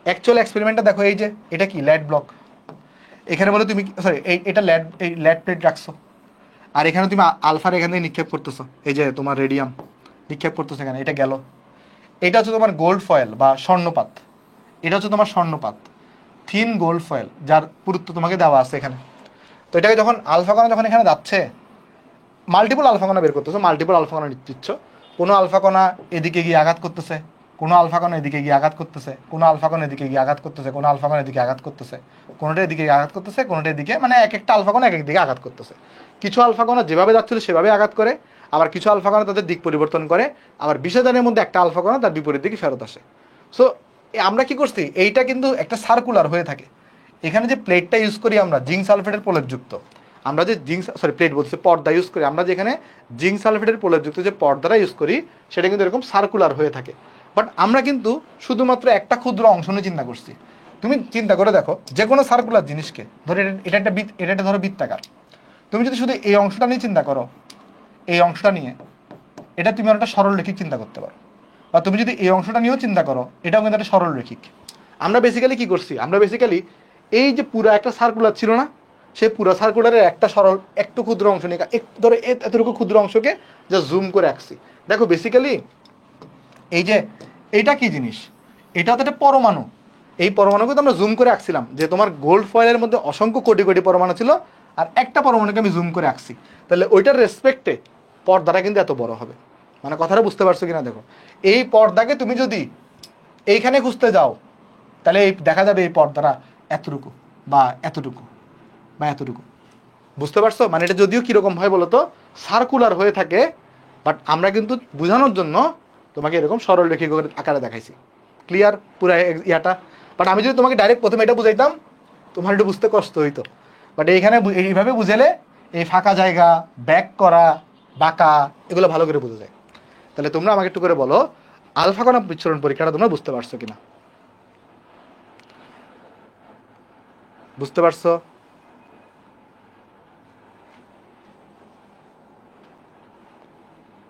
S1: অ্যাকচুয়াল এক্সপেরিমেন্টটা দেখো, এই যে এটা কি ল্যাড ব্লক, এখানে বলে তুমি সরি এটা ল্যাড প্লেট রাখছো, আর এখানে তুমি আলফার এখান থেকে নিক্ষেপ করতেছো, এই যে তোমার রেডিয়াম নিক্ষেপ করতেছো এখানে, এটা গেল। এটা হচ্ছে তোমার গোল্ড ফয়েল বা স্বর্ণপাত, এটা হচ্ছে তোমার স্বর্ণপাত, থিন গোল্ড ফয়েল, যার পুরুত্ব তোমাকে দেওয়া আছে এখানে। তো এটাকে যখন আলফা কণা যখন এখানে যাচ্ছে, মাল্টিপল আলফা কণা বের করতেছে, মাল্টিপল আলফা কণা দিচ্ছ, কোনো আলফা কণা এদিকে গিয়ে আঘাত করতেছে, কোনো আলফা কণা এদিকে গিয়ে আঘাত করতেছে, কোনো আলফা কণা এদিকে গিয়ে আঘাত করতেছে, কোনো আলফা কণা এদিকে আঘাত করতেছে, কোনোটা এদিকে আঘাত করতেছে, কোনোটা এদিকে, মানে এক একটা আলফা কণা এক এক দিকে আঘাত করতেছে। কিছু আলফা কণা যেভাবে যাচ্ছিল সেভাবে আঘাত করে, আবার কিছু আলফা কণা তাদের দিক পরিবর্তন করে, আবার বিষয়দানের মধ্যে একটা আলফা কণা তার বিপরীত দিকে ফেরত আসে। সো আমরা কি করছি, এইটা কিন্তু একটা সার্কুলার হয়ে থাকে। এখানে যে প্লেটটা ইউজ করি আমরা জিঙ্ক সালফেটের প্রলেপযুক্ত, আমরা যে প্লেট বলছি, পর্দা ইউজ করি আমরা, যেখানে জিঙ্ক সালফেটের প্রলেপযুক্ত যে পর্দাটা ইউজ করি সেটা কিন্তু এরকম সার্কুলার হয়ে থাকে। বাট আমরা কিন্তু শুধুমাত্র একটা ক্ষুদ্র অংশ নিয়ে চিন্তা করছি। তুমি চিন্তা করে দেখো, যে কোনো সার্কুলার জিনিসকে ধরো, এটা একটা ধরো বৃত্তাকার, তুমি যদি শুধু এই অংশটা নিয়ে চিন্তা করো, এই অংশটা নিয়ে, এটা তুমি একটা সরল রেখিক চিন্তা করতে পারো, বা তুমি যদি এই অংশটা নিয়েও চিন্তা করো, এটাও কিন্তু একটা সরল রেখিক। আমরা বেসিক্যালি কি করছি, আমরা বেসিক্যালি এই যে পুরো একটা সার্কুলার ছিল না, সেই পুরো সার্কুলারের একটা সরল একটু ক্ষুদ্র অংশ নিয়ে ধরো এতটুকু ক্ষুদ্র অংশকে যা জুম করে রাখছি। দেখো বেসিক্যালি এই যে এইটা কি জিনিস, এটা তো একটা পরমাণু, এই পরমাণুকে তো আমরা জুম করে আঁকছিলাম, যে তোমার গোল্ড ফয়েলের মধ্যে অসংখ্য কোটি কোটি পরমাণু ছিল, আর একটা পরমাণুকে আমি জুম করে আঁকছি, তাহলে ওইটার রেসপেক্টে পর্দাটা কিন্তু এত বড় হবে। মানে কথাটা বুঝতে পারছো কিনা দেখো। এই পর্দাকে তুমি যদি এইখানে খুঁজতে যাও, তাহলে এই দেখা যাবে এই পর্দাটা এতটুকু বা এতটুকু বা এতটুকু। বুঝতে পারছো? মানে এটা যদিও কিরকম হয় বলতো, সার্কুলার হয়ে থাকে, বাট আমরা কিন্তু বোঝানোর জন্য তোমাকে এরকম সরল রেখে আকারে দেখাইছি। ক্লিয়ার পুরো ইয়াটা? বাট আমি যদি তোমাকে ডাইরেক্ট প্রথমে এটা বুঝাইতাম, তোমার একটু বুঝতে কষ্ট হইতো। বাট এইখানে এইভাবে বুঝালে এই ফাঁকা জায়গা, ব্যাক করা, বাঁকা, এগুলো ভালো করে বোঝা যায়। তাহলে তোমরা আমাকে একটু করে বলো, আলফা কণা বিচ্ছুরণ পরীক্ষাটা তোমরা বুঝতে পারছো কিনা? বুঝতে পারছো?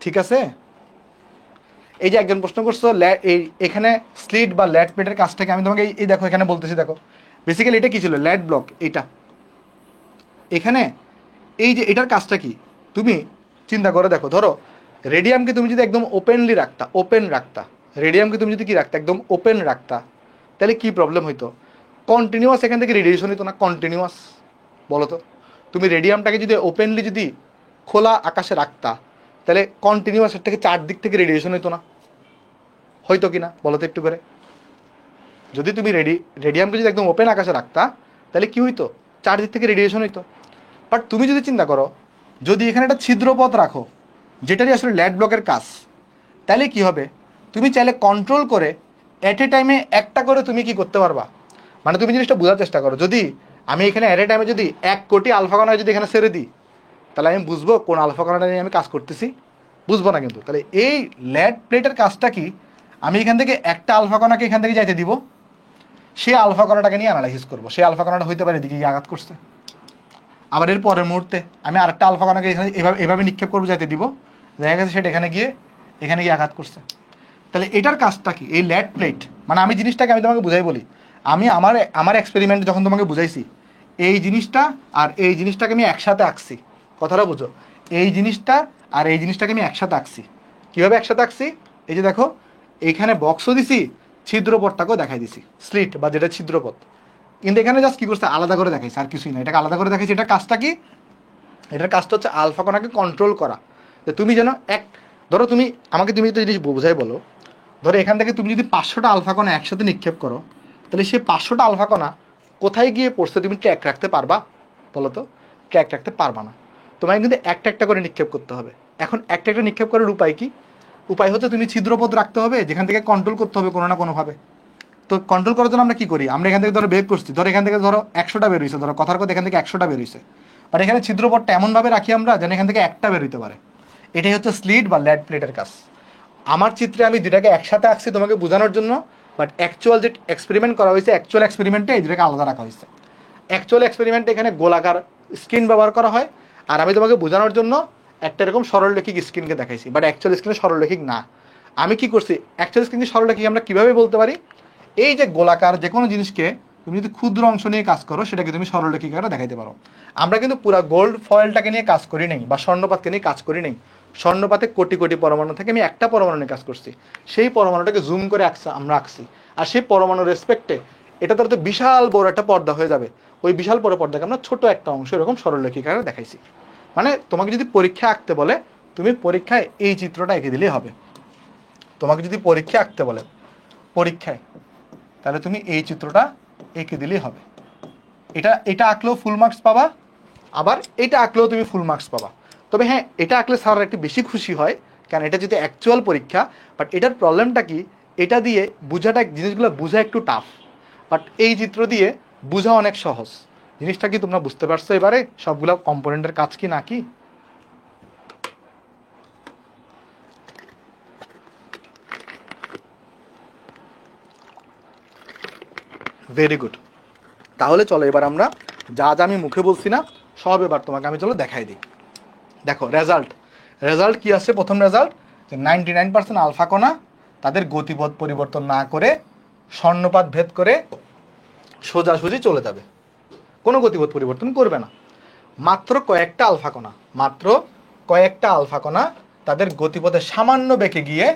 S1: ঠিক আছে। এই যে একজন প্রশ্ন করছো এখানে স্লিট বা ল্যাড প্লেটের কাজটাকে, আমি তোমাকে এই দেখো এখানে বলতেছি, দেখো বেসিক্যালি এটা কি ছিল, ল্যাড ব্লক। এইটা এখানে এই যে এটার কাজটা কি তুমি চিন্তা করে দেখো। ধরো রেডিয়ামকে তুমি যদি একদম ওপেনলি রাখতা, রেডিয়ামকে তুমি যদি কি রাখতা, একদম ওপেন রাখতা, তাহলে কি প্রবলেম হইতো? কন্টিনিউয়াস এখান থেকে রেডিয়েশন হইতো না? কন্টিনিউয়াস বলো তো। তুমি রেডিয়ামটাকে যদি ওপেনলি যদি খোলা আকাশে রাখতা, তাহলে কন্টিনিউয়াস এর থেকে চারদিক থেকে রেডিয়েশন হইতো না? হয়তো কি না বলো তো একটু করে। যদি তুমি রেডিয়ামকে যদি একদম ওপেন আকাশে রাখতা, তাহলে কি হইতো? চারদিক থেকে রেডিয়েশন হইতো। বাট তুমি যদি চিন্তা করো, যদি এখানে একটা ছিদ্রপথ রাখো, যেটারই আসলে ল্যাড ব্লকের কাজ, তাহলে কি হবে? তুমি চাইলে কন্ট্রোল করে অ্যাট এ টাইমে একটা করে তুমি কি করতে পারবা। মানে তুমি জিনিসটা বোঝার চেষ্টা করো, যদি আমি এখানে অ্যাট এ টাইমে যদি 1 কোটি আলফা কণা যদি এখানে ছেড়ে দিই, তাহলে আমি বুঝবো কোন আলফা কণাটা নিয়ে আমি কাজ করতেছি? বুঝবো না কিন্তু। তাহলে এই ল্যাড প্লেটের কাজটা কি, আমি এখান থেকে একটা আলফা কণাকে এখান থেকে যাইতে দিব, সেই আলফা কণাটাকে নিয়ে অ্যানালাইসিস করবো। সেই আলফা কণাটা হইতে পারে এদিকে গিয়ে আঘাত করছে, আবার এর পরের মুহূর্তে আমি আরেকটা আলফা কণাকে এখানে এভাবে নিক্ষেপ করবো, যাইতে দিব, দেখা গেছে সেটা এখানে গিয়ে আঘাত করছে। তাহলে এটার কাজটা কি, এই ল্যাড প্লেট, মানে আমি জিনিসটাকে আমি তোমাকে বুঝাই বলি, আমি আমার এক্সপেরিমেন্ট যখন তোমাকে বুঝাইছি, এই জিনিসটা আর এই জিনিসটাকে আমি একসাথে আঁকছি, কথাটা বুঝো, এই জিনিসটা আর এই জিনিসটাকে আমি একসাথে আঁকছি। কীভাবে একসাথে আঁকছি? এই যে দেখো, এইখানে বক্সও দিছি, ছিদ্রপথটাকেও দেখাই দিছি, স্লিট বা যেটা ছিদ্রপথ। কিন্তু এখানে জাস্ট কী করছে, আলাদা করে দেখাইছে, আর কিছুই না। এটাকে আলাদা করে দেখাইছি, এটা কাজটা কি? এটার কাজটা হচ্ছে আলফা কণাকে কন্ট্রোল করা। যে তুমি যেন ধরো তুমি আমাকে তুমি একটা জিনিস বোঝাই বলো, ধরো এখান থেকে তুমি যদি 500টা আলফা কণা একসাথে নিক্ষেপ করো, তাহলে সেই 500টা আলফা কণা কোথায় গিয়ে পড়ছে তুমি ট্র্যাক রাখতে পারবা? বলো তো, ট্র্যাক রাখতে পারবা না। তোমাকে কিন্তু একটা একটা করে নিক্ষেপ করতে হবে। এখন একটা একটা নিক্ষেপ করার উপায় কি? উপায় হচ্ছে তুমি ছিদ্রপথ রাখতে হবে, যেখান থেকে কন্ট্রোল করতে হবে কোনো না কোনোভাবে। তো কন্ট্রোল করার জন্য আমরা কি করি? আমরা এখান থেকে ধরো বের করছি, ধরো এখান থেকে ধরো 100টা বের হয়েছে, ধরো কথার কথা এখান থেকে 100টা বের হয়েছে, বাট এখানে ছিদ্রপথটা এমনভাবে রাখি আমরা যেন এখান থেকে একটা বের হইতে পারে। এটাই হচ্ছে স্লিট বা ল্যাড প্লেটের কাজ। আমার চিত্রে আমি দুটাকে একসাথে আঁকছি তোমাকে বোঝানোর জন্য, বাট অ্যাকচুয়াল যে এক্সপেরিমেন্ট করা হয়েছে, অ্যাকচুয়াল এক্সপেরিমেন্টে এই দুটাকে আলাদা রাখা হয়েছে। অ্যাকচুয়াল এক্সপেরিমেন্টে এখানে গোলাকার স্ক্রিন ব্যবহার করা হয়, আর আমি তোমাকে বোঝানোর জন্য একটা এরকম সরলরেখিক স্ক্রিনকে দেখাইছি, বাট অ্যাকচুয়াল স্ক্রিনে সরলরেখিক না। আমি কি করছি, অ্যাকচুয়াল স্ক্রিনে সরলরেখিক আমরা কীভাবে বলতে পারি? এই যে গোলাকার যে কোনো জিনিসকে তুমি যদি ক্ষুদ্র অংশ নিয়ে কাজ করো, সেটাকে তুমি সরলরেখিক আকারে দেখাইতে পারো। আমরা কিন্তু পুরো গোল্ড ফয়েলটাকে নিয়ে কাজ করি নাই, বা স্বর্ণপাতকে নিয়ে কাজ করি নাই। স্বর্ণপাতে কোটি কোটি পরমাণু থেকে আমি একটা পরমাণু নিয়ে কাজ করছি, সেই পরমাণুটাকে জুম করে আমরা আঁকছি। আর সেই পরমাণুর রেসপেক্টে এটা তো বিশাল বড় একটা পর্দা হয়ে যাবে, ওই বিশাল বড় পর্দাকে আমরা ছোট একটা অংশ এরকম সরলরেখিক আকারে দেখাইছি। মানে তোমাকে যদি পরীক্ষা আঁকতে বলে, তুমি পরীক্ষায় এই চিত্রটা এঁকে দিলেই হবে। তোমাকে যদি পরীক্ষা আঁকতে বলে পরীক্ষায়, তাহলে তুমি এই চিত্রটা এঁকে দিলেই হবে। এটা আঁকলেও ফুল মার্কস পাবা, আবার এটা আঁকলেও তুমি ফুল মার্কস পাবা। তবে হ্যাঁ, এটা আঁকলে স্যাররা একটু বেশি খুশি হয়, কারণ এটা যদি অ্যাকচুয়াল পরীক্ষা। বাট এটার প্রবলেমটা কি, এটা দিয়ে বোঝাটা, জিনিসগুলো বোঝা একটু টাফ, বাট এই চিত্র দিয়ে বোঝা অনেক সহজ। জিনিসটা কি তোমরা বুঝতে পারছো এবারে সবগুলো কম্পোনেন্টের কাজ কি না কি? Very good. তাহলে চলো এবার আমরা যা যা আমি মুখে বলছি না সব এবার তোমাকে আমি চলো দেখাই দিই। দেখো রেজাল্ট কি আসছে? প্রথম রেজাল্ট যে 99% আলফা কণা তাদের গতিপথ পরিবর্তন না করে স্বর্ণপাত ভেদ করে সোজাসুজি চলে যাবে, কোনো গতিপথ পরিবর্তন করবে না। মাত্র কয়েকটা আলফা কণা তাদের গতিপথে সামান্য বেঁকে গিয়ে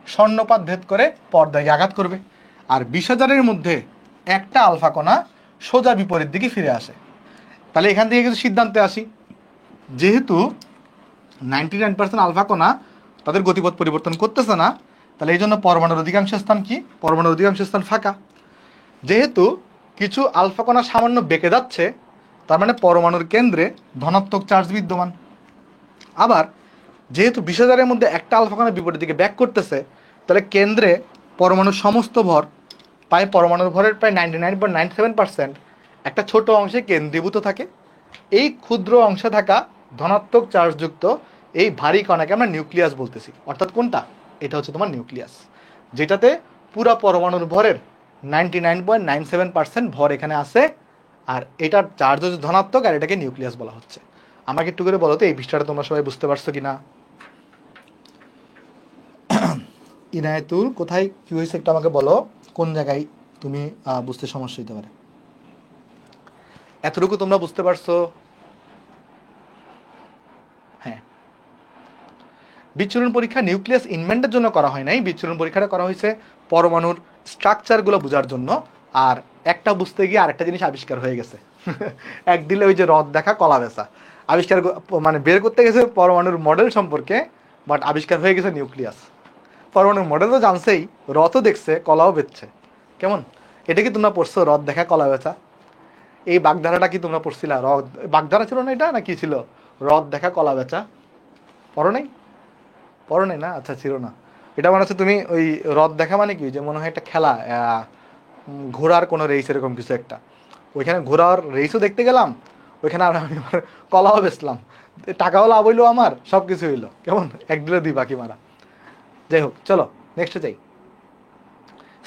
S1: স্বর্ণপাত ভেদ করে পর্দায় আঘাত করবে। আর 20,000-এর মধ্যে একটা আলফা কণা সোজা বিপরীত দিকে ফিরে আসে। তাহলে এখান থেকে কিছু সিদ্ধান্তে আসি, যেহেতু 99% আলফা কণা তাদের গতিপথ পরিবর্তন করতেছে না, তাহলে এই জন্য পরমাণুর অধিকাংশ স্থান কি? পরমাণুর অধিকাংশ স্থান ফাঁকা। যেহেতু কিছু আলফা কণা সামান্য বেঁকে যাচ্ছে, তার মানে পরমাণুর কেন্দ্রে ধনাত্মক চার্জ বিদ্যমান। আবার যেহেতু 20,000-এর মধ্যে একটা আলফা কণা বিপরীত দিকে ব্যাক করতেছে, তাহলে কেন্দ্রে পরমাণুর সমস্ত ভর পরমাণুর ভরের প্রায় 99.97% একটা ছোট অংশে কেন্দ্রীভূত থাকে। এই ক্ষুদ্র অংশে থাকা ধনাত্মক চার্জযুক্ত এই ভারী কণাকে আমরা নিউক্লিয়াস বলতেছি। অর্থাৎ কোনটা? এটা হচ্ছে তোমার নিউক্লিয়াস, যেটাতে পুরা পরমাণুর ভরের 99.97% ভর এখানে আছে, আর এটার চার্জ হচ্ছে ধনাত্মক, আর এটাকে নিউক্লিয়াস বলা হচ্ছে। আমাকে একটু করে বলো তো এই বিষয়টা তোমরা সবাই বুঝতে পারছো কিনা? ইনায়েতুল, কোথায় কি হয়েছে একটু আমাকে বলো, কোন জায়গায় তুমি বুঝতে সমস্যা হতে পারে? এতটুকু তোমরা বুঝতে পারছো? হ্যাঁ, বিচ্ছুরণ পরীক্ষা নিউক্লিয়াস ইনভেন্টের জন্য করা হয় নাই, বিচ্ছুরণ পরীক্ষাটা করা হয়েছে পরমাণুর স্ট্রাকচারগুলো বোঝার জন্য। আর একটা বুঝতে গিয়ে আরেকটা জিনিস আবিষ্কার হয়ে গেছে। এক দিলে ওই যে রদ দেখা কলা বেচা, আবিষ্কার মানে বের করতে গেছে পরমাণুর মডেল সম্পর্কে, বাট আবিষ্কার হয়ে গেছে নিউক্লিয়াস। পরমাণুর মডেল তো জানছেই, রথও দেখছে, কলাও বেচছে। কেমন? এটা কি তোমরা পড়ছো, রদ দেখা কলা বেচা? এই বাগধারাটা কি তোমরা পড়ছিলা? বাগধারা ছিল না এটা, না কি ছিল? রদ দেখা কলা বেচা পড়ো নাই না? আচ্ছা, ছিল না। এটা মনে হচ্ছে তুমি ওই রথ দেখা মানে কি, যে মনে হয় একটা খেলা, ঘোড়ার কোনো রেস এরকম কিছু একটা, ওইখানে ঘোড়ার রেসও দেখতে গেলাম, ওইখানে আমি কলাও বেচলাম, টাকাও লাভ হইলো, আমার সব কিছু হইলো। কেমন? এক দিলে দুই বাকি মারা। যাই হোক, চলো নেক্সটে যাই।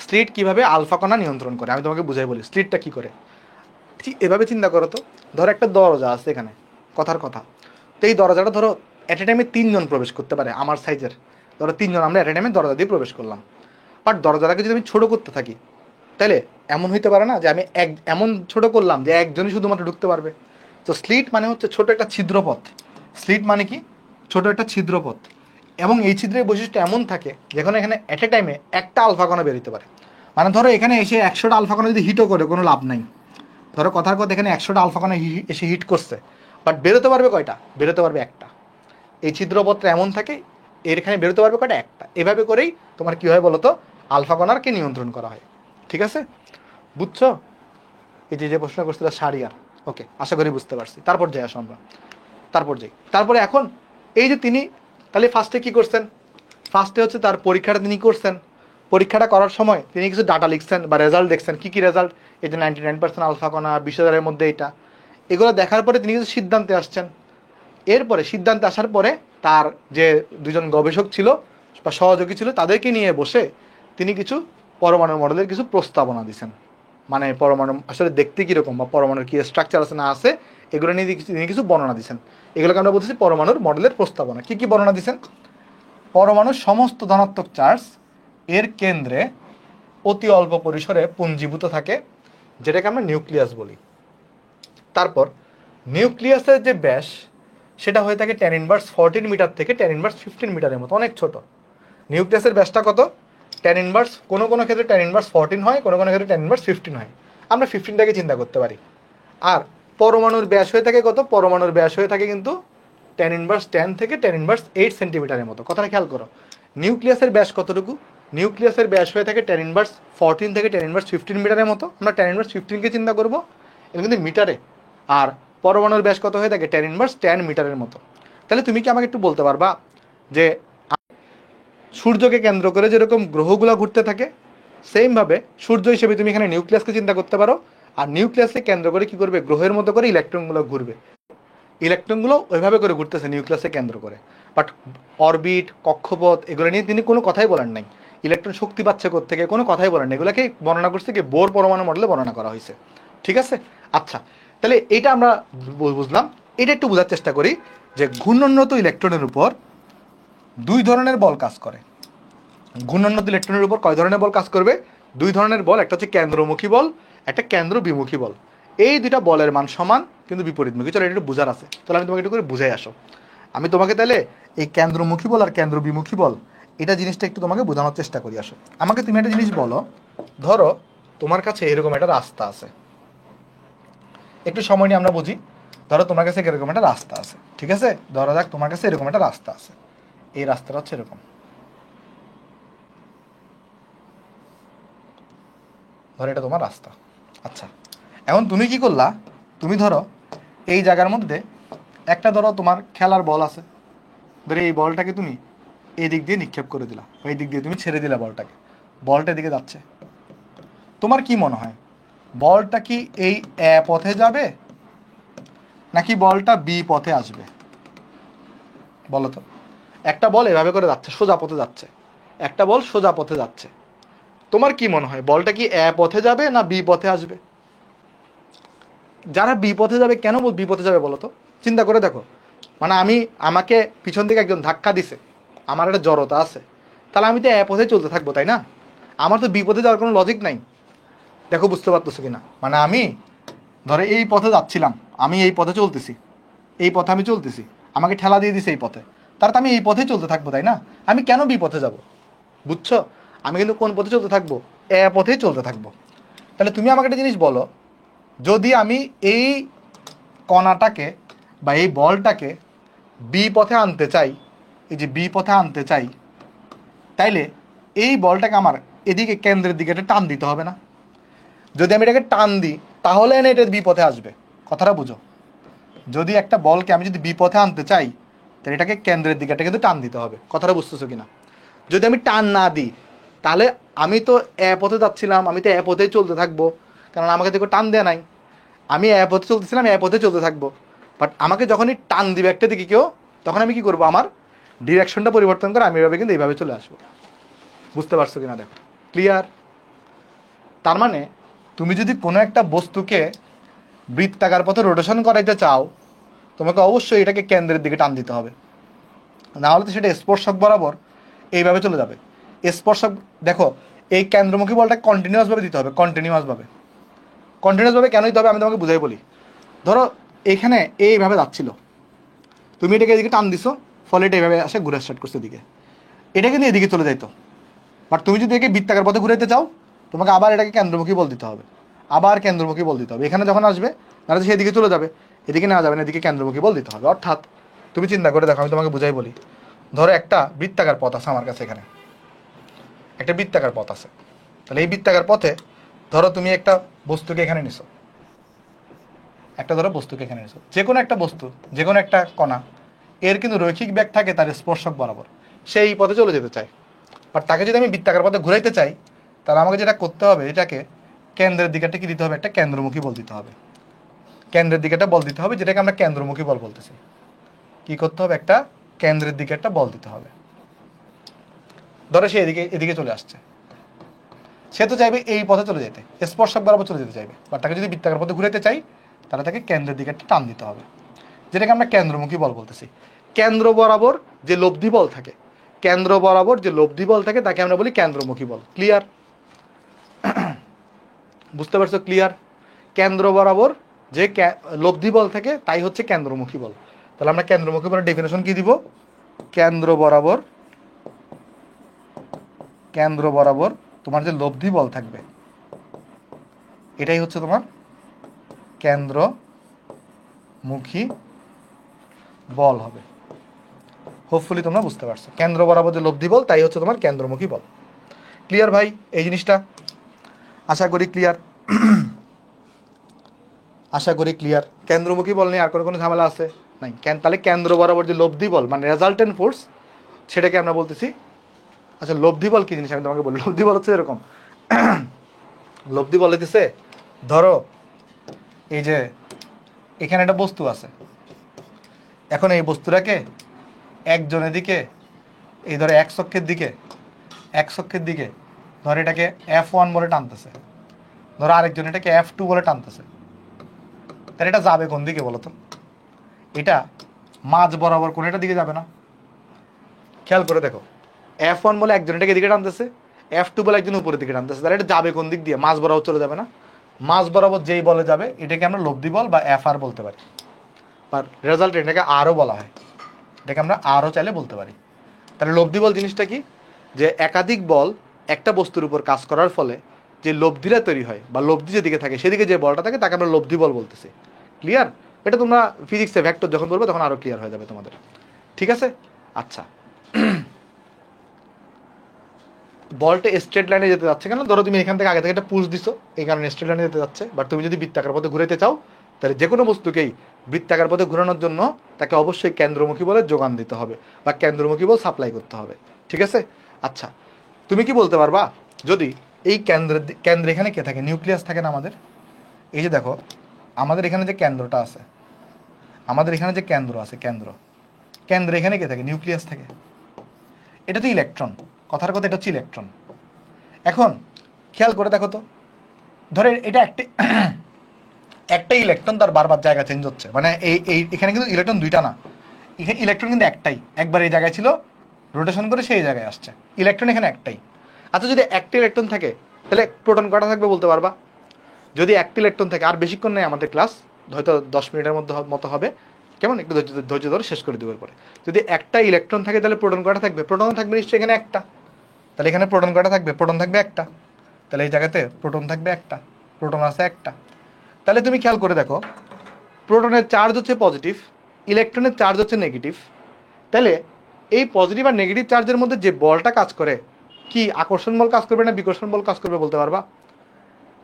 S1: স্লিট কিভাবে আলফা কণা নিয়ন্ত্রণ করে আমি তোমাকে বুঝাই বলি। স্লিটটা কি করে, এভাবে চিন্তা করো তো। ধরো একটা দরজা আছে এখানে, কথার কথা, তো এই দরজাটা ধরো অ্যাট এ টাইমে 3 জন প্রবেশ করতে পারে আমার সাইজের। ধরো 3 জন আমরা অ্যাট এ টাইমে দরজা দিয়ে প্রবেশ করলাম, বাট দরজাটাকে যদি আমি ছোটো করতে থাকি, তাইলে এমন হইতে পারে না যে আমি এমন ছোট করলাম যে একজনই শুধুমাত্র ঢুকতে পারবে। তো স্লিট মানে হচ্ছে ছোট একটা ছিদ্রপথ। স্লিট মানে কি? ছোট একটা ছিদ্রপথ। এবং এই ছিদ্রের বৈশিষ্ট্য এমন থাকে যেখানে এখানে অ্যাট এ টাইমে একটা আলফা কণা বেরোতে পারে। মানে ধরো এখানে এসে 100টা আলফা কণা যদি হিটও করে কোনো লাভ নাই। ধরো কথার কথা এখানে 100টা আলফা কণা এসে হিট করছে, বাট বেরোতে পারবে কয়টা? বেরোতে পারবে একটা। এই ছিদ্রপথটা এমন থাকে, এর এখানে বেরোতে পারবে কয়টা? একটা। এভাবে করেই তোমার কি হয় বলো তো, আলফা কণাকে নিয়ন্ত্রণ করা হয়। ঠিক আছে, বুঝছো? এই যে প্রশ্ন করছিল সারিয়ার, ওকে, আশা করি বুঝতে পারছি। তারপর যাই আসো আমরা, তারপরে এখন এই যে তিনি তাহলে ফার্স্টে কি করছেন? ফার্স্টে হচ্ছে তার পরীক্ষাটা তিনি করছেন। পরীক্ষাটা করার সময় তিনি কিছু ডাটা লিখছেন বা রেজাল্ট দেখছেন। কি রেজাল্ট? এই যে 99% আলফা কণা 20,000-এর মধ্যে এটা। এগুলো দেখার পরে তিনি কিছু সিদ্ধান্তে আসছেন। এরপরে সিদ্ধান্তে আসার পরে তার যে দুজন গবেষক ছিল বা সহযোগী ছিল তাদেরকে নিয়ে বসে তিনি কিছু পরমাণু মডেলের কিছু প্রস্তাবনা দিয়েছেন। মানে পরমাণু আসলে দেখতে কীরকম বা পরমাণুর কী স্ট্রাকচার আছে না আছে এগুলো নিয়ে তিনি কিছু বর্ণনা দিয়েছেন। এগুলোকে আমরা বলতেছি পরমাণুর মডেলের প্রস্তাবনা। কি বর্ণনা দিয়েছেন? পরমাণুর সমস্ত ধনাত্মক চার্জ এর কেন্দ্রে অতি অল্প পরিসরে পুঞ্জীভূত থাকে, যেটাকে আমরা নিউক্লিয়াস বলি। তারপর নিউক্লিয়াসের যে ব্যাস সেটা হয়ে থাকে tan−14 মিটার থেকে tan−15 মিটারের মতো, অনেক ছোট। নিউক্লিয়াসের ব্যাসটা কত? tan−, কোনো ক্ষেত্রে tan−14 হয়, কোনো ক্ষেত্রে tan−15 হয়। আমরা 15টাকে চিন্তা করতে পারি। আর পরমাণুর ব্যাস হয়ে থাকে কত? পরমাণুর ব্যাস হয়ে থাকে কিন্তু tan−10 থেকে tan−8 সেন্টিমিটারের মতো। কথাটা খেয়াল করো, নিউক্লিয়াসের ব্যাস কতটুকু? নিউক্লিয়াসের ব্যাস হয়ে থাকে tan−14 থেকে tan−15 মিটারের মতো। আমরা tan−15কে চিন্তা করবো, এটা কিন্তু মিটারে। আর পরমাণুর ব্যাস কত হয়ে থাকে? tan−10 মিটারের মতো। তাহলে তুমি কি আমাকে একটু বলতে পারবা যে সূর্যকে কেন্দ্র করে যেরকম গ্রহগুলো ঘুরতে থাকে, সেমভাবে সূর্য হিসেবে তুমি এখানে নিউক্লিয়াসকে চিন্তা করতে পারো। আর নিউক্লিয়াসকে কেন্দ্র করে কি করবে? গ্রহের মতো করে ইলেকট্রনগুলো ঘুরবে। ইলেকট্রনগুলো ওইভাবে করে ঘুরতেছে নিউক্লিয়াসকে কেন্দ্র করে। বাট অরবিট, কক্ষপথ এগুলো নিয়ে তিনি কোনো কথাই বলেন নাই। ইলেকট্রন শক্তি পাচ্ছে কোত্থেকে কোনো কথাই বলেন না। এগুলোকে বর্ণনা করছে কি বোর পরমাণু মডেলে বর্ণনা করা হয়েছে। ঠিক আছে, আচ্ছা, তাহলে এটা আমরা বুঝলাম। এটা একটু বোঝার চেষ্টা করি যে ঘূর্ণনরত ইলেকট্রনের উপর দুই ধরনের বল কাজ করে। ঘূর্ণনরত ইলেকট্রনের উপর কয় ধরনের বল কাজ করবে? দুই ধরনের বল, একটা হচ্ছে কেন্দ্রমুখী বল, একটা কেন্দ্র বিমুখী বল। এই দুইটা বলের মান সমান কিন্তু বিপরীতমুখী। চলো এটা একটু বোঝার আছে, তাহলে আমি তোমাকে একটু করে বুঝাই আসো। আমি তোমাকে তাহলে এই কেন্দ্রমুখী বল আর কেন্দ্র বিমুখী বল এটা জিনিসটা একটু তোমাকে বোঝানোর চেষ্টা করি। আসো, আমাকে তুমি একটা জিনিস বলো। ধরো তোমার কাছে এরকম একটা রাস্তা আছে, একটু সময় নিয়ে আমরা বুঝি। ধরো তোমার কাছে এরকম একটা রাস্তা আছে, ঠিক আছে? ধরো যাক তোমার কাছে এরকম একটা রাস্তা আছে। এই রাস্তাটা হচ্ছে এরকম, ধরো এটা তোমার রাস্তা। আচ্ছা, এখন তুমি কি করলা? তুমি ধরো এই জায়গার মধ্যে একটা ধরো তোমার খেলার বল আছে। ধরো এই বলটাকে তুমি এই দিক দিয়ে নিক্ষেপ করে দিলা, এই দিক দিয়ে তুমি ছেড়ে দিলা বলটাকে, বলটা দিকে যাচ্ছে। তোমার কি মনে হয় বলটা কি এই এ পথে যাবে নাকি বলটা বি পথে আসবে? বলো তো। একটা বল এভাবে করে যাচ্ছে, সোজা পথে যাচ্ছে, একটা বল সোজা পথে যাচ্ছে। তোমার কি মনে হয় বলটা কি এ পথে যাবে না বি পথে আসবে? যারা বি পথে যাবে, কেন বি পথে যাবে বলো তো? চিন্তা করে দেখো। মানে আমাকে পিছন থেকে একজন ধাক্কা দিছে, আমার একটা জড়তা আছে, তাহলে আমি তো এ পথে চলতে থাকবো, তাই না? আমার তো বি পথে যাওয়ার কোনো লজিক নাই। দেখো বুঝতে পারতেছো কিনা? মানে আমি ধরে এই পথে যাচ্ছিলাম, আমি এই পথে চলতেছি, এই পথে আমি চলতেছি, আমাকে ঠেলা দিয়ে দিছে এই পথে, তার তো আমি এই পথেই চলতে থাকবো, তাই না? আমি কেন বি পথে যাব? বুঝছো? আমি কিন্তু কোন পথে চলতে থাকবো? এ পথেই চলতে থাকবো। তাহলে তুমি আমাকে একটা জিনিস বলো, যদি আমি এই কণাটাকে বা এই বলটাকে বি পথে আনতে চাই, এই যে বি পথে আনতে চাই, তাইলে এই বলটাকে আমার এদিকে কেন্দ্রের দিকে একটা টান দিতে হবে না? যদি আমি এটাকে টান দিই তাহলে এনে এটা বি পথে আসবে। কথাটা বুঝো। যদি একটা বলকে আমি যদি বি পথে আনতে চাই, তাহলে এটাকে কেন্দ্রের দিকে একটা কিন্তু টান দিতে হবে। কথাটা বুঝতেছো কিনা? যদি আমি টান না দিই তাহলে আমি তো এ পথে যাচ্ছিলাম, আমি তো এ পথেই চলতে থাকবো, কারণ আমাকে দেখো টান দেয়া নাই। আমি এ পথে চলতেছিলাম, এ পথে চলতে থাকবো। বাট আমাকে যখনই টান দিবে একটা দিকে কেউ, তখন আমি কি করবো? আমার ডিরেকশনটা পরিবর্তন করে আমি এভাবে কিন্তু এইভাবে চলে আসবো। বুঝতে পারছো কিনা দেখো? ক্লিয়ার? তার মানে তুমি যদি কোনো একটা বস্তুকে বৃত্তাকার পথে রোটেশন করাইতে চাও, তোমাকে অবশ্যই এটাকে কেন্দ্রের দিকে টান দিতে হবে, না হলে তো সেটা স্পর্শক বরাবর এইভাবে চলে যাবে। স্পর্শক দেখো, এই কেন্দ্রমুখী বলটা কন্টিনিউয়াসভাবে দিতে হবে, কন্টিনিউয়াসভাবে কেন দিতে হবে আমি তোমাকে বুঝাই বলি। ধরো এখানে এইভাবে যাচ্ছিল, তুমি এটাকে এদিকে টান দিছো, ফলে এটা এইভাবে আসে ঘুরে স্টার্ট করছে এদিকে, এটা কিন্তু এদিকে চলে যাইতো। বাট তুমি যদি একে বৃত্তাকার পথে ঘুরাইতে চাও, তোমাকে আবার এটাকে কেন্দ্রমুখী বল দিতে হবে, আবার কেন্দ্রমুখী বল দিতে হবে। এখানে যখন আসবে তাহলে সে এদিকে চলে যাবে, এদিকে নেওয়া যাবে না, এদিকে কেন্দ্রমুখী বল দিতে হবে। অর্থাৎ তুমি চিন্তা করে দেখো, আমি তোমাকে বুঝাই বলি। ধরো একটা বৃত্তাকার পথ আছে আমার কাছে, এখানে একটা বৃত্তাকার পথ আছে। তাহলে এই বৃত্তাকার পথে ধরো তুমি একটা বস্তুকে এখানে নিছো, যে কোনো একটা বস্তু, যে কোনো একটা কণা, এর কিন্তু রৈখিক বেগ থাকে তার স্পর্শক বরাবর, সেই পথে চলে যেতে চায়। বাট তাকে যদি আমি বৃত্তাকার পথে ঘুরাইতে চাই, তাহলে আমাকে যেটা করতে হবে, এটাকে কেন্দ্রের দিকে কি দিতে হবে, একটা কেন্দ্রমুখী বল দিতে হবে। কেন্দ্রের দিকে একটা বল দিতে হবে, যেটাকে আমরা কেন্দ্রমুখী বল বলতেছি। কি করতে হবে, একটা কেন্দ্রের দিকে একটা বল দিতে হবে। ধরো সে এদিকে চলে আসছে, সে তো চাইবে এই পথে চলে যেতে, স্পর্শক বরাবর চলে যেতে চাইবে। বাট তাকে যদি বৃত্তাকার পথে ঘুরাইতে চাই, তাহলে তাকে কেন্দ্রের দিকে একটা টান দিতে হবে, যেটাকে আমরা কেন্দ্রমুখী বল বলতেছি। কেন্দ্র বরাবর যে লব্ধি বল থাকে, তাকে আমরা বলি কেন্দ্রমুখী বল। ক্লিয়ার? বুঝতে পারছো? ক্লিয়ার? কেন্দ্র বরাবর যে লব্ধি বল থাকে তাই হচ্ছে কেন্দ্রমুখী বল। তাহলে আমরা কেন্দ্রমুখী বলের ডেফিনেশন কি দিব? কেন্দ্র বরাবর তোমার যে লব্ধি বল থাকবে, এটাই হচ্ছে তোমার কেন্দ্রমুখী বল হবে। হোপফুলি তোমরা বুঝতে পারছো, কেন্দ্র বরাবর যে লব্ধি বল তাই হচ্ছে তোমার কেন্দ্রমুখী বল। ক্লিয়ার ভাই এই জিনিসটা? আশা করি ক্লিয়ার। কেন্দ্রমুখী বল নিয়ে আর কোনো ঝামেলা আছে নাই? তাহলে কেন্দ্র বরাবর যে লব্ধি বল মানে রেজাল্টেন্ট ফোর্স, সেটাকে আমরা বলতেছি। আচ্ছা, লব্ধি বল কি জিনিস আমি তোমাকে বলি। লব্ধি বল হচ্ছে এরকম, লব্ধি বল হইতেছে, ধরো এই যে এখানে একটা বস্তু আছে, এখন এই বস্তুটাকে একজনের দিকে, এই ধরো এক অক্ষের দিকে ধরো এটাকে F1 বলে টানতেছে, ধরো আরেকজন এটাকে F2 বলে টানতেছে। তাহলে এটা যাবে কোন দিকে বলো তো? এটা মাঝ বরাবর কোনটার দিকে যাবে না? খেয়াল করে দেখো, F1 বলে একজন এটাকে এদিকে টানতেছে, F2 বলে একজন উপরের দিকে টানতেছে, তাহলে এটা যাবে কোন দিক দিয়ে? মাঝ বরাবর চলে যাবে না? মাঝ বরাবর যেই বলে যাবে এটাকে আমরা লব্ধি বল বা FR বলতে পারি। আর রেজাল্ট এটাকে আরও বলা হয়, এটাকে আমরা আরও চাইলে বলতে পারি। তাহলে লব্ধি বল জিনিসটা কি? যে একাধিক বল একটা বস্তুর উপর কাজ করার ফলে যে লব্ধিটা তৈরি হয়, বা লব্ধি যেদিকে থাকে সেদিকে যে বলটা থাকে তাকে আমরা লব্ধি বল বলতেছি। ক্লিয়ার? এটা তোমরা ফিজিক্সে ভেক্টর যখন বলবে তখন আরও ক্লিয়ার হয়ে যাবে তোমাদের। ঠিক আছে? আচ্ছা, বলটা স্ট্রেট লাইনে যেতে যাচ্ছে কেন? ধরো তুমি এখান থেকে আগে থেকে একটা পুশ দিছো, এই কারণে স্ট্রেট লাইনে যেতে যাচ্ছে। বাট তুমি যদি বৃত্তাকার পথে ঘুরাইতে চাও, তাহলে যে কোনো বস্তুকেই বৃত্তাকার পথে ঘোরানোর জন্য তাকে অবশ্যই কেন্দ্রমুখী বলের যোগান দিতে হবে, বা কেন্দ্রমুখী বল সাপ্লাই করতে হবে। ঠিক আছে? আচ্ছা, তুমি কি বলতে পারবা, যদি এই কেন্দ্রে এখানে কে থাকে? নিউক্লিয়াস থাকে না আমাদের? এই যে দেখো, আমাদের এখানে যে কেন্দ্রটা আছে, কেন্দ্র এখানে কে থাকে? নিউক্লিয়াস থাকে। এটা তো ইলেকট্রন, কথার কথা এটা হচ্ছে ইলেকট্রন। এখন খেয়াল করে দেখো তো, ধরে এটা একটা ইলেকট্রন তার বারবার জায়গা চেঞ্জ হচ্ছে, মানে এখানে কিন্তু ইলেকট্রন দুইটা না, এখানে ইলেকট্রন কিন্তু একটাই। একবার এই জায়গায় ছিল, রোটেশন করে সেই জায়গায় আসছে, ইলেকট্রন এখানে একটাই। আচ্ছা, যদি একটা ইলেকট্রন থাকে তাহলে প্রোটন কটা থাকবে বলতে পারবা? যদি একটা ইলেকট্রন থাকে, আর বেশিক্ষণ নেই আমাদের ক্লাস, হয়তো 10 মিনিটের মতো হবে, কেমন? একটু ধৈর্য ধরে শেষ করে দেওয়ার পরে। যদি একটা ইলেকট্রন থাকে তাহলে প্রোটন কটা থাকবে? প্রোটন থাকবে নিশ্চয়ই এখানে একটা। তাহলে এখানে প্রোটন কটা থাকবে? প্রোটন থাকবে একটা। তাহলে এই জায়গাতে প্রোটন থাকবে একটা, প্রোটন আছে একটা। তাহলে তুমি খেয়াল করে দেখো, প্রোটনের চার্জ হচ্ছে পজিটিভ, ইলেকট্রনের চার্জ হচ্ছে নেগেটিভ। তাহলে এই পজিটিভ আর নেগেটিভ চার্জের মধ্যে যে বলটা কাজ করে, কি আকর্ষণ বল কাজ করবে না বিকর্ষণ বল কাজ করবে বলতে পারবা?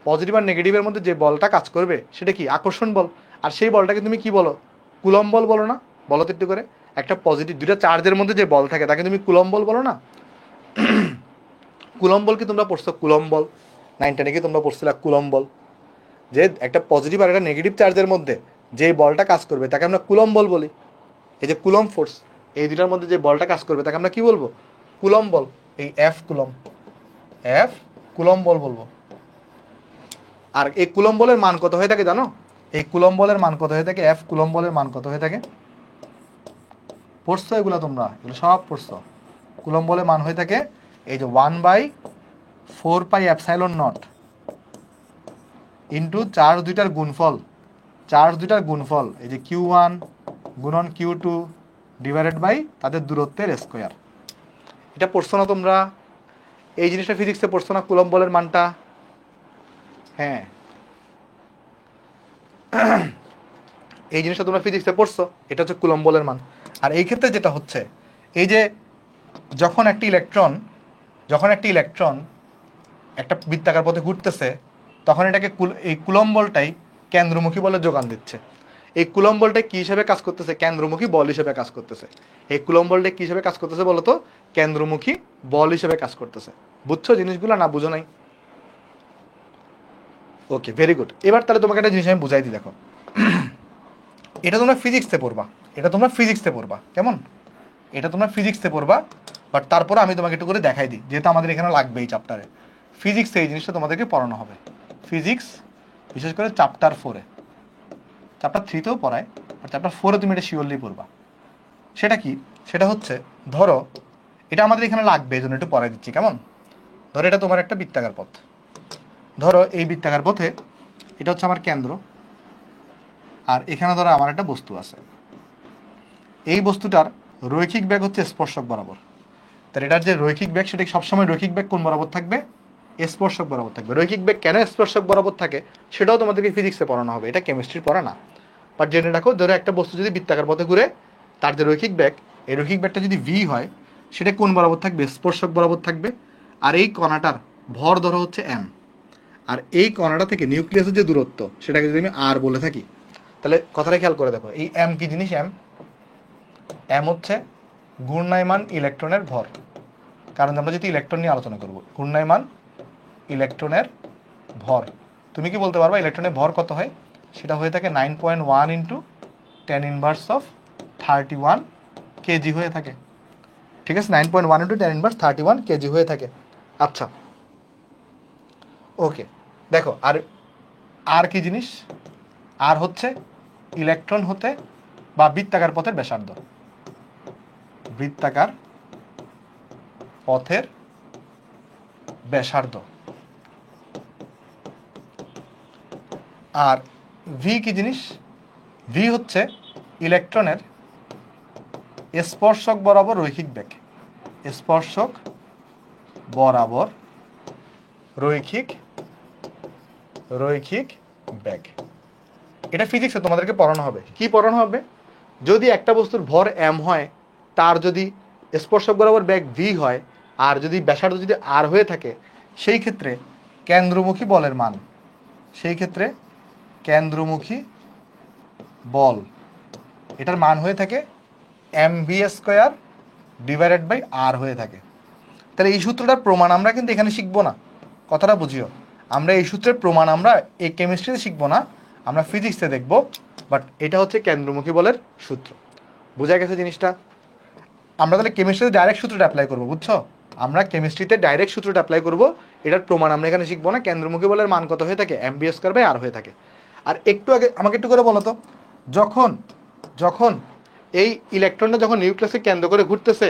S1: পজিটিভ আর নেগেটিভের মধ্যে যে বলটা কাজ করবে সেটা কি? আকর্ষণ বল। আর সেই বলটাকে তুমি কি বলো? কুলম্ব বল বলো না? বলো তো একটু করে। একটা পজিটিভ, দুইটা চার্জের মধ্যে যে বল থাকে তাকে তুমি কুলম্ব বল বলো না? কুলম্ব বল কি তোমরা পড়ছো? কুলম্ব বল 9 টেনে কি তোমরা পড়ছিলা কুলম্ব বল? যে একটা পজিটিভ আর একটা নেগেটিভ চার্জের মধ্যে যে বলটা কাজ করবে তাকে আমরা কুলম্ব বল বলি। এই যে কুলম্ব ফোর্স, এই দুটার মধ্যে যে বলটা কাজ করবে তাকে আমরা কি বলবো? কুলম্ব বল। এই এফ কুলম্ব বল বলবো। আর এই কুলম্ব বলের মান কত হয়ে থাকে জানো? এই কুলম্ব বলের মান কত হয়ে থাকে? এফ কুলম্ব বলের মান কত হয়ে থাকে? পড়ছো এগুলো? তোমরা এগুলো সব পড়ছো। কুলম্ব বলের মান হয়ে থাকে এই যে 1/10⁻⁴ 4πε0 ইন্টু চার্জ দুইটার গুণফল এই যে Q1 গুণন Q2 ডিভাইডেড বাই তাদের দূরত্বের স্কোয়ার। এটা পড়ছো না তোমরা? এই জিনিসটা ফিজিক্সে পড়ছো না, কুলম্ব বলের মানটা? হ্যাঁ, এই জিনিসটা তোমরা ফিজিক্সে পড়ছো, এটা হচ্ছে কুলম্ব বলের মান। আর এই ক্ষেত্রে যেটা হচ্ছে, এই যে যখন একটি ইলেকট্রন একটা বৃত্তাকার পথে ঘুরতেছে, তখন এটাকে এই কুলম্ব বলটাই কেন্দ্রমুখী বলে যোগান দিচ্ছে। এই কুলম্ব বলটা কি হিসেবে কাজ করতেছে? কেন্দ্রমুখী বল হিসেবে কাজ করতেছে। এই কুলম্ব বলটা কি হিসেবে কাজ করতেছে বলো তো? কেন্দ্রমুখী বল হিসেবে কাজ করতেছে। বুঝছো জিনিসগুলো না বুঝো নাই? ওকে, ভেরি গুড। এবার তাহলে তোমাকে একটা জিনিস আমি বুঝাই দিই, দেখো। এটা তোমরা ফিজিক্সে পড়বা, কেমন? এটা তোমরা ফিজিক্সে পড়বা, বাট তারপরে আমি তোমাকে একটু করে দেখাই দিই, যেহেতু আমাদের এখানে লাগবে এই চ্যাপ্টারে। ফিজিক্সে এই জিনিসটা তোমাদেরকে পড়ানো হবে। ফিজিক্স বিশেষ করে চ্যাপ্টার 4-এ, চ্যাপ্টার 3-তেও পড়ায়, আর চ্যাপ্টার 4-এ তুমি এটা শিওরলি পড়বা। সেটা কি? সেটা হচ্ছে, ধরো এটা আমাদের এখানে লাগবে, এই জন্য একটু পড়াই দিচ্ছি, কেমন? ধরো এটা তোমার একটা বৃত্তাকার পথ। ধরো এই বৃত্তাকার পথে এটা হচ্ছে আমার কেন্দ্র, আর এখানে ধরো আমার একটা বস্তু আছে। এই বস্তুটার রৈখিক বেগ হচ্ছে স্পর্শক বরাবর। তাহলে এটার যে রৈখিক বেগ, সেটা সবসময় রৈখিক বেগ কোন বরাবর থাকবে? স্পর্শক বরাবর থাকবে। রৈখিক বেগ কেন স্পর্শক বরাবর থাকে সেটাও তোমাদেরকে ফিজিক্সে পড়ানো হবে, এটা কেমিস্ট্রির পড়া না। বাট জেনে রাখো, ধরো একটা বস্তু যদি বৃত্তাকার পথে ঘুরে, তার যে রৈখিক বেগ, এই রৈখিক বেগটা যদি ভি হয়, সেটা কোন বরাবর থাকবে? স্পর্শক বরাবর থাকবে। আর এই কণাটার ভর ধরো হচ্ছে এম, আর এই কণাটা থেকে নিউক্লিয়াসের যে দূরত্ব, সেটাকে যদি আমি আর বলে থাকি, তাহলে কথাটা খেয়াল করে দেখো, এই এম কি জিনিস? এম হচ্ছে ঘূর্ণায়মান ইলেকট্রনের ভর। কারণ আমরা যদি ইলেকট্রন নিয়ে আলোচনা করব, ঘূর্ণায়মান ইলেকট্রনের ভর। তুমি কি বলতে পারবা ইলেকট্রনের ভর কত হয়? সেটা হয়ে থাকে 9.1 ইন্টু 10⁻31 কেজি হয়ে থাকে। ঠিক আছে, 9.1 ইন্টু 10⁻31 কেজি হয়ে থাকে। আচ্ছা, ওকে, দেখো, আর কি জিনিস? আর হচ্ছে ইলেকট্রন হতে বা বৃত্তাকার পথের ব্যাসার্ধ। বৃত্তাকার পথের ব্যাসার্ধ। আর ভি কি জিনিস? ভি হচ্ছে ইলেকট্রনের স্পর্শক বরাবর রৈখিক বেগ। স্পর্শক বরাবর রৈখিক বেগ। এটা ফিজিক্সে তোমাদেরকে পড়ানো হবে। কি পড়ানো হবে? যদি একটা বস্তুর ভর এম হয়, তার যদি স্পর্শক বরাবর বেগ ভি হয়, আর যদি ব্যাসার্ধ যদি আর হয়ে থাকে, সেই ক্ষেত্রে কেন্দ্রমুখী বলের মান, বল, এটার মান হয়ে থাকে mv² ডিভাইডেড বাই আর হয়ে থাকে। তাহলে এই সূত্রটার প্রমাণ আমরা কিন্তু এখানে শিখবো না, কথাটা বুঝিও। আমরা এই সূত্রের প্রমাণ আমরা এই কেমিস্ট্রিতে শিখবো না, আমরা ফিজিক্সে দেখব। বাট এটা হচ্ছে কেন্দ্রমুখী বলের সূত্র। বোঝা গেছে জিনিসটা? আমরা তাহলে কেমিস্ট্রিতে ডাইরেক্ট সূত্রটা অ্যাপ্লাই করবো, বুঝছো? আমরা কেমিস্ট্রিতে ডাইরেক্ট সূত্রটা অ্যাপ্লাই করবো, এটার প্রমাণ আমরা এখানে শিখবো না। কেন্দ্রমুখী বলের মান কত হয়ে থাকে? mv² বাই আর হয়ে থাকে। আর একটু আগে আমাকে একটু করে বলো তো, যখন এই ইলেকট্রনটা যখন নিউক্লিয়াসকে কেন্দ্র করে ঘুরতেছে,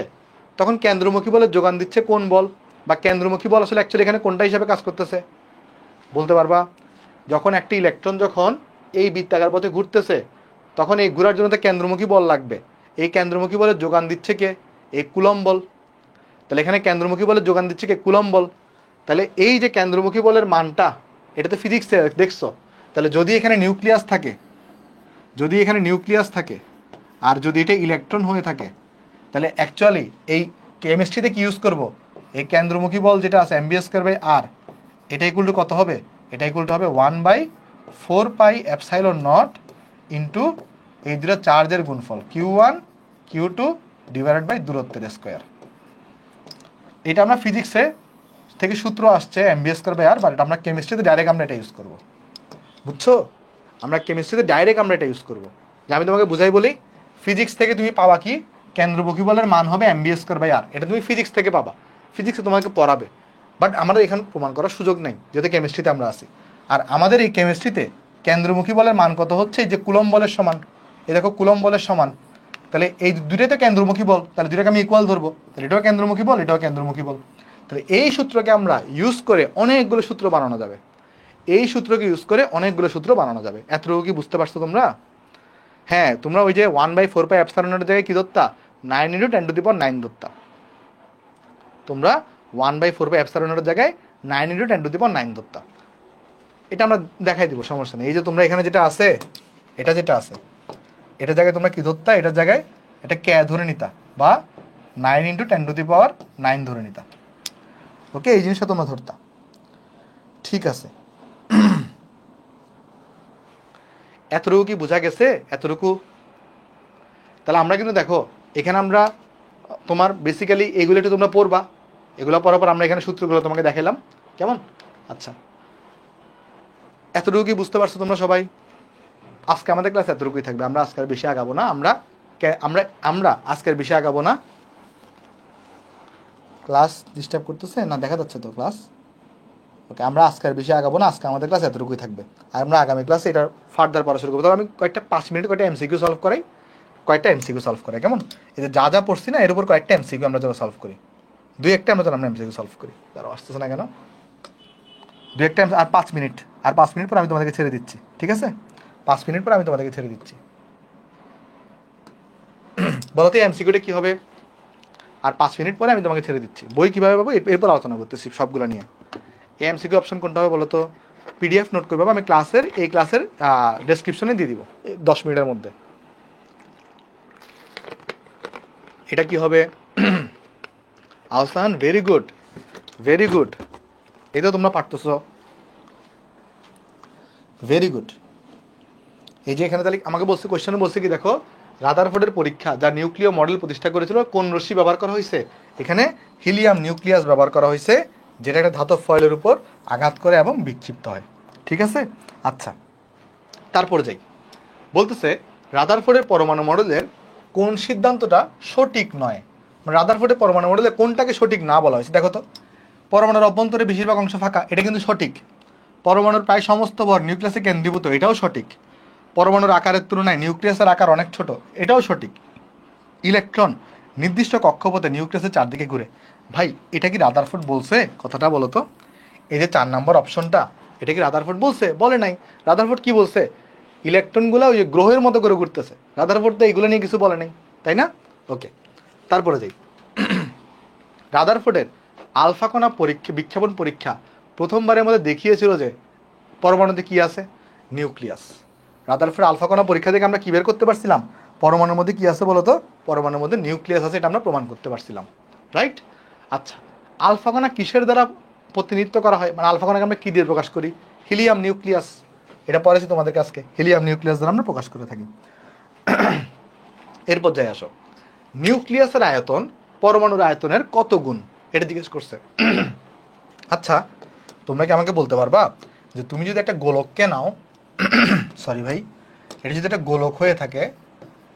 S1: তখন কেন্দ্রমুখী বলের যোগান দিচ্ছে কোন বল? বা কেন্দ্রমুখী বল আসলে অ্যাকচুয়ালি এখানে কোনটা হিসাবে কাজ করতেছে বলতে পারবা? যখন একটি ইলেকট্রন যখন এই বৃত্তাকার পথে ঘুরতেছে, তখন এই ঘোরার জন্য তো কেন্দ্রমুখী বল লাগবে। এই কেন্দ্রমুখী বলের যোগান দিচ্ছে কে? এই কুলম্ব বল। তাহলে এখানে কেন্দ্রমুখী বলের যোগান দিচ্ছে কে? কুলম্ব বল। তাহলে এই যে কেন্দ্রমুখী বলের মানটা, এটা তো ফিজিক্সে দেখছো। তাহলে যদি এখানে নিউক্লিয়াস থাকে, আর যদি এটা ইলেকট্রন হয়ে থাকে, তাহলে অ্যাকচুয়ালি এই কেমিস্ট্রিতে কি ইউজ করব? এই কেন্দ্রমুখী বল যেটা আছে mv² বাই আর, এটা ইকুয়াল টু কত হবে? এটা ইকুয়াল টু হবে 1/4πε0 ইন্টু এই দুটো চার্জের গুণফল Q1 Q2 ডিভাইডেড বাই দূরত্বের স্কোয়ার। এটা আমরা ফিজিক্সে থেকে সূত্র আসছে mv² বাই আর, বাট আমরা কেমিস্ট্রিতে ডাইরেক্ট আমরা এটা ইউজ করব, বুঝছো? আমরা কেমিস্ট্রিতে ডাইরেক্ট আমরা এটা ইউজ করব। যে আমি তোমাকে বুঝাই বলি, ফিজিক্স থেকে তুমি পাবা কি? কেন্দ্রমুখী বলের মান হবে mv² বাই আর। এটা তুমি ফিজিক্স থেকে পাবা, ফিজিক্সে তোমাকে পড়াবে। বাট আমাদের এখানে প্রমাণ করার সুযোগ নেই, যেহেতু কেমিস্ট্রিতে আমরা আছি। আর আমাদের এই কেমিস্ট্রিতে কেন্দ্রমুখী বলের মান কত হচ্ছে? যে কুলম্ব বলের সমান। এই দেখো, কুলম্ব বলের সমান। তাহলে এই দুটোই তো কেন্দ্রমুখী বল, তাহলে দুটোকে আমি ইকুয়াল ধরবো। তাহলে এটাও কেন্দ্রমুখী বল, এটাও কেন্দ্রমুখী বল। তাহলে এই সূত্রকে আমরা ইউজ করে অনেকগুলো সূত্র বানানো যাবে, এই সূত্রকে ইউজ করে অনেকগুলো সূত্র বানানো যাবে। এতটুকু কি বুঝতে পারছো তোমরা? হ্যাঁ, তোমরা ওই যে 1/4πε জায়গায় কি ধরতা, 9 × 10⁹ ধরতা। তোমরা 1/4πε জায়গায় 9 × 10⁹ ধরতা। এটা আমরা দেখাই দিব, সমস্যা নেই। এই যে তোমরা এখানে যেটা আছে, এটা যেটা আছে, এটার জায়গায় তোমরা কি ধরতা, এটার জায়গায় এটা কে ধরে নিতা, বা 9 × 10⁹ ধরে নিতা। ওকে, এই জিনিসটা তোমরা ধরতা। ঠিক আছে, এতটুকু কি বোঝা গেছে? এতটুকু? তাহলে আমরা কিন্তু দেখো এখানে আমরা তোমার বেসিক্যালি এগুলো একটু তোমরা পড়বা, এগুলো পড়ার পর আমরা এখানে সূত্রগুলো তোমাকে দেখাইলাম, কেমন? আচ্ছা, এতটুকু কি বুঝতে পারছো তোমরা সবাই? আজকে আমাদের ক্লাস এতটুকুই থাকবে, আমরা আজকের বেশি আগাবো না। আমরা আমরা আমরা আজকের বেশি আগাবো না। ক্লাস ডিস্টার্ব করতেছে না? দেখা যাচ্ছে তো ক্লাস? ওকে, আমরা আজকের বেশি আগাবো না, আজকে আমাদের ক্লাস এতটুকুই থাকবে। আর আমরা আগামী ক্লাসে এটা ফার্দার পড়া শুরু করবো। তবে আমি কয়েকটা 5 মিনিট কয়েকটা এমসিকিউ সলভ করাই, কেমন? এই যে যা যা পড়ছি না, এর উপর কয়েকটা এমসিকিউ আমরা যেন সলভ করি, 2-1টা আমরা যেন এমসিকিউ সলভ করি। তারা আসতেছে না কেন? 2-1টা, আর 5 মিনিট, আর 5 মিনিট পর আমি তোমাদেরকে ছেড়ে দিচ্ছি, ঠিক আছে? 5 মিনিট পর আমি তোমাদেরকে ছেড়ে দিচ্ছি। বলো তো এমসিকিউটা কি হবে? আর 5 মিনিট পরে আমি তোমাকে ছেড়ে দিচ্ছি। বই কিভাবে পাবো এরপর আলোচনা করতেছি সবগুলো নিয়ে। এমসিকিউ অপশন কোনটা হবে বলো তো? পিডিএফ নোট করে পাবো, আমি এই ক্লাসের ডেসক্রিপশনে দিয়ে দিব 10 মিনিটের মধ্যে। এটা কি হবে? Ahsan, very good, very good. এই তো তোমরা পারতেছ, ভেরি গুড। এই যে এখানে তাহলে আমাকে বলছে, কোশ্চেনে বলছে কি দেখো, রাদারফোর্ডের পরীক্ষা যা নিউক্লিয় মডেল প্রতিষ্ঠা করেছিল, কোন রশ্মি ব্যবহার করা হয়েছে? এখানে হিলিয়াম নিউক্লিয়াস ব্যবহার করা হয়েছে, যেটা একটা ধাতব ফয়েলের উপর আঘাত করে এবং বিক্ষিপ্ত হয়। ঠিক আছে, আচ্ছা তারপর যাই। বলতেছে রাদারফোর্ডের পরমাণু মডেলের কোন সিদ্ধান্তটা সঠিক নয়? রাদারফোর্ডের পরমাণু মডেলে কোনটাকে সঠিক না বলা হয়েছে? দেখো তো, পরমাণুর অভ্যন্তরে বেশিরভাগ অংশ ফাঁকা, এটা কিন্তু সঠিক। পরমাণুর প্রায় সমস্ত ভর নিউক্লিয়াসে কেন্দ্রীভূত, এটাও সঠিক। পরমাণুর আকারের তুলনায় নিউক্লিয়াসের আকার অনেক ছোট, এটাও সঠিক। ইলেকট্রন নির্দিষ্ট কক্ষপথে নিউক্লিয়াসের চারদিকে ঘুরে। ভাই, এটা কি রাদারফোর্ড বলছে? কথাটা বলো তো। এই যে 4 নম্বর অপশনটা, এটা কি রাদারফোর্ড বলছে? বলে নাই। রাদারফোর্ড কি বলছে? ইলেকট্রনগুলো ওই যে গ্রহের মতো করে ঘুরতেছে। রাদারফোর্ড তো এইগুলো নিয়ে কিছু বলে নাই, তাই না? ওকে, তারপরে যাই। রাদারফোর্ডের আলফা কণা বিক্ষেপণ পরীক্ষা প্রথমবারের মধ্যে দেখিয়েছিল যে পরমাণুতে কি আছে? নিউক্লিয়াস। রাদারফোর্ড আলফা কণা পরীক্ষা থেকে আমরা কি বের করতে পারছিলাম? পরমাণুর মধ্যে কি আছে বলো তো? পরমাণুর মধ্যে নিউক্লিয়াস আছে, এটা আমরা প্রমাণ করতে পারছিলাম, রাইট? আচ্ছা, আলফা কণা কিসের দ্বারা প্রতিনিধিত্ব করা হয়? মানে আলফা কণাকে আমরা কি দিয়ে প্রকাশ করি? Helium nucleus. এটা পড়েছি তোমাদের কাছে, হিলিয়াম নিউক্লিয়াস দ্বারা আমরা প্রকাশ করে থাকি। এরপর যাই আসো, নিউক্লিয়াসের আয়তন পরমাণুর আয়তনের কত গুণ? এটা জিজ্ঞেস করছে। আচ্ছা, তোমরা কি আমাকে বলতে পারবা যে তুমি যদি একটা গোলককে নাও, সরি ভাই, এটা যদি একটা গোলক হয়ে থাকে,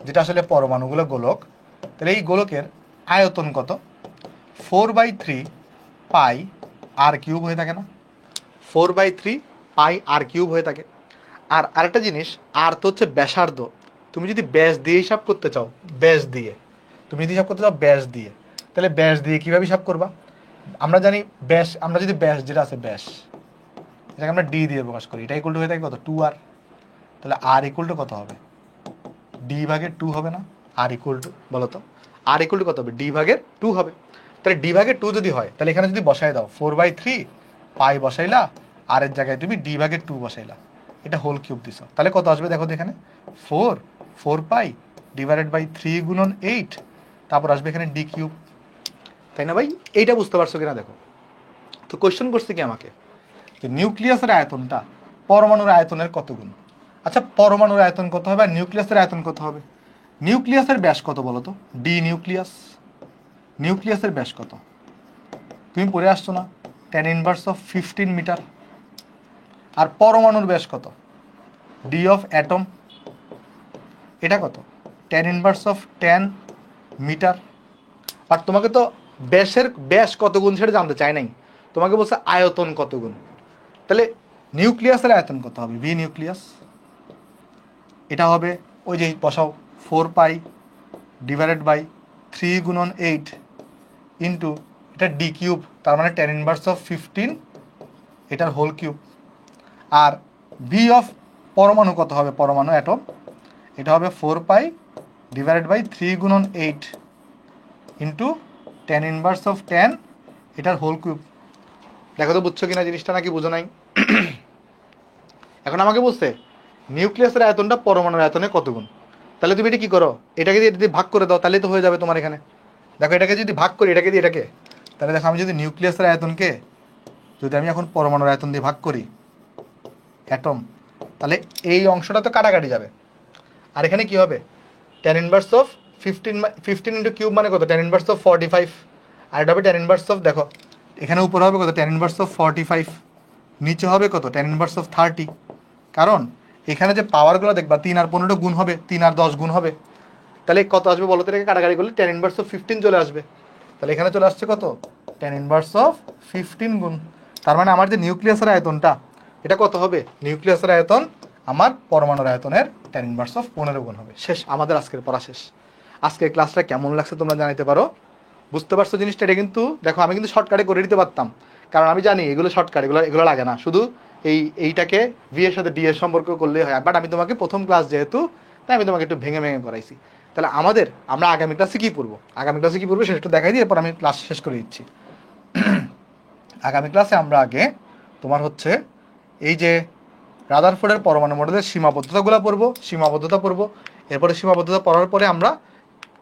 S1: যেটা আসলে পরমাণুগুলো গোলক, তাহলে এই গোলকের আয়তন কত? 4/3πr³ হয়ে থাকে না? 4/3πr³ হয়ে থাকে। আর আরেকটা জিনিস, আর তো হচ্ছে ব্যাসার্ধ। তুমি যদি ব্যাস দিয়ে হিসাব করতে চাও, ব্যাস দিয়ে তুমি যদি হিসাব করতে চাও ব্যাস দিয়ে, তাহলে ব্যাস দিয়ে কীভাবে হিসাব করবা? আমরা জানি ব্যাস, আমরা যদি ব্যাস যেটা আছে ব্যাস, এটাকে আমরা ডি দিয়ে প্রকাশ করি, এটা ইকুয়াল টু হয়ে থাকে কত? 2r। তাহলে আর ইকুয়াল টু কত হবে? d/2 হবে না? আর ইকুয়াল টু, বলো তো, আর ইকুয়াল টু কত হবে? d/2 হবে। তাহলে d/2 যদি হয়, তাহলে এখানে যদি বসাই দাও 4/3 বসাইলা, আর এর জায়গায় তুমি d/2 বসাইলা, এটা হোল কিউব দিছো, তাহলে কত আসবে দেখো এখানে? 4/3 গুণন 8, তারপর আসবে এখানে d কিউব, তাই না ভাই? এইটা বুঝতে পারছো কিনা দেখো। তো কোয়েশ্চেন করছে কি আমাকে, যে নিউক্লিয়াসের আয়তনটা পরমাণুর আয়তনের কত গুণ? আচ্ছা, পরমাণুর আয়তন কত হবে আর নিউক্লিয়াসের আয়তন কত হবে? নিউক্লিয়াসের ব্যাস কত বলো তো? D nucleus. নিউক্লিয়াসের ব্যাস কত? তুমি পড়ে আসছো না, tan−15 মিটার। আর পরমাণুর ব্যাস কত? ডি অফ অ্যাটম, এটা কত? tan−10 metre. আর তোমাকে তো ব্যাস কত গুণ সেটা জানতে চাই নাই, তোমাকে বলছে আয়তন কত গুণ। তাহলে নিউক্লিয়াসের আয়তন কত হবে? ভি নিউক্লিয়াস, এটা হবে ওই যে বসাও 4π/3 গুণন 8 ইন্টু এটা ডি কিউব, তার মানে 10 ইনভার্স অফ 15 এটার হোল কিউব। আর ভি অফ পরমাণু কত হবে, পরমাণু অ্যাটম, এটা হবে 4 পাই ডিভাইডেড বাই 3 গুণন 8 ইন্টু 10 ইনভার্স অফ 10 এটার হোল কিউব। দেখো তো বুঝছো কিনা জিনিসটা, নাকি বুঝো নাই? এখন আমাকে বলছে নিউক্লিয়াসের আয়তনটা পরমাণুর আয়তনে কত গুণ। তাহলে তুমি এটা কি করো, এটাকে যদি ভাগ করে দাও তাহলে তো হয়ে যাবে তোমার এখানে। দেখো এটাকে যদি ভাগ করি, এটাকে দিয়ে এটাকে, তাহলে দেখো আমি যদি নিউক্লিয়াসের আয়তনকে যদি আমি এখন পরমাণুর আয়তন দিয়ে ভাগ করি অ্যাটম, তাহলে এই অংশটা তো কাটাকাটি যাবে। আর এখানে কি হবে, 10 ইনভার্স অফ 15 ইন্টু কিউব মানে কত, 10 ইনভার্স অফ 45। আর এটা হবে 10 ইনভার্স অফ, দেখো এখানে উপরে হবে কত, 10 ইনভার্স অফ 45, নিচে হবে কত, 10 ইনভার্স অফ 30। কারণ এখানে যে পাওয়ারগুলো দেখবা 3 আর 15 গুণ হবে, 3 আর 10 গুণ হবে, তাহলে কত আসবে বলো তো, এটাকে কাটাকাটি করলে 10 ইনভার্স অফ 15 চলে আসবে। তাহলে এখানে চলে আসছে কত, 10 ইনভার্স অফ 15 গুণ। তার মানে আমার যে নিউক্লিয়াসের আয়তনটা এটা কত হবে, নিউক্লিয়াসের আয়তন আমার পরমাণুর আয়তনের 10 ইনভার্স অফ 15 গুণ হবে। শেষ, আমাদের আজকের পড়া শেষ। আজকের ক্লাসটা কেমন লাগছে তোমরা জানাতে পারো। বুঝতে পারছো জিনিসটা? এটা কিন্তু দেখো আমি কিন্তু শর্টকাটে করে দিতে পারতাম, কারণ আমি জানি এগুলো শর্টকাট, এগুলো লাগে না, শুধু এইটাকে ভি এর সাথে ডি এর সম্পর্ক করলেই হয়। বাট আমি তোমাকে প্রথম ক্লাস যেহেতু, তাই আমি তোমাকে একটু ভেঙে ভেঙে করাইছি। তাহলে আমরা আগামী ক্লাসে কী পড়বো, সেটা একটু দেখাই দিই, এরপর আমি ক্লাস শেষ করে দিচ্ছি। আগামী ক্লাসে আমরা আগে তোমার হচ্ছে এই যে রাদারফোর্ডের পরমাণু মডেলের সীমাবদ্ধতা পড়বো। এরপরে সীমাবদ্ধতা পড়ার পরে আমরা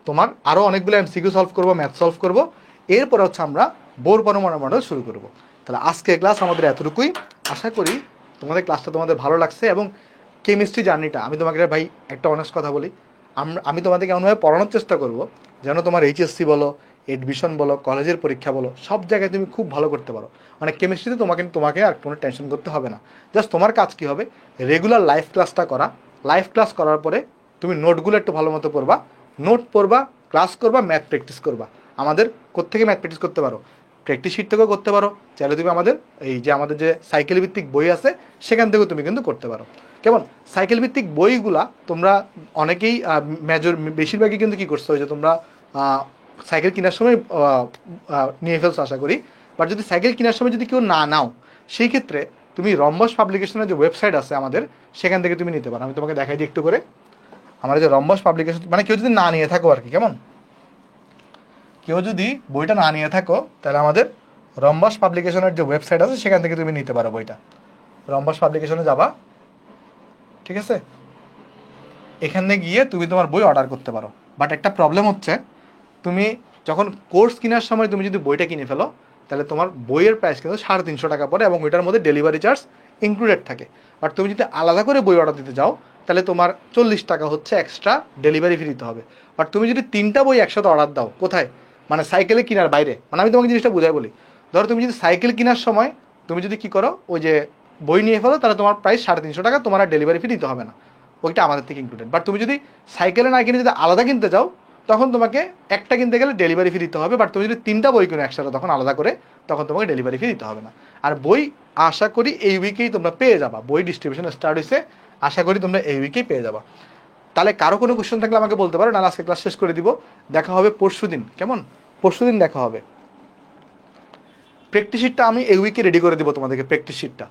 S1: তোমার আরও অনেকগুলো এমসিকিউ সলভ করবো, ম্যাথ সলভ করবো। এরপরে হচ্ছে আমরা বোর পরমাণু মডেল শুরু করব। তাহলে আজকের ক্লাস আমাদের এতটুকুই। আশা করি তোমাদের ক্লাসটা তোমাদের ভালো লাগছে। এবং কেমিস্ট্রি জার্নিটা আমি তোমাকে ভাই একটা অনেস্ট কথা বলি, আমি তোমাদেরকে এমনভাবে পড়ানোর চেষ্টা করব যেন তোমার এইচএসসি বলো, এডমিশন বলো, কলেজের পরীক্ষা বলো, সব জায়গায় তুমি খুব ভালো করতে পারো। মানে কেমিস্ট্রিতে তোমাকে আর কোনো টেনশন করতে হবে না। জাস্ট তোমার কাজ কী হবে, রেগুলার লাইভ ক্লাসটা করা। লাইভ ক্লাস করার পরে তুমি নোটগুলো একটু ভালো মতো পড়বা, নোট পড়বা, ক্লাস করবা, ম্যাথ প্র্যাকটিস করবা। আমাদের কোত্থেকে ম্যাথ প্র্যাকটিস করতে পারো, প্র্যাকটিস শিট থেকেও করতে পারো, চাইলে তুমি আমাদের যে সাইকেল ভিত্তিক বই আছে সেখান থেকেও তুমি কিন্তু করতে পারো। কেমন, সাইকেল ভিত্তিক বইগুলা তোমরা অনেকেই বেশিরভাগই কিন্তু কী করছো, ওই যে তোমরা সাইকেল কেনার সময় নিয়ে ফেলছো আশা করি। বাট যদি সাইকেল কেনার সময় যদি কেউ না নাও, সেই ক্ষেত্রে তুমি রম্বস পাবলিকেশনের যে ওয়েবসাইট আছে আমাদের, সেখান থেকে তুমি নিতে পারো। আমি তোমাকে দেখাই দিই একটু করে। আমরা যে রম্বস পাবলিকেশন, মানে কেউ যদি না নিয়ে থাকো আর কি, কেমন, কেউ যদি বইটা না নিয়ে থাকো, তাহলে আমাদের রম্বস পাবলিকেশনের যে ওয়েবসাইট আছে সেখান থেকে তুমি নিতে পারো বইটা। রম্বস পাবলিকেশনে যাবা, ঠিক আছে, এখানে গিয়ে তুমি তোমার বই অর্ডার করতে পারো। বাট একটা প্রবলেম হচ্ছে, তুমি যখন কোর্স কেনার সময় তুমি যদি বইটা কিনে ফেলো, তাহলে তোমার বইয়ের প্রাইস কিন্তু 350 টাকা পড়ে এবং ওইটার মধ্যে ডেলিভারি চার্জ ইনক্লুডেড থাকে। বাট তুমি যদি আলাদা করে বই অর্ডার দিতে যাও, তাহলে তোমার 40 টাকা হচ্ছে এক্সট্রা ডেলিভারি ফি দিতে হবে। বাট তুমি যদি 3টা বই একসাথে অর্ডার দাও, কোথায়, মানে সাইকেলে কেনার বাইরে, মানে আমি তোমাকে জিনিসটা বুঝাই বলি, ধরো তুমি যদি সাইকেল কেনার সময় তুমি যদি কী করো, ওই যে বই নিয়ে ফেলো, তাহলে তোমার প্রাইস 350 টাকা, তোমার আর ডেলিভারি ফি দিতে হবে না, ওইটা আমাদের থেকে ইনক্লুডেড। বাট তুমি যদি সাইকেলে না কিনে যদি আলাদা কিনতে যাও, তখন তোমাকে একটা কিনতে গেলে ডেলিভারি ফি দিতে হবে। বাট তুমি যদি 3টা বই কিনো একসাথে তখন আলাদা করে, তখন তোমাকে ডেলিভারি ফি দিতে হবে না। আর বই আশা করি এই উইকেই তোমরা পেয়ে যাবা, বই ডিস্ট্রিবিউশন স্টার্ট হয়েছে, আশা করি তোমরা এই উইকেই পেয়ে যাবা। তাহলে কারো কোনো কোশ্চেন থাকলে আমাকে বলতে পারো, নাহলে আজকে ক্লাস শেষ করে দিব। দেখা হবে পরশুদিন, কেমন, পরশুদিন দেখা হবে। প্র্যাকটিস শিটটা আমি এই উইকে রেডি করে দিব তোমাদেরকে, প্র্যাকটিস শিটটা।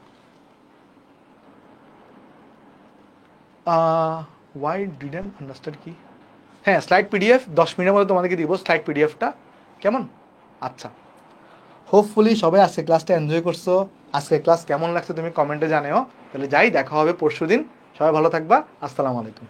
S1: ওয়াই ডিডন্ট আন্ডারস্ট্যান্ড কি, হ্যাঁ, স্লাইড পিডিএফ 10 মিনিটের মধ্যে তোমাদেরকে দিব স্লাইড পিডিএফটা, কেমন। আচ্ছা, হোপফুলি সবাই আজকে ক্লাসটা এনজয় করছো। আজকে ক্লাস কেমন লাগছে তুমি কমেন্টে জানিও। তাহলে যাই, দেখা হবে পরশুদিন। সবাই ভালো থাকবা। আসসালামু আলাইকুম।